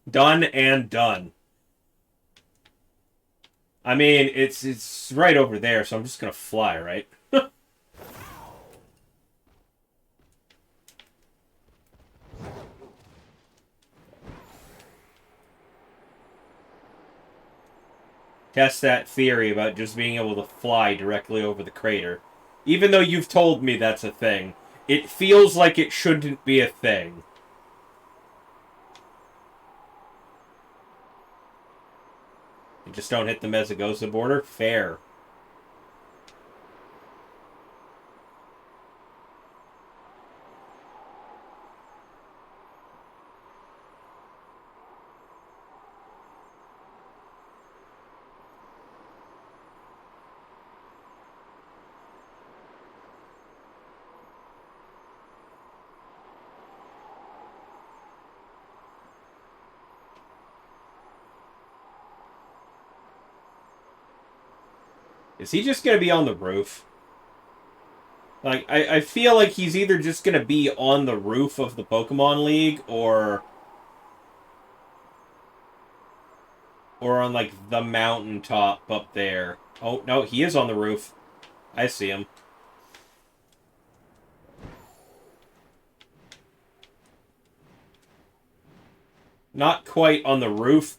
Done and done. I mean, it's right over there, so I'm just gonna fly, right? Test that theory about just being able to fly directly over the crater. Even though you've told me that's a thing, it feels like it shouldn't be a thing. You just don't hit the Mesagosa border? Fair. Is he just going to be on the roof? Like, I feel like he's either just going to be on the roof of the Pokemon League or on, like, the mountaintop up there. Oh, no, he is on the roof. I see him. Not quite on the roof,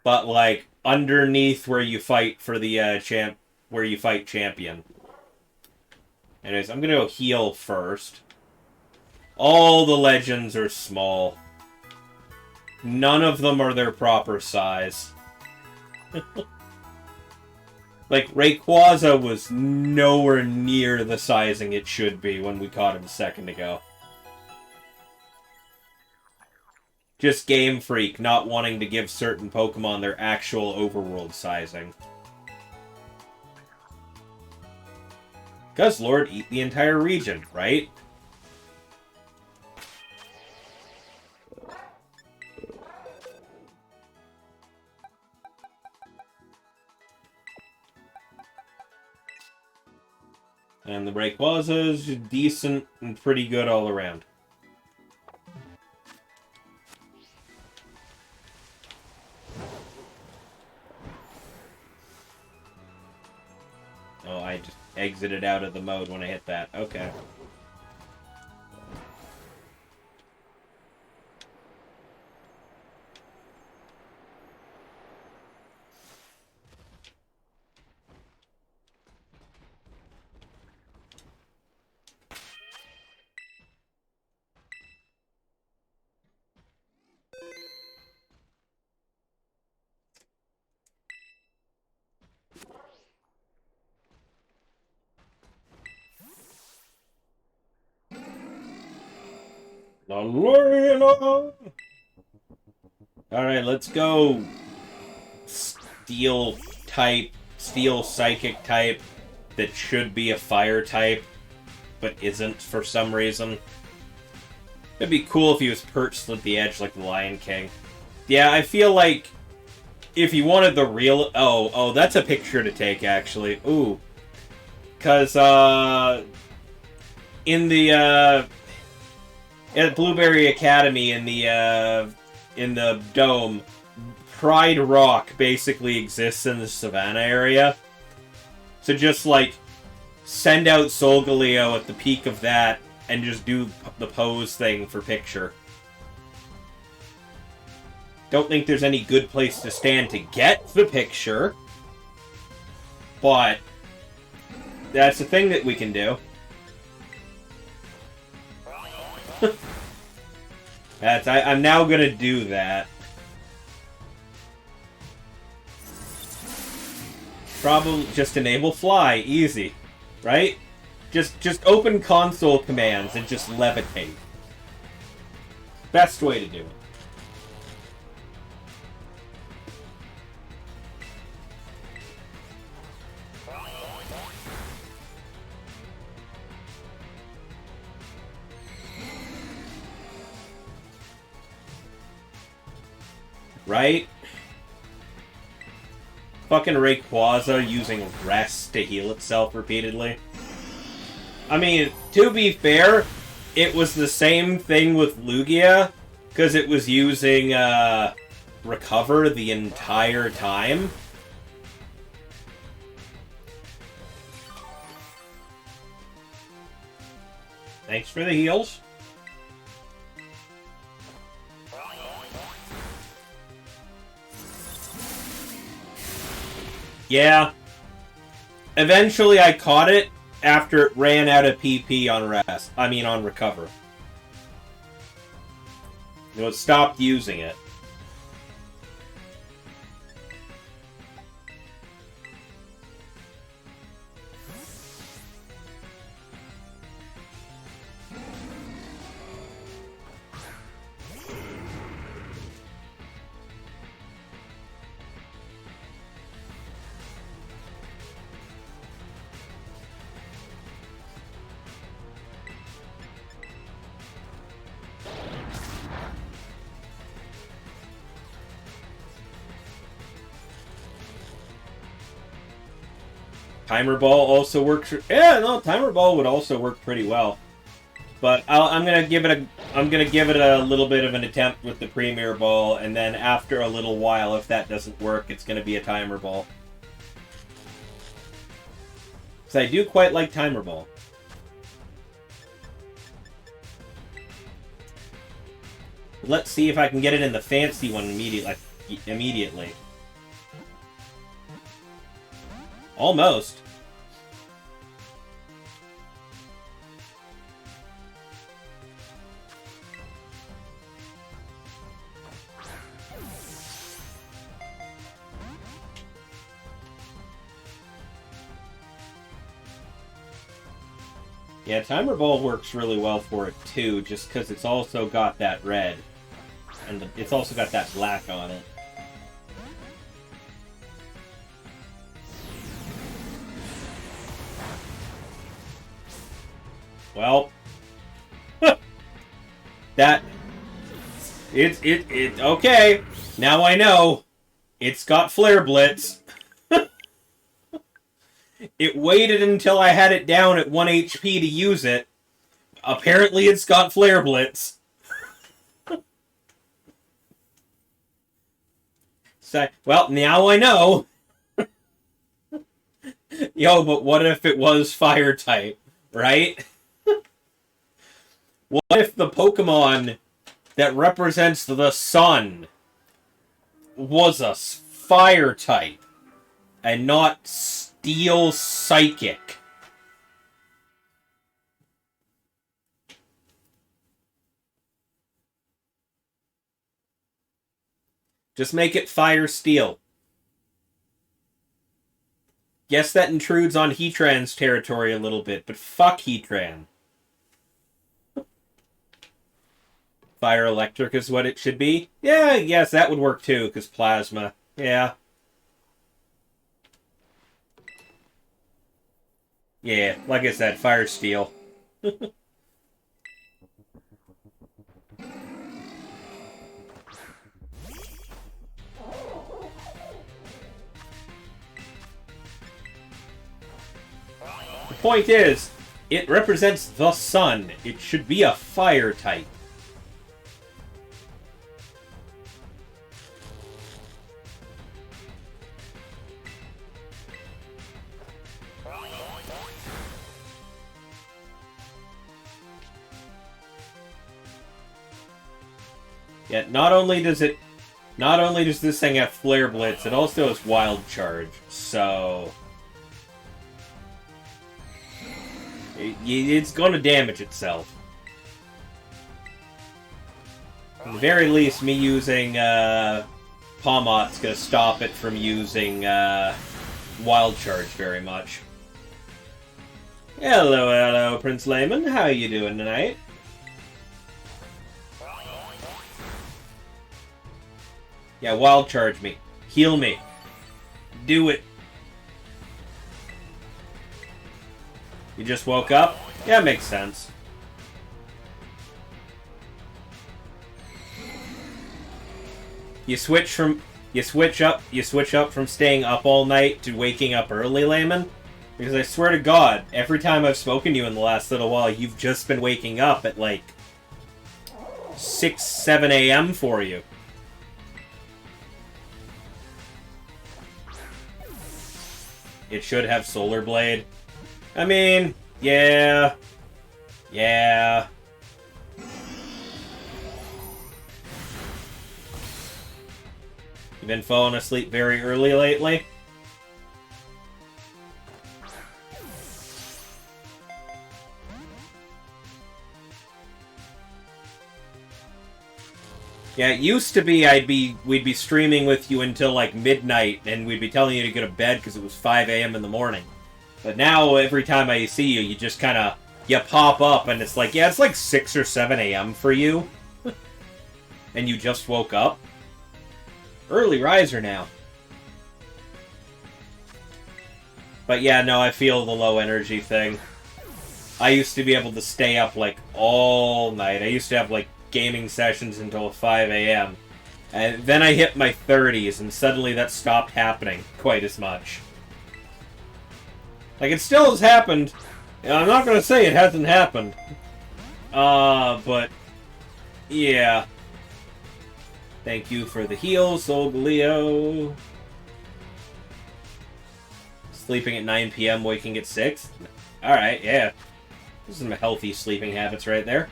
but, like, underneath where you fight for the, where you fight champion. Anyways, I'm gonna go heal first. All the legends are small. None of them are their proper size. Like, Rayquaza was nowhere near the sizing it should be when we caught him a second ago. Just Game Freak not wanting to give certain Pokemon their actual overworld sizing. Because Lord eat the entire region, right? And the Rayquaza is decent and pretty good all around. Oh, I just exited out of the mode when I hit that. Okay. Alright, let's go Steel type, Steel Psychic type that should be a Fire type, but isn't for some reason. It'd be cool if he was perched at the edge like the Lion King. Yeah, I feel like if you wanted the real... Oh, that's a picture to take, actually. Ooh. Because, in the, at Blueberry Academy in the dome, Pride Rock basically exists in the Savannah area. So just, like, send out Solgaleo at the peak of that and just do the pose thing for picture. Don't think there's any good place to stand to get the picture, but that's a thing that we can do. I'm now gonna do that. Probably just enable fly, easy, right? Just open console commands and just levitate. Best way to do it. Right? Fucking Rayquaza using rest to heal itself repeatedly. I mean, to be fair, it was the same thing with Lugia, because it was using Recover the entire time. Thanks for the heals. Yeah. Eventually I caught it after it ran out of PP on rest. I mean on recover. It stopped using it. Timer Ball also works. Yeah, no, Timer Ball would also work pretty well. But I'm gonna give it a little bit of an attempt with the Premier Ball, and then after a little while, if that doesn't work, it's gonna be a Timer Ball. Because I do quite like Timer Ball. Let's see if I can get it in the fancy one immediately. Almost. Yeah, Timer Ball works really well for it too, just because it's also got that red. And it's also got that black on it. Well, that okay. Now I know it's got Flare Blitz. It waited until I had it down at 1 HP to use it. Apparently, it's got Flare Blitz. So, well, now I know. Yo, but what if it was Fire type, right? What if the Pokemon that represents the sun was a Fire type and not Steel Psychic? Just make it Fire Steel. Yes, that intrudes on Heatran's territory a little bit, but fuck Heatran. Fire Electric is what it should be. Yeah, yes, that would work too, because Plasma. Yeah. Yeah, like I said, Fire Steel. The point is, it represents the sun. It should be a Fire type. Yeah, not only does this thing have Flare Blitz, it also has Wild Charge, so it's gonna damage itself. At the very least, me using Palmot's gonna stop it from using Wild Charge very much. Hello, hello, Prince Layman. How are you doing tonight? Yeah, Wild Charge me. Heal me. Do it. You just woke up? Yeah, makes sense. You switch up from staying up all night to waking up early, Layman? Because I swear to God, every time I've spoken to you in the last little while, you've just been waking up at like 6, 7 a.m. for you. It should have Solar Blade. I mean, yeah. Yeah. You been falling asleep very early lately? Yeah, it used to be we'd be streaming with you until like midnight, and we'd be telling you to go to bed because it was 5 a.m. in the morning. But now, every time I see you, you just kind of, you pop up, and it's like, yeah, it's like 6 or 7 a.m. for you. And you just woke up. Early riser now. But yeah, no, I feel the low energy thing. I used to be able to stay up like all night. I used to have like gaming sessions until 5 a.m. And then I hit my 30s, and suddenly that stopped happening quite as much. Like, it still has happened. I'm not going to say it hasn't happened. But, yeah. Thank you for the heal, Solgaleo. Sleeping at 9 p.m., waking at 6? Alright, yeah. This is some healthy sleeping habits right there.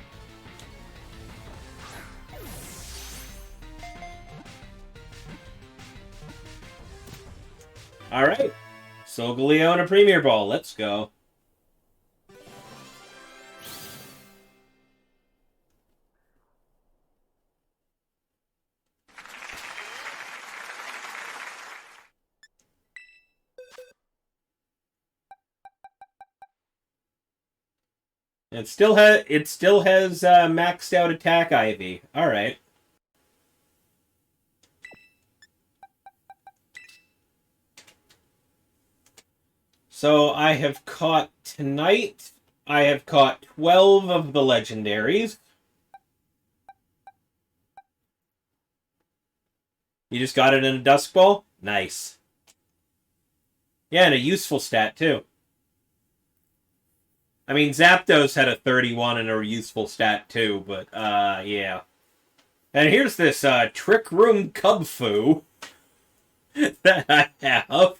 Alright. Solgaleo and a Premier Ball. Let's go. It still has maxed out attack Ivy. All right. So I have caught tonight. I have caught 12 of the legendaries. You just got it in a Dusk Ball? Nice. Yeah, and a useful stat, too. I mean, Zapdos had a 31 and a useful stat, too, but, yeah. And here's this, Trick Room Cubfu that I have.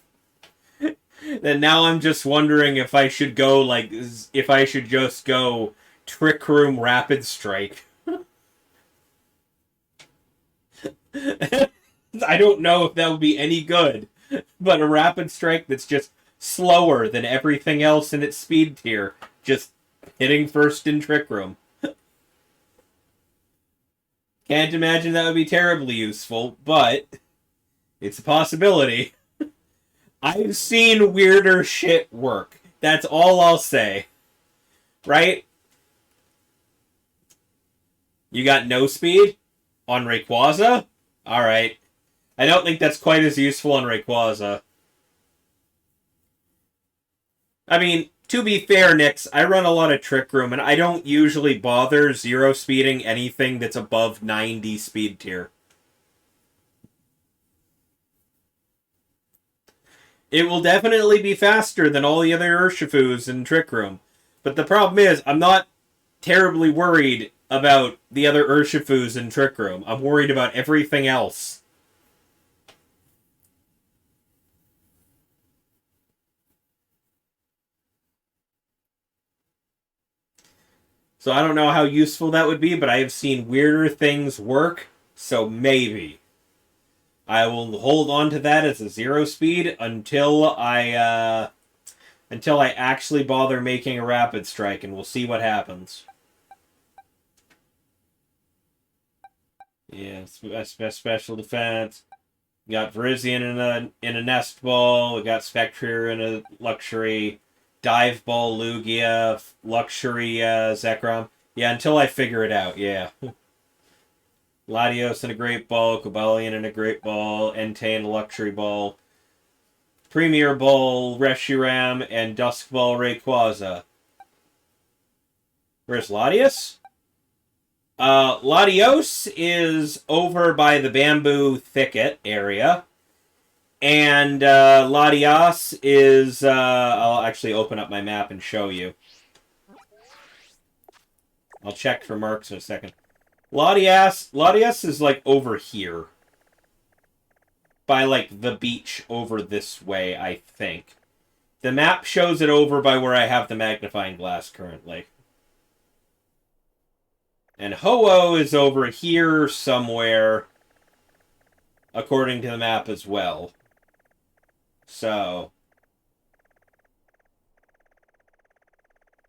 And now I'm just wondering if I should go, like, if I should just go Trick Room Rapid Strike. I don't know if that would be any good, but a Rapid Strike that's just slower than everything else in its speed tier, just hitting first in Trick Room. Can't imagine that would be terribly useful, but it's a possibility. I've seen weirder shit work. That's all I'll say. Right? You got no speed on Rayquaza? Alright. I don't think that's quite as useful on Rayquaza. I mean, to be fair, Nix, I run a lot of Trick Room, and I don't usually bother zero speeding anything that's above 90 speed tier. It will definitely be faster than all the other Urshifus in Trick Room. But the problem is, I'm not terribly worried about the other Urshifus in Trick Room. I'm worried about everything else. So I don't know how useful that would be, but I have seen weirder things work, so maybe. I will hold on to that as a zero speed until I actually bother making a Rapid Strike, and we'll see what happens. Yeah, special defense. We got Virizion in a Nest Ball. We got Spectre in a Luxury. Dive Ball Lugia. Luxury Zekrom. Yeah, until I figure it out, yeah. Latios in a Great Ball. Cobalion in a Great Ball. Entei in a Luxury Ball. Premier Ball Reshiram. And Dusk Ball Rayquaza. Where's Latios? Latios is over by the bamboo thicket area. And Latias is... I'll actually open up my map and show you. I'll check for marks in a second. Latias is, like, over here. By, like, the beach over this way, I think. The map shows it over by where I have the magnifying glass currently. And Ho-Oh is over here somewhere, according to the map as well. So.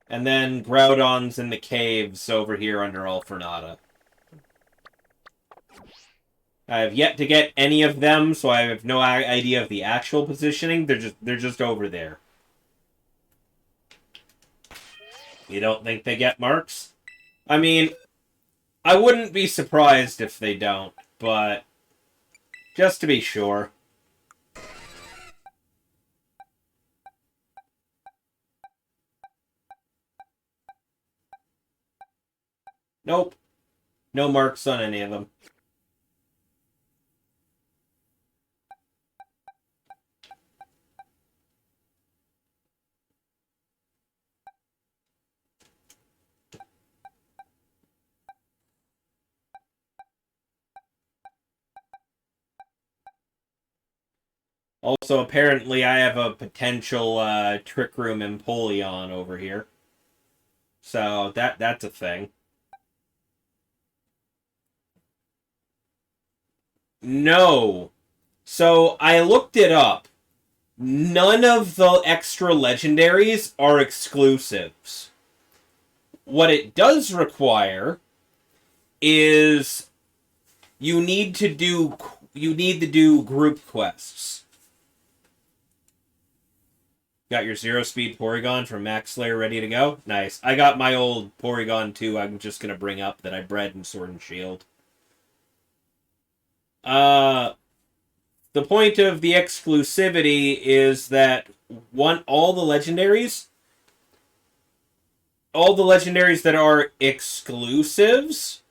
And then Groudon's in the caves over here under Alfornata. I have yet to get any of them, so I have no idea of the actual positioning. They're just over there. You don't think they get marks? I mean, I wouldn't be surprised if they don't, but just to be sure. Nope. No marks on any of them. Also, apparently, I have a potential Trick Room Empoleon over here. So, that's a thing. No. So, I looked it up. None of the extra legendaries are exclusives. What it does require is you need to do group quests. Got your 0-speed Porygon from Max Slayer ready to go? Nice. I got my old Porygon too. I'm just going to bring up that I bred in Sword and Shield. The point of the exclusivity is that all the legendaries that are exclusives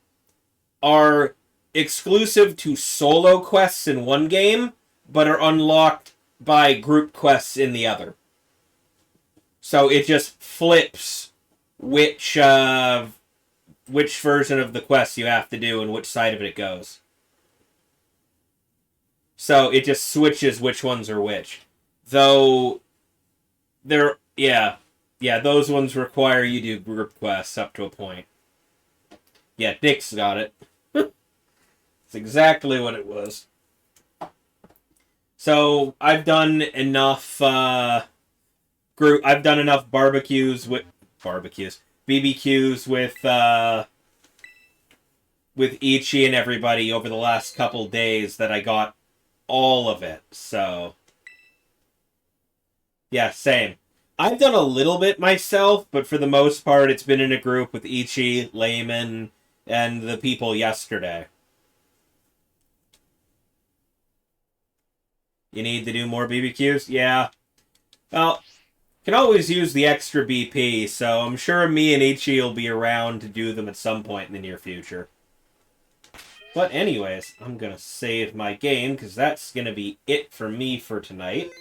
are exclusive to solo quests in one game, but are unlocked by group quests in the other. So it just flips which version of the quest you have to do and which side of it goes. So it just switches which ones are which. Though, those ones require you to do group quests up to a point. Yeah, Nick's got it. It's exactly what it was. So I've done enough BBQs with Ichi and everybody over the last couple days that I got all of it. So yeah, same. I've done a little bit myself, but for the most part it's been in a group with Ichi, Layman, and the people yesterday. You need to do more BBQs? Yeah. Well, can always use the extra BP, so I'm sure me and Ichi will be around to do them at some point in the near future. But anyways, I'm going to save my game, because that's going to be it for me for tonight.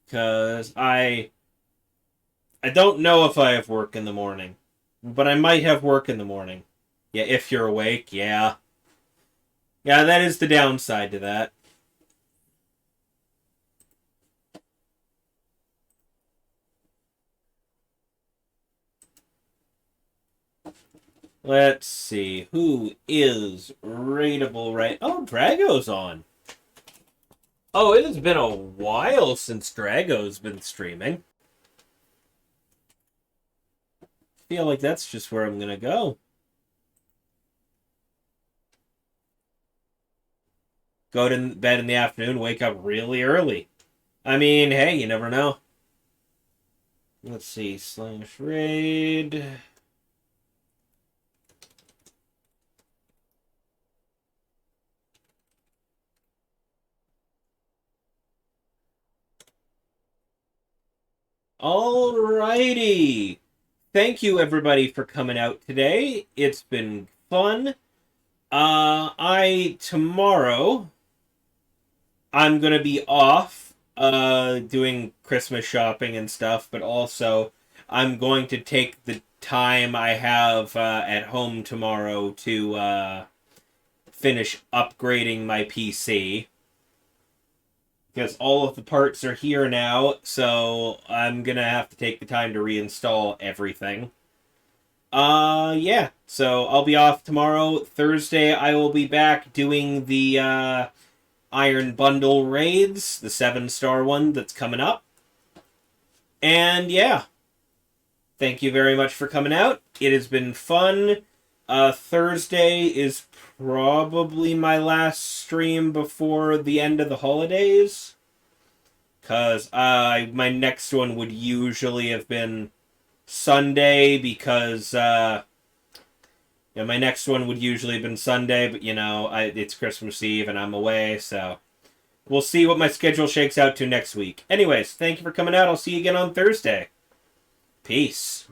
Because I don't know if I have work in the morning. But I might have work in the morning. Yeah, if you're awake, yeah. Yeah, that is the downside to that. Let's see. Who is rateable right... Oh, Drago's on. Oh, it has been a while since Drago's been streaming. I feel like that's just where I'm going to go. Go to bed in the afternoon, wake up really early. I mean, hey, you never know. Let's see. /raid... Alrighty. Thank you, everybody, for coming out today. It's been fun. Tomorrow, I'm going to be off doing Christmas shopping and stuff, but also I'm going to take the time I have at home tomorrow to finish upgrading my PC. Because all of the parts are here now, so I'm going to have to take the time to reinstall everything. Yeah, so I'll be off tomorrow. Thursday, I will be back doing the Iron Bundle raids, the 7-star one that's coming up. And yeah, thank you very much for coming out. It has been fun. Thursday is probably my last stream before the end of the holidays. Because my next one would usually have been Sunday, because my next one would usually have been Sunday, but it's Christmas Eve and I'm away, so we'll see what my schedule shakes out to next week. Anyways, thank you for coming out. I'll see you again on Thursday. Peace.